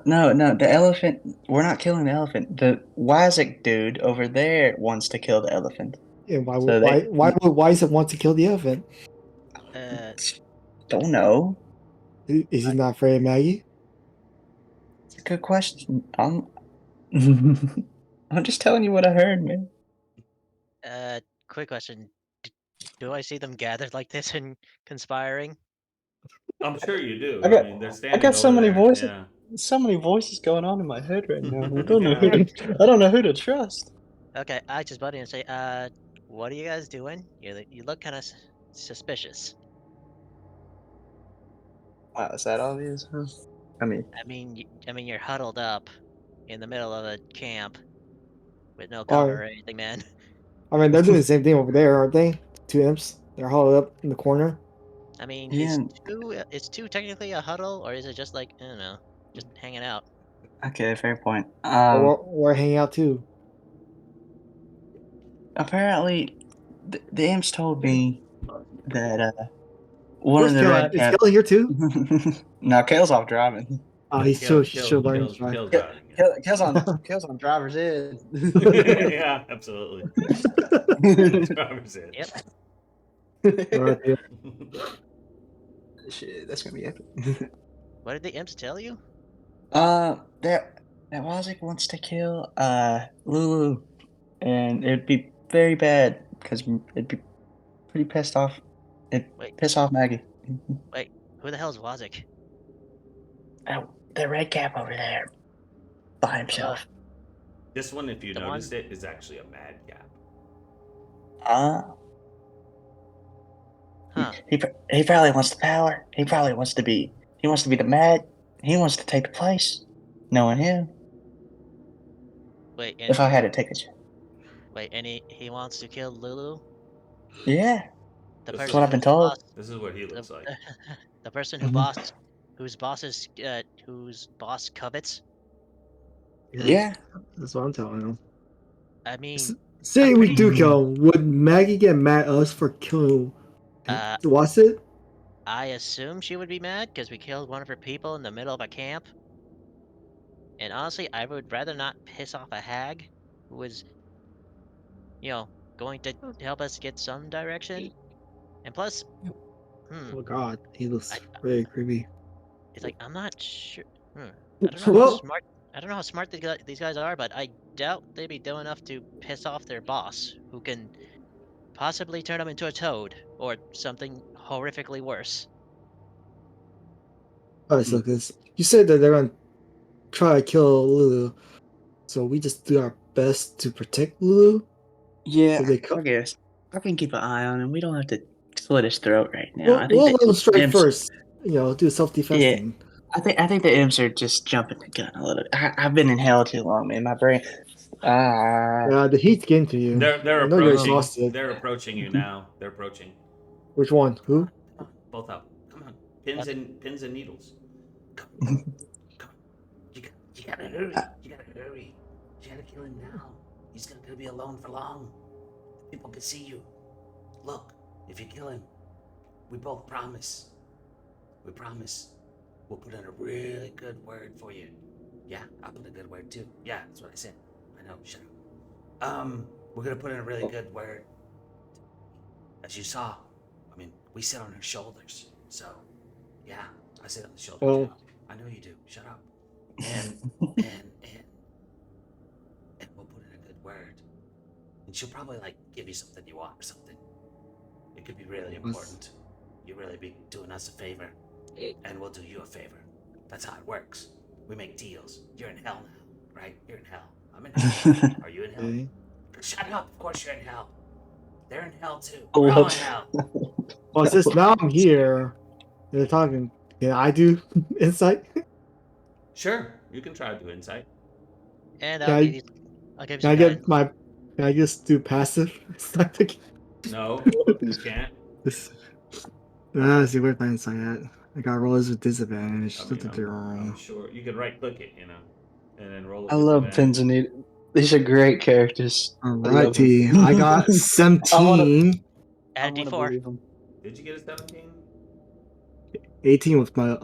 The elephant. We're not killing the elephant. The Wazik dude over there wants to kill the elephant. And why So would why does it want to kill the elephant? don't know. Is he not afraid of Maggie? It's a good question. I'm just telling you what I heard, man. Quick question. Do I see them gathered like this and conspiring? I'm sure you do. I I got mean, they're I standing got so over many there. voices. Yeah. So many voices going on in my head right now. I don't know Yeah. I don't know who to trust. Okay, I just buddy and say, what are you guys doing? You look kind of suspicious. Wow, is that obvious? Huh? I mean, I mean, you're huddled up in the middle of a camp with no Or cover or anything, man. I mean, they're doing the same thing over there, aren't they? 2 imps. They're huddled up in the corner. I mean, yeah. is two technically a huddle, or is it just like, I don't know, just hanging out? Okay, fair point. Or we're hanging out too. Apparently, the imps told me that one Where's of the Kale red at? Is cap. Kale here too? No, Kale's off driving. Oh, he's still learning to drive. driving. Kale's on driver's ed. Yeah, absolutely. Driver's ed. Yep. Alright, yeah. Shit, that's gonna be epic. What did the imps tell you? That Wazik wants to kill Lulu, and it'd be very bad because it'd be pretty pissed off. It'd Wait. piss off Maggie. Wait, who the hell is Wazik? Oh, the red cap over there by himself. This one, if you The noticed one- it, is actually a mad gap. Huh. He probably wants the power. He probably wants to be. He wants to be the mad. He wants to take the place. Knowing him, Wait, if I had to take a chance. wait, and he wants to kill Lulu? Yeah, The That's that's person what I've been whose told. boss, This is what he looks like. the person whose boss covets. Yeah. That's what I'm telling him. I mean, Say I'm we pretty- do kill him. Would Maggie get mad at us for killing what's it? I assume she would be mad because we killed one of her people in the middle of a camp. And honestly, I would rather not piss off a hag who was, you know, going to help us get some direction. And plus, Oh god, he looks I, really creepy. it's like I'm not sure. I don't know how Well, smart. I don't know how smart these guys are, but I doubt they'd be dumb enough to piss off their boss, who can possibly turn them into a toad or something horrifically worse. alright, so this you said that they're gonna try to kill Lulu, so we just do our best to protect Lulu. Yeah, If they I come, guess I can keep an eye on him. We don't have to slit his throat right now. I think we'll the let them strike imps, first. You know, do a self-defense yeah, thing. I think the imps are just jumping the gun a little. I've been in hell too long, man. My brain. The heat's getting to you. They're I know you're approaching. exhausted. They're approaching you now. They're approaching. Which one? Who? Come on, both up. Come on, pins and needles. Come, come on. You gotta hurry. You gotta hurry. You gotta kill him now. He's not gonna be alone for long. People can see you. Look, if you kill him, we both promise. We promise. We'll put in a really good word for you. Yeah, I'll put a good word too. Yeah, that's what I said. I know. Shut up. We're gonna put in a really good word. As you saw, I mean, we sit on her shoulders. So, yeah, I sit on the shoulder Oh. too. I know you do. Shut up. And we'll put in a good word. And she'll probably like give you something you want or something. It could be really important. You'll really be doing us a favor. And we'll do you a favor. That's how it works. We make deals. You're in hell now, right? You're in hell. I'm in hell. Are you in hell? Okay. Shut up. Of course you're in hell. They're in hell too. We're all in hell. Well, since now I'm here, they're talking. Can I do insight? Sure, you can try to do insight. And Can I'll I, give you can some I guidance. get my? Can I just do passive? No, you can't. This. Let's see where's my insight at. I got rollers with disadvantage. I mean, I'm sure you could right click it, and then roll it I with love advantage. pins and needles. These are great characters. Alrighty, I got I 17. Add a want to D4. believe them. Did you get a 17? 18 with my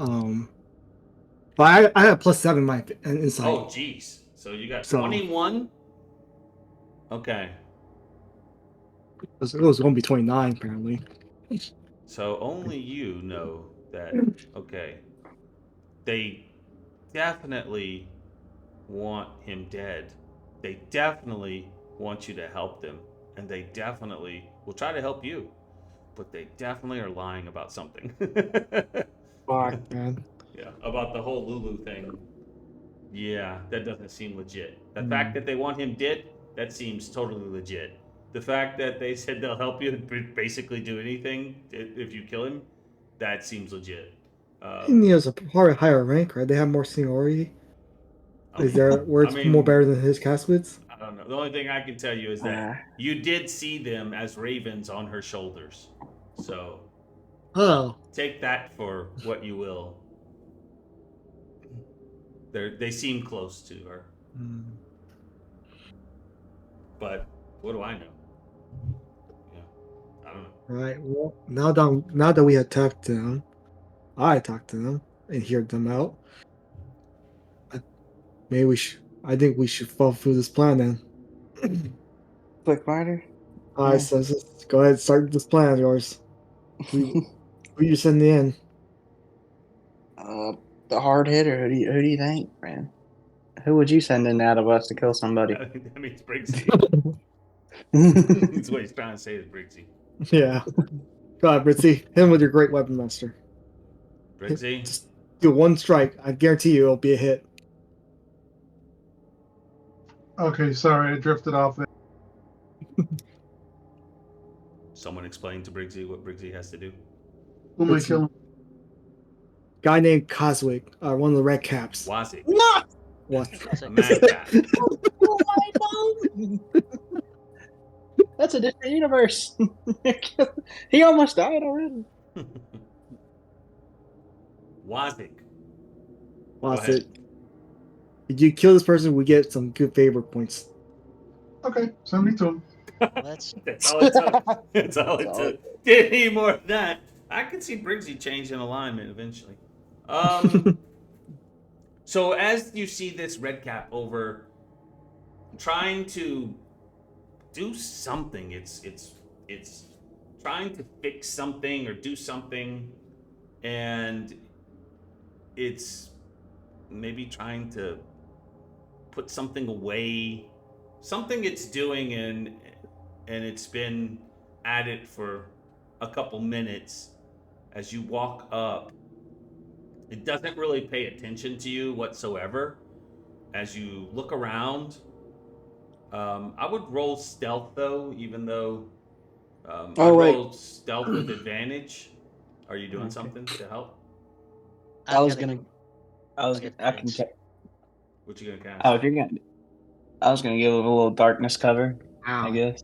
But I had +7 my insight. Oh, jeez. So you got So- 21. Okay. It was going to be 29 apparently. So only you know that. Okay. They definitely want him dead. They definitely want you to help them, and they definitely will try to help you, but they definitely are lying about something. Fuck, man. Yeah, about the whole Lulu thing. Yeah, that doesn't seem legit. The Hmm. fact that they want him dead, that seems totally legit. The fact that they said they'll help you basically do anything if you kill him, that seems legit. Neo's a part higher rank, right? They have more seniority. Is there where it's more better than his castmates? I don't know. The only thing I can tell you is that you did see them as ravens on her shoulders. So, take that for what you will. They seem close to her. But what do I know? Yeah, I don't know. Right. Well, now that we attacked them, I talked to them and heard them out. Maybe we should. I think we should follow through this plan then. Quick martyr. All right, so just go ahead and start this plan of yours. Who you sending in? The hard hitter. Who do you think, man? Who would you send in out of us to kill somebody? That means Briggsy. That's what he's trying to say is Briggsy. Yeah. Go ahead, Britzy. Hit him with your great weapon master. Briggsy? Just do one strike. I guarantee you it'll be a hit. Okay, sorry, I drifted off there. Someone explain to Briggsy what Briggsy has to do. Who am I Let's see. killing? Guy named Coswick, one of the red caps. Wazik. No! What? A mad cat. That's a different universe. He almost died already. Wazik. That's it. If you kill this person, we get some good favor points. Okay, send me to him. Let's. That's all it took. That's all it took. Didn't need more than that. I could see Briggsy change in alignment eventually. So as you see this red cap over trying to do something. It's trying to fix something or do something, and it's maybe trying to put something away, something it's doing, and it's been at it for a couple minutes. As you walk up, it doesn't really pay attention to you whatsoever. As you look around, I would roll stealth though, even though Oh I'd wait, roll stealth with advantage. Are you doing Okay. something to help? I I'm was gonna gonna. I was. get I can. advantage. What you gonna cast? Oh, if you're gonna. I was gonna give it a little darkness cover. I Ow. guess.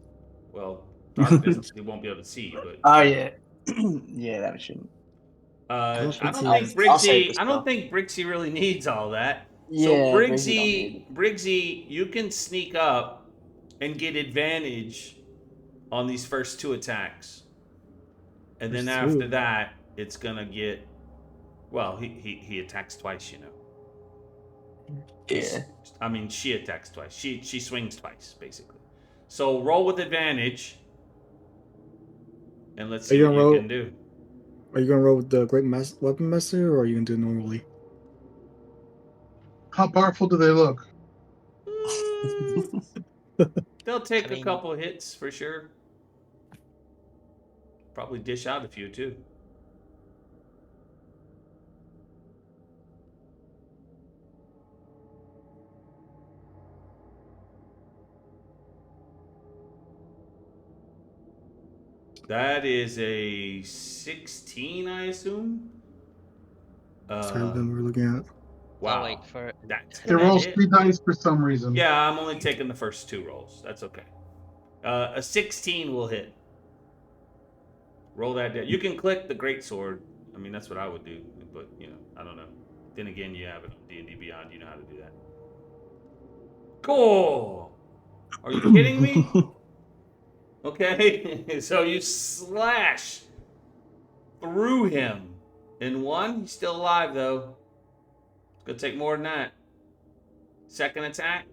Well, darkness, they won't be able to see, but Oh yeah. Yeah, that shouldn't. I Let's don't see. think I'll save Briggsy. the I don't spell. think Briggsy really needs all that. So Yeah, Briggsy don't need Briggsy, you can sneak up and get advantage on these first two attacks, and then First after two. that, it's gonna get. Well, he attacks twice, you know. Yeah. I mean, she attacks twice. She swings twice, basically. So roll with advantage, and let's Are see you what gonna you roll? can do. Are you gonna roll with the Great Weapon Master, or are you gonna do it normally? How powerful do they look? They'll take I a mean, couple hits for sure. Probably dish out a few too. That is a 16, I assume. Sorry, then we're looking at. Wow. Oh wait, for That's It gonna rolls advantage. hit. 3 dice for some reason. Yeah, I'm only taking the first two rolls. That's okay. A 16 will hit. Roll that down. You can click the great sword. I mean, that's what I would do. But you know, I don't know. Then again, you have it on D&D Beyond. You know how to do that. Cool. Are you kidding me? Okay, so you slash through him in one. He's still alive though. It's gonna take more than that. Second attack.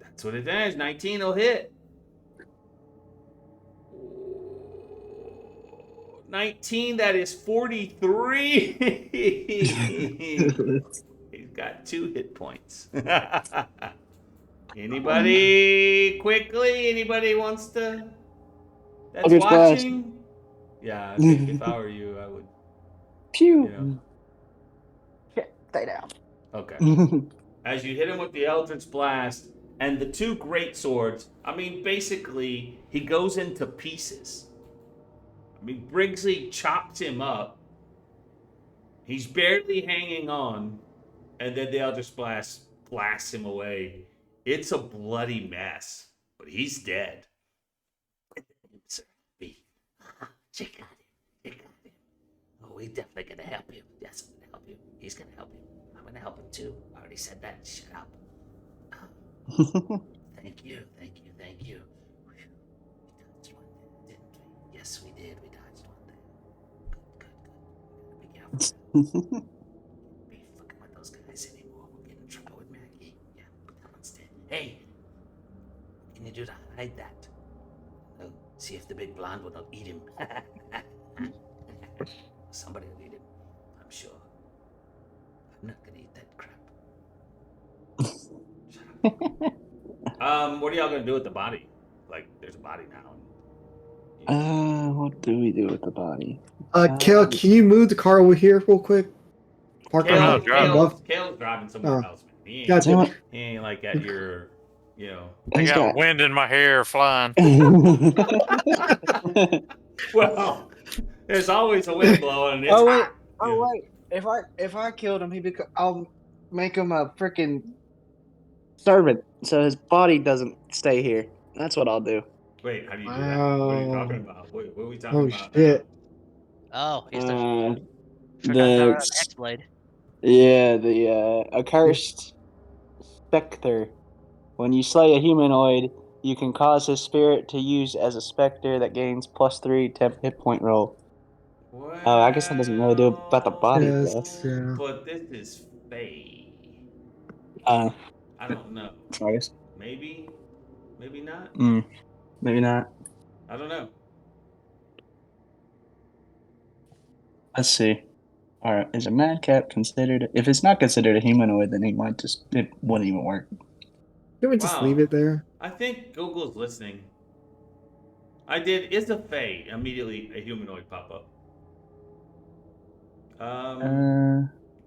That's what it is. 19 will hit. 19, that is 43. He's got 2 hit points. Anybody quickly? Anybody wants to? That's Eldritch Blast. watching? Yeah, I think if I were you, I would. Pew. You know. Stay down. Okay. As you hit him with the Eldritch Blast and the 2 great swords, I mean, basically, he goes into pieces. I mean, Briggsy chops him up. He's barely hanging on, and then the Eldritch Blast blasts him away. It's a bloody mess, but he's dead. You got him. You got him. Oh, we're definitely gonna help you. Yes, I'm gonna help you. He's gonna help you. I'm gonna help him too. I already said that. Shut up. Thank you. Thank you. Thank you. We dodged one there, didn't we? Yes, we did. We dodged one there. Good, good, good. Be careful. Be fucking with those guys anymore. We'll get in trouble with Maggie. Yeah, but that one's dead. Hey, what can you do to hide that? See if the big blonde will not eat him. Somebody will eat him, I'm sure. I'm not gonna eat that crap. What are y'all gonna do with the body? Like, there's a body now. What do we do with the body? Kale, can you move the car over here real quick? Park No, on drive. above. Kale's driving somewhere else, man. He ain't, Gotcha. he ain't like at your, you know. I He's got got- wind in my hair flying. Well, there's always a wind blowing, and it's Oh wait! hot. Oh Yeah. wait! If I killed him, I'll make him a freaking servant, so his body doesn't stay here. That's what I'll do. Wait, how do you do that? What are you Wow. talking about? What are we talking Oh about shit. Oh, he's the Uh, forgotten power of the the X-Blade. yeah, the accursed specter. When you slay a humanoid, you can cause his spirit to use as a specter that gains +3 temp hit point roll. Well, I guess that doesn't really do about the body Yes, stuff. yeah. but this is fake. Uh, I don't know. I guess. Maybe not. Maybe not. I don't know. Let's see. All right, is a madcap considered? If it's not considered a humanoid, then it wouldn't even work. Can we just Wow. leave it there? I think Google's listening. I did. Is a Fae immediately a humanoid pop up?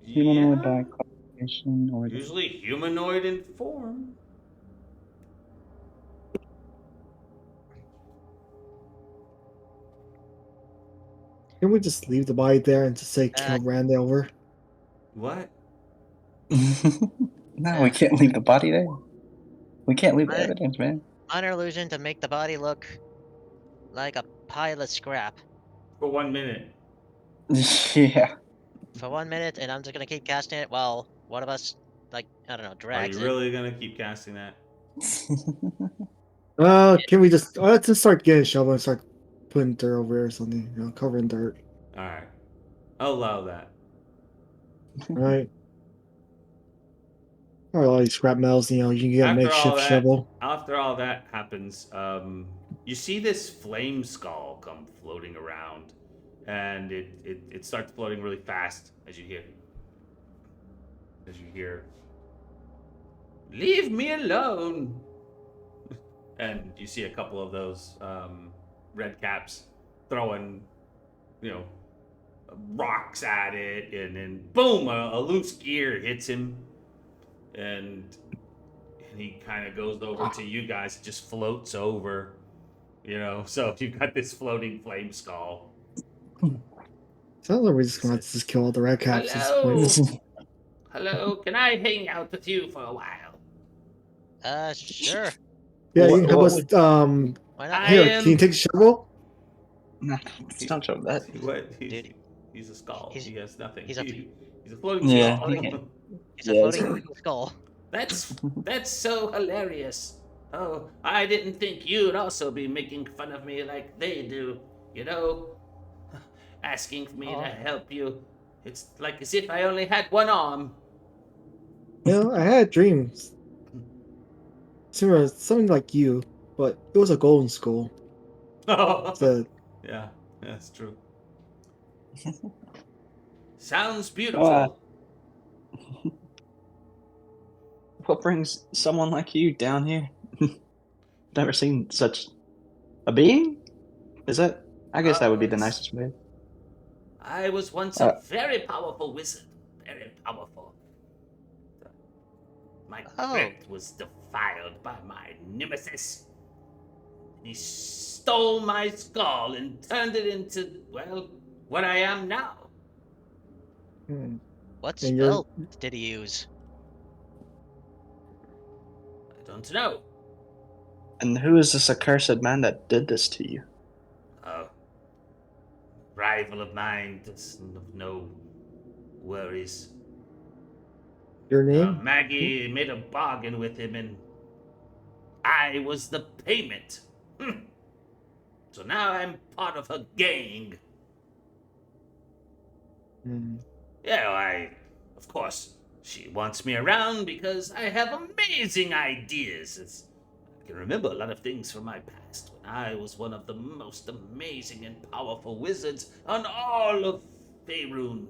Humanoid Yeah. by classification or Usually humanoid in form. Can we just leave the body there and just say kill Randy over? What? No, we can't leave the body there. We can't leave the Minor- evidence, man. Minor illusion to make the body look like a pile of scrap For 1 minute. Yeah. for 1 minute, and I'm just gonna keep casting it while one of us, like, I don't know, Are drags you really gonna keep casting that? Can we just let's just start getting a shovel and start putting dirt over it or something, you know, covering dirt. All right. I'll allow that. Right. Or all these scrap metals, you know, you can get a makeshift shovel. After all that happens, you see this flame skull come floating around, and it starts floating really fast as you hear, "Leave me alone," and you see a couple of those red caps throwing, rocks at it, and then boom, a loose gear hits him, and he kind of goes over to you guys. It just floats over, so you've got this floating flame skull. Sounds like we're just gonna have to just kill all the red caps at this point. Hello, can I hang out with you for a while? Sure. Yeah, you can help What us. Why not? Here, can you take the shovel? No, don't show that. What? Dude, He's a skull. he's- He has nothing. he's a- He's a floating Yeah, skull. he can't. It's a Yeah, floating skull. That's so hilarious. Oh, I didn't think you'd also be making fun of me like they do. Asking me to help you. It's like as if I only had one arm. You know, I had dreams. Similar, something like you, but it was a golden skull. So, Yeah, that's true. Sounds beautiful. What brings someone like you down here? Never seen such a being? Is that? I guess that would be the nicest way. I was once a very powerful wizard. Very powerful. My strength was defiled by my nemesis. He stole my skull and turned it into, well, what I am now. What spell did he use? I don't know. And who is this accursed man that did this to you? Oh, rival of mine, doesn't have no worries. Your name? Maggie made a bargain with him, and I was the payment. So now I'm part of her gang. Yeah, of course, she wants me around because I have amazing ideas. I can remember a lot of things from my past when I was one of the most amazing and powerful wizards on all of Faerun.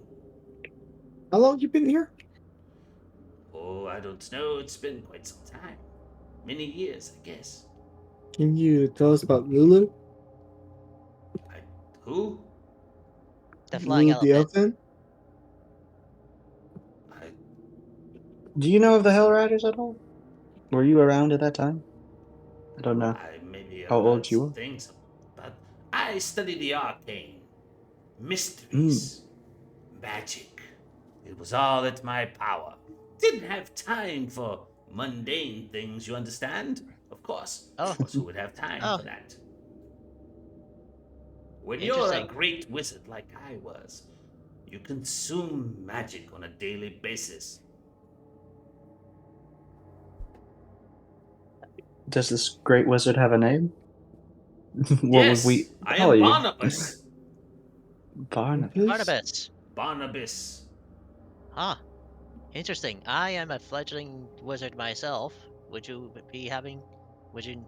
How long you been here? Oh, I don't know. It's been quite some time. Many years, I guess. Can you tell us about Lulu? Who? The flying Lulu the elephant. Do you know of the Hell Riders at all? Were you around at that time? I don't know. How old you were? Things, but I studied the arcane, mysteries, magic. It was all at my power. Didn't have time for mundane things, you understand? Of course. Of course, who would have time for that? When you're a great wizard like I was, you consume magic on a daily basis. Does this great wizard have a name? Yes, I am Barnabas. Barnabas. Barnabas. Barnabas. Huh. Interesting. I am a fledgling wizard myself. Would you be having? Would you?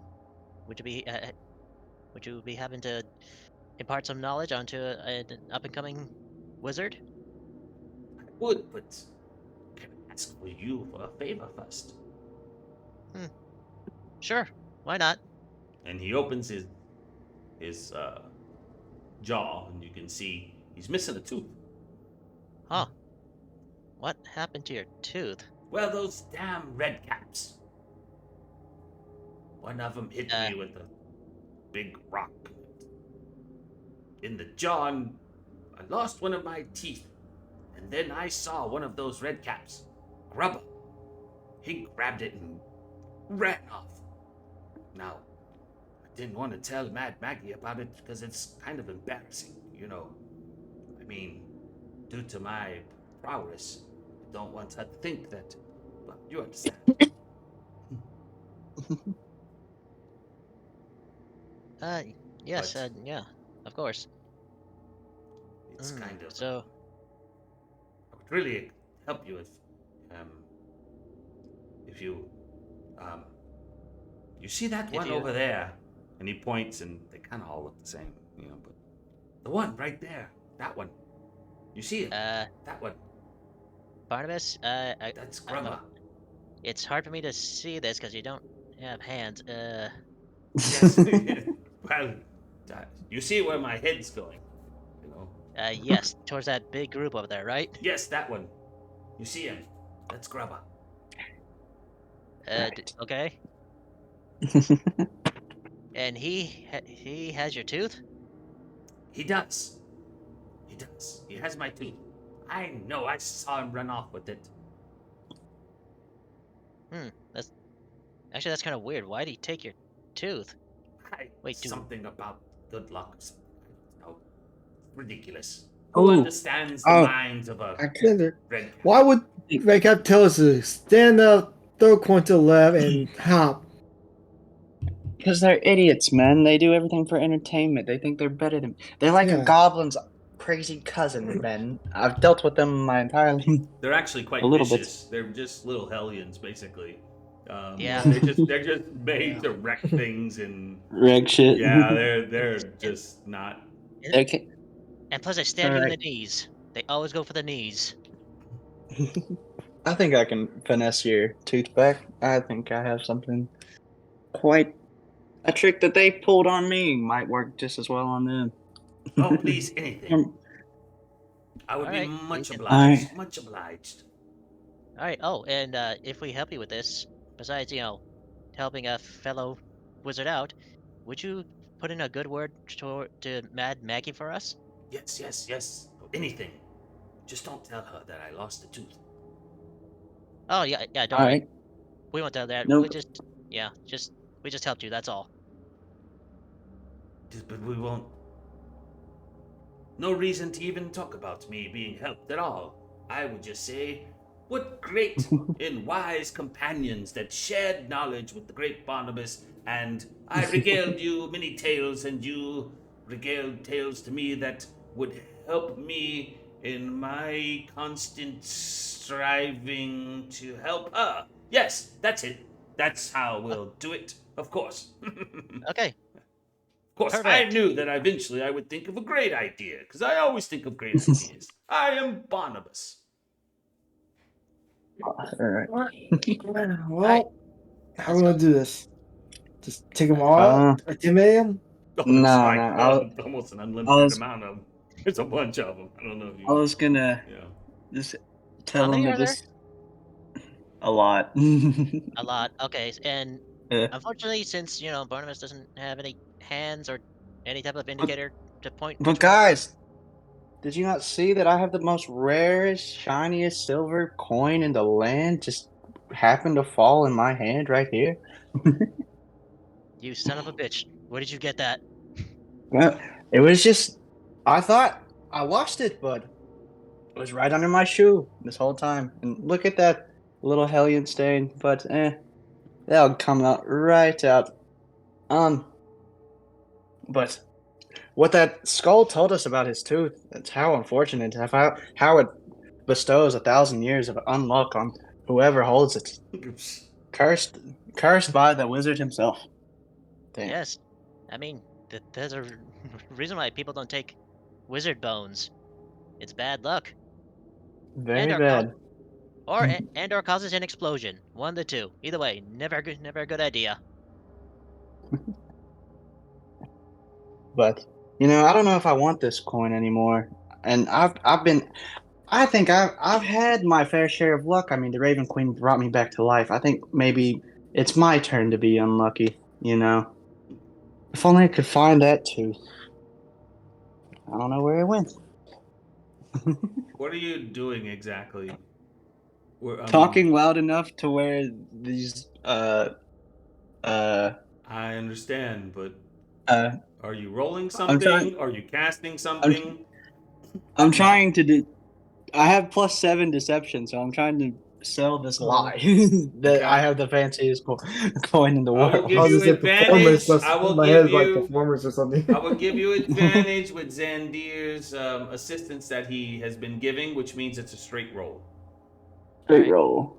Would you be? Would you be having to impart some knowledge onto an up and coming wizard? I would, but can I ask for you for a favor first? Hmm. Sure. Why not? And he opens his jaw, and you can see he's missing a tooth. Huh. What happened to your tooth? Well, those damn red caps. One of them hit Uh. me with a big rock in the jaw, and I lost one of my teeth. And then I saw one of those red caps, Grubba. He grabbed it and ran off. Now, I didn't want to tell Mad Maggie about it because it's kind of embarrassing, you know. I mean, due to my prowess, I don't want her to think that. Well, you understand. Uh. Yes. But Yeah. Of course. it's kind of. So. I would really help you if you, you see that If one you- over there, and he points, and they kind of all look the same, you know. But the one right there, that one, you see it? That one, Barnabas. that's Grubba. It's hard for me to see this because you don't have hands. Yes. Well, you see where my head's going, you know. Yes, towards that big group over there, right? Yes, that one. You see him? That's Grubba. Right. Okay. And he has your tooth? He does. He does. He has my tooth. I know. I saw him run off with it. That's kind of weird. Why'd he take your tooth? Wait, dude. Something about good luck or something. I don't know. Ridiculous. Oh. Who understands the minds of a Cinder, red cat? why would Red Cap tell us to stand up, throw a coin to the left, and hop? Because they're idiots, man. They do everything for entertainment. They think they're better than. They're like Yeah. a goblin's crazy cousin, man. I've dealt with them my entire life. They're actually quite A little bit. vicious. They're just little hellions, basically. Yeah. They're just made to wreck things, and Reg shit. yeah, they're just not. Okay. And plus, they stab you in the Alright. knees. They always go for the knees. I think I can finesse your tooth back. I think I have something quite. A trick that they pulled on me might work just as well on them. Oh, please, anything. I would be Alright, much we can- obliged. Much obliged. Alright, oh, and if we help you with this, besides, helping a fellow wizard out, would you put in a good word to Mad Maggie for us? Yes, yes, yes. Anything. Just don't tell her that I lost a tooth. Oh, yeah, don't worry. Alright. We won't tell that. Nope. We just helped you, that's all. But we won't. No reason to even talk about me being helped at all. I would just say, what great and wise companions that shared knowledge with the great Barnabas, and I regaled you many tales, and you regaled tales to me that would help me in my constant striving to help her. Yes, that's it. That's how we'll do it, of course. Okay, Of course, I Perfect. knew that eventually I would think of a great idea, because I always think of great ideas. I am Barnabas. Alright. Well, how are we gonna do this? Just take them all out? Intimidate them? Oh, No, it's like no, almost an I unlimited was- amount of them. There's a bunch of them. I don't know if you. I was gonna Yeah. just tell How them many to are there? just. A lot. a lot. Okay, and Yeah. unfortunately, since, Barnabas doesn't have any hands or any type of indicator to point But which way- guys, did you not see that I have the most rarest, shiniest silver coin in the land? Just happened to fall in my hand right here. You son of a bitch. Where did you get that? Well, it was just. I thought I lost it, but it was right under my shoe this whole time. And look at that little hellion stain. But that'll come out right out. But what that skull told us about his tooth, that's how unfortunate. How it bestows 1,000 years of unluck on whoever holds it. Cursed by the wizard himself. Damn. Yes. I mean, there's a reason why people don't take wizard bones. It's bad luck. Very or bad. or causes an explosion. One of the two. Either way, never a good idea. But I don't know if I want this coin anymore. And I think I've had my fair share of luck. I mean, the Raven Queen brought me back to life. I think maybe it's my turn to be unlucky. If only I could find that tooth. I don't know where it went. What are you doing exactly? Talking loud enough to where these I understand, but uh are you rolling I'm something? trying. Are you casting something? I'm trying to do. I have +7 deception, so I'm trying to sell this lie that Okay. I have the fanciest coin in the I will world. give I was you just say performance. advantage. That's I will my give head is like you. performance or something. I will give you advantage with Zandir's assistance that he has been giving, which means it's a straight roll. Straight Alright. roll.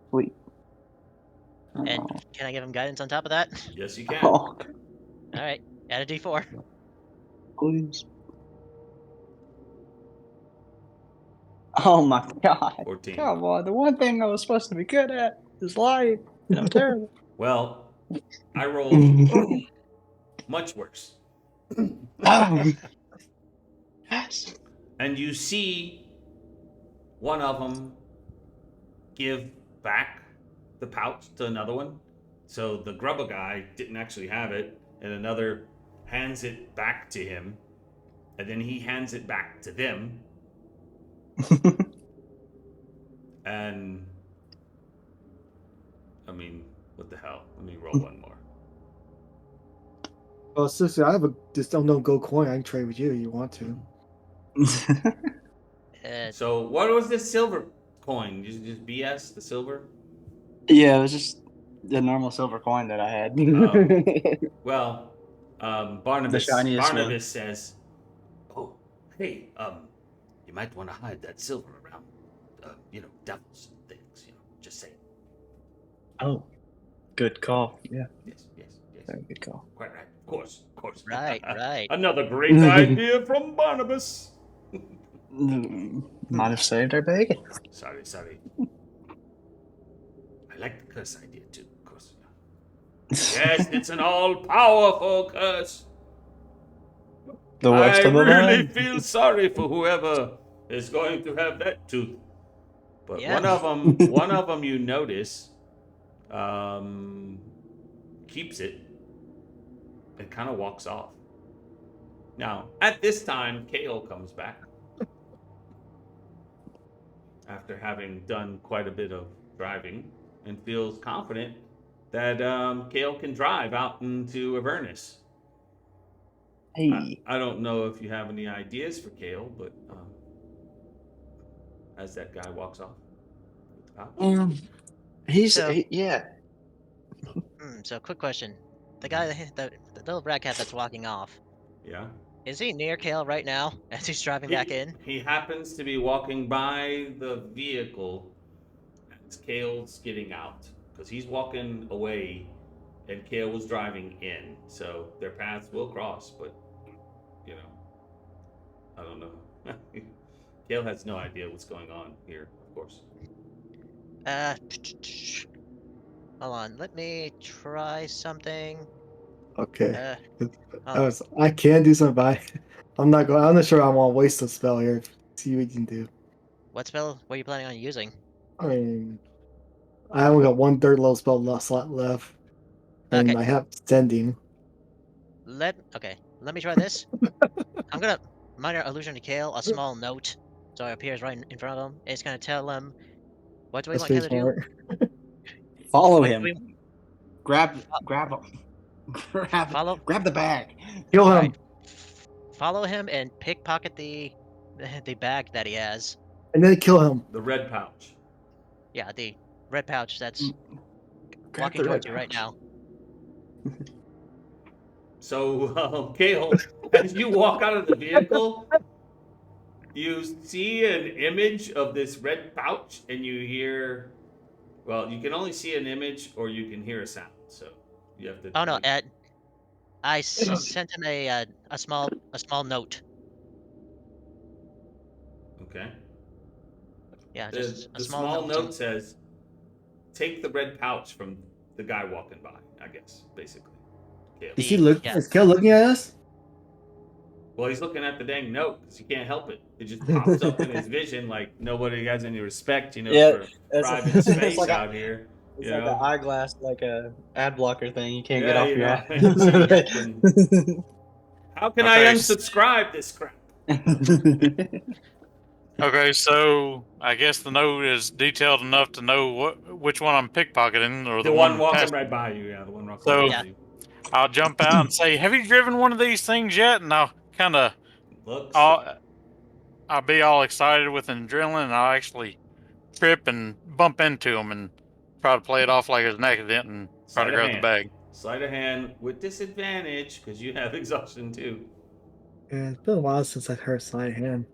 Sweet. And can I give him guidance on top of that? Yes, you can. Oh, Alright. Add a D4. please. Oh my god. 14. Come on. The one thing I was supposed to be good at is lying. And I'm terrible. Well, I rolled much worse. Yes. And you see one of them give back the pouch to another one. So the grubber guy didn't actually have it, and another hands it back to him, and then he hands it back to them. And I mean, what the hell? Let me roll one more. Oh, sister, I have this unknown gold coin. I can trade with you. You want to? So what was this silver coin? Just BS the silver? Yeah, it was just the normal silver coin that I had. Well, Barnabas. The shiniest one. Barnabas says, "Oh, hey, you might want to hide that silver around, devils and things. Just saying." Oh, good call. Yeah, Yes. very good call. Quite right. Of course. Right. Another great idea from Barnabas. Might have saved our bacon. Sorry. I like the curse idea too, of course. Yes, it's an all-powerful curse. The worst I of them really all. feel sorry for whoever is going to have that tooth. But Yeah. one of them, you notice, keeps it and kind of walks off. Now, at this time, Kale comes back after having done quite a bit of driving and feels confident that Kale can drive out into Avernus. Hey. I don't know if you have any ideas for Kale, but as that guy walks off with the pouch. Yeah. So quick question. The guy, the little rat cat that's walking off, Yeah. is he near Kale right now as he's driving back in? He happens to be walking by the vehicle as Kale's getting out because he's walking away and Kale was driving in. So their paths will cross, but I don't know. Kale has no idea what's going on here, of course. Hold on. Let me try something. Okay. Oh, I can do something, but I'm not going. I'm not sure I want to waste a spell here. See what you can do. what spell were you planning on using? I mean, I only got 1/3 level spell slot left, and Okay. I have sending. Okay. Let me try this. I'm gonna minor illusion to Kale a small note, so it appears right in front of him. It's gonna tell him what do we That's want pretty Kale to do. smart. Follow What do him. we Grab him. follow? Grab the bag. Kill him. Alright. Follow him and pickpocket the bag that he has. And then kill him. The red pouch. Yeah, the red pouch that's Grab walking the towards red you right pouch. now. So, Kale, as you walk out of the vehicle, You see an image of this red pouch, and you hear. Well, you can only see an image, or you can hear a sound. So you have to. Oh no, Like, I sent him a small note. okay. Yeah, The just a the small small note saying, note says, "Take the red pouch from the guy walking by." I guess basically. Kale. Is he the look? yeah. Is Kel looking at us? Well, he's looking at the dang note because he can't help it. It just pops up in his vision like nobody has any respect, Yeah, for it's private it's space like out here. it's like an eyeglass, like a ad blocker thing. You can't get Yeah, off your ass. you see it when. How can I Okay, unsubscribe this crap? okay, so I guess the note is detailed enough to know which one I'm pickpocketing or The the one one walking past. right by you, yeah, the one walking So past Yeah. you. I'll jump out and say, "Have you driven one of these things yet?" And I'll kind of, Looks. I'll be all excited with adrenaline, and I'll actually trip and bump into him and try to play it off like it's an accident and try to Sleight of grab the hand. bag. Sleight of hand with disadvantage because you have exhaustion too. Yeah, it's been a while since I've heard sleight hand.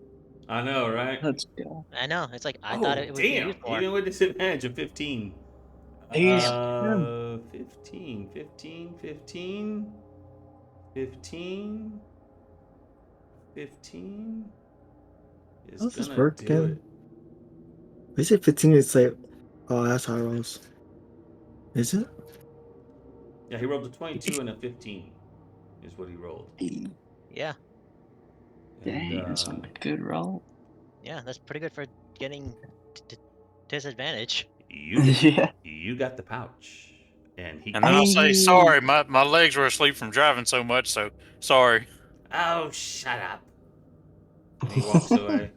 I know, right? Let's go. I know. It's like I thought Oh, it would be damn. used more. Even with disadvantage of 15. He's 15, 15, 15, 15, 15 is How does this gonna work do again? it. They say 15 is like, oh, that's how it rolls. Is it? Yeah, he rolled a 22 and a 15 is what he rolled. Yeah, And, dang, that's a good roll. yeah, that's pretty good for getting disadvantage. Yeah. you got the pouch. And he And then I'll say, Hey. "Sorry, my legs were asleep from driving so much, so sorry." Oh, shut up. And he walks away.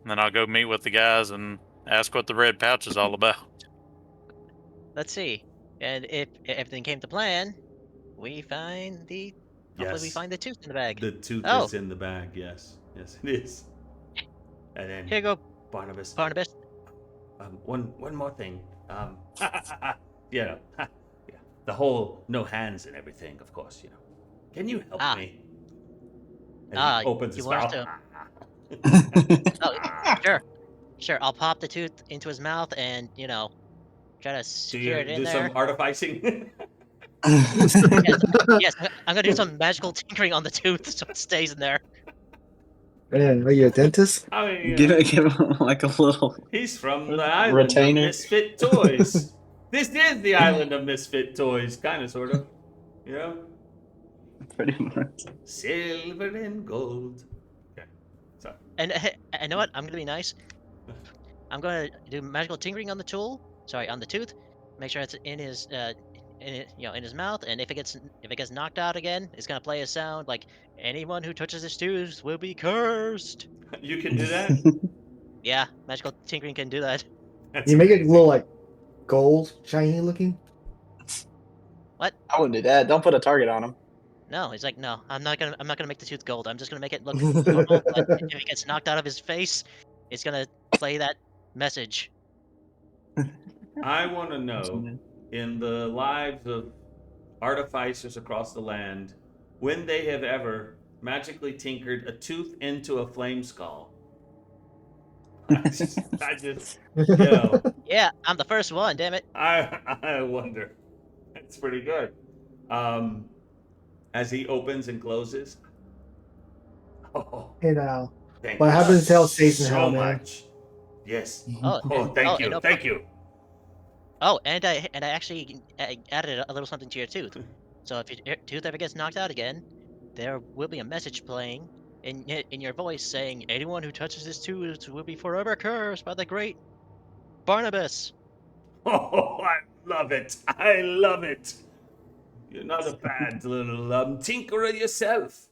And then I'll go meet with the guys and ask what the red pouch is all about. Let's see. And if everything came to plan, we find the hopefully we Yes. find the tooth in the bag. The tooth Oh, is in the bag, yes. Yes, it is. And then here you go, Barnabas. Barnabas. One more thing. Yeah, yeah. The whole no hands and everything, of course, Can you help Ah, me? And he opens you his want us mouth. to? Oh, sure. I'll pop the tooth into his mouth and try to Do secure you it in do some there. artificing? Yes, yes. I'm gonna do some magical tinkering on the tooth so it stays in there. Man, are you a dentist? I mean, give him like a little he's from the island of retainer. misfit toys. This is the island of misfit toys, kind of, sort of. You know? Pretty much. Silver and gold. Okay, sorry. And you know what? I'm gonna be nice. I'm gonna do magical tinkering on the tool. Sorry, on the tooth. Make sure it's in his in his mouth. And if it gets knocked out again, it's gonna play a sound like anyone who touches this tooth will be cursed. You can do that? Yeah, magical tinkering can do that. That's You make it a amazing. little like gold, shiny looking. What? I wouldn't do that. Don't put a target on him. No, he's like, no, I'm not gonna make the tooth gold. I'm just gonna make it look normal. But if it gets knocked out of his face, it's gonna play that message. I want to know, in the lives of artificers across the land, when they have ever magically tinkered a tooth into a flame skull. I just, Yeah, I'm the first one. Damn it. I wonder. It's pretty good. As he opens and closes. Oh, Hey now. thank What you happens to hell stays in so hell, man. much. Yes. Oh, Oh, thank you. and no Thank you. Oh, and I actually added a little something to your tooth. So if your tooth ever gets knocked out again, there will be a message playing in your voice saying, "Anyone who touches this tooth will be forever cursed by the great Barnabas." Oh, I love it. I love it. You're not a bad little tinkerer yourself.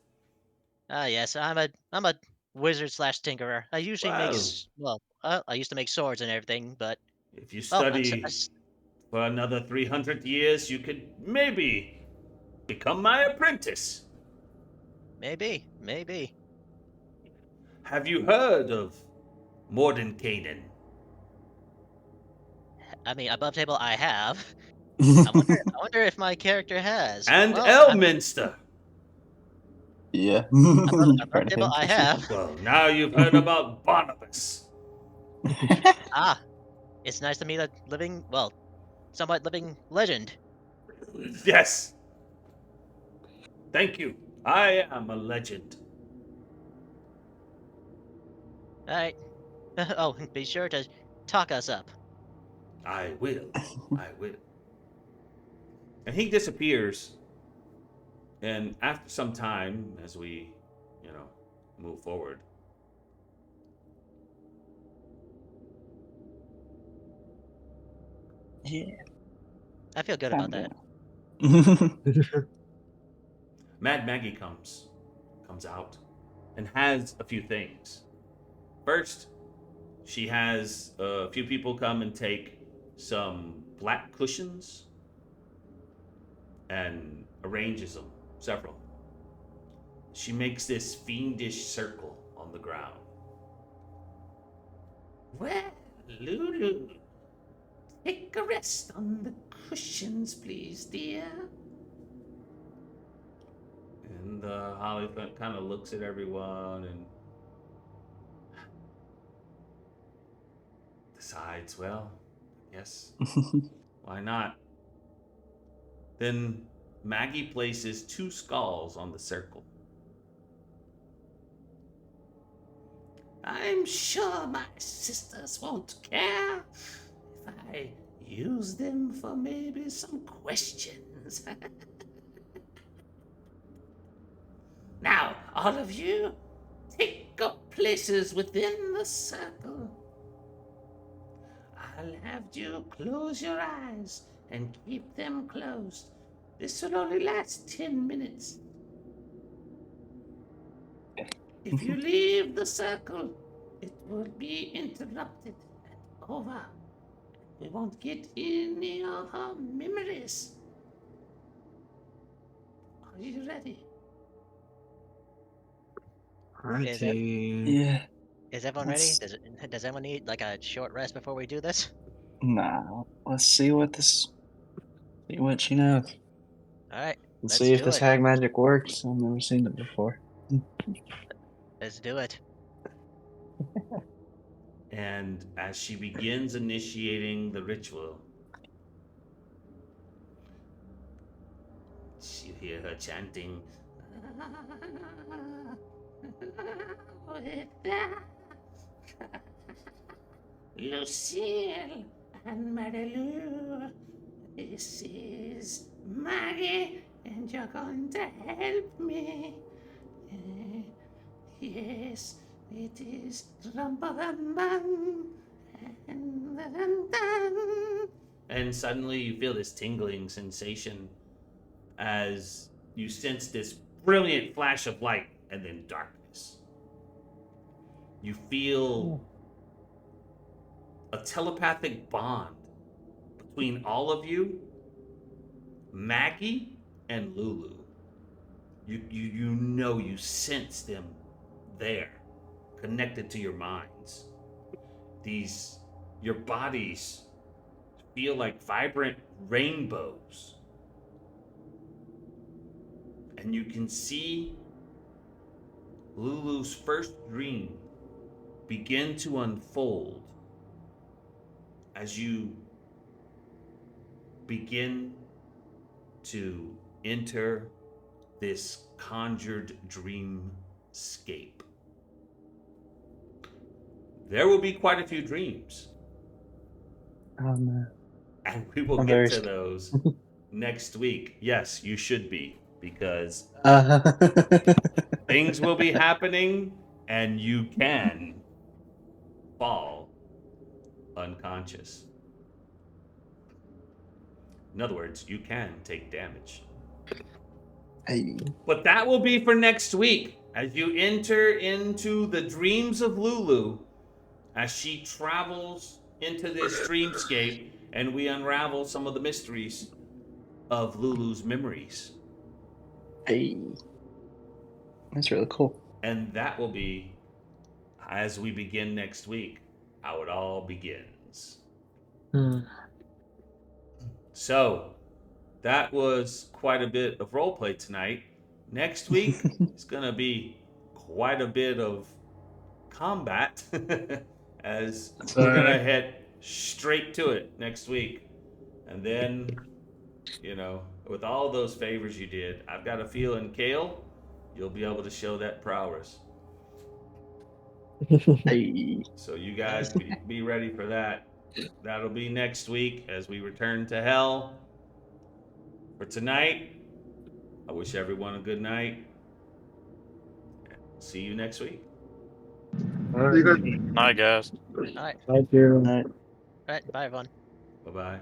Ah, yes, I'm a wizard slash tinkerer. I usually make Well, I used to make swords and everything, but if you well, study for another 300 years, you could maybe become my apprentice. maybe. Have you heard of Mordenkainen? I mean, above table, I have. I wonder if my character has. And Well, Elminster? Yeah. A Part of table him, I for sure. have. Well, now you've heard about Barnabas. Ah, it's nice to meet a living, well, somewhat living legend. Yes. Thank you. I am a legend. All right. Oh, be sure to talk us up. I will. I will. And he disappears. And after some time, as we, move forward, Yeah. I feel good about that. Mad Maggie comes out, and has a few things. First, she has a few people come and take some black cushions and arranges them, several. She makes this fiendish circle on the ground. Well, Lulu, take a rest on the cushions, please, dear. And Holly kind of looks at everyone and decides, well, yes, why not? Then Maggie places 2 skulls on the circle. I'm sure my sisters won't care if I use them for maybe some questions. Now, all of you, take up places within the circle. I'll have you close your eyes and keep them closed. This will only last 10 minutes. If you leave the circle, it will be interrupted and over. We won't get any of her memories. Are you ready? Alright, Is that- Yeah. Is everyone ready? Does anyone need like a short rest before we do this? Nah. Let's see what she knows. All right, Let's let's see if do this it. hag magic works. I've never seen it before. Let's do it. And as she begins initiating the ritual, you hear her chanting, Lucille and Marilu, this is Maggie, and you're going to help me. Yes, it is and suddenly you feel this tingling sensation as you sense this brilliant flash of light and then darkness. You feel a telepathic bond between all of you, Maggie and Lulu. You sense them there, connected to your minds. Your bodies feel like vibrant rainbows. And you can see Lulu's first dream begin to unfold as you begin to enter this conjured dreamscape. There will be quite a few dreams, Oh no. and we will I'm get very to those next week. Yes, you should be, because things will be happening and you can fall unconscious. In other words, you can take damage. Hey. But that will be for next week as you enter into the dreams of Lulu as she travels into this dreamscape and we unravel some of the mysteries of Lulu's memories. Hey. That's really cool. And that will be, as we begin next week, how it all begins. So, that was quite a bit of roleplay tonight. Next week it's gonna be quite a bit of combat, as So, we're gonna head straight to it next week, and then with all those favors you did, I've got a feeling, Kale, you'll be able to show that prowess. hey. So you guys be ready for that. That'll be next week as we return to hell. For tonight, I wish everyone a good night. See you next week. You guys I guess. All right. Thank you. All right. All right. Bye, everyone. Bye bye.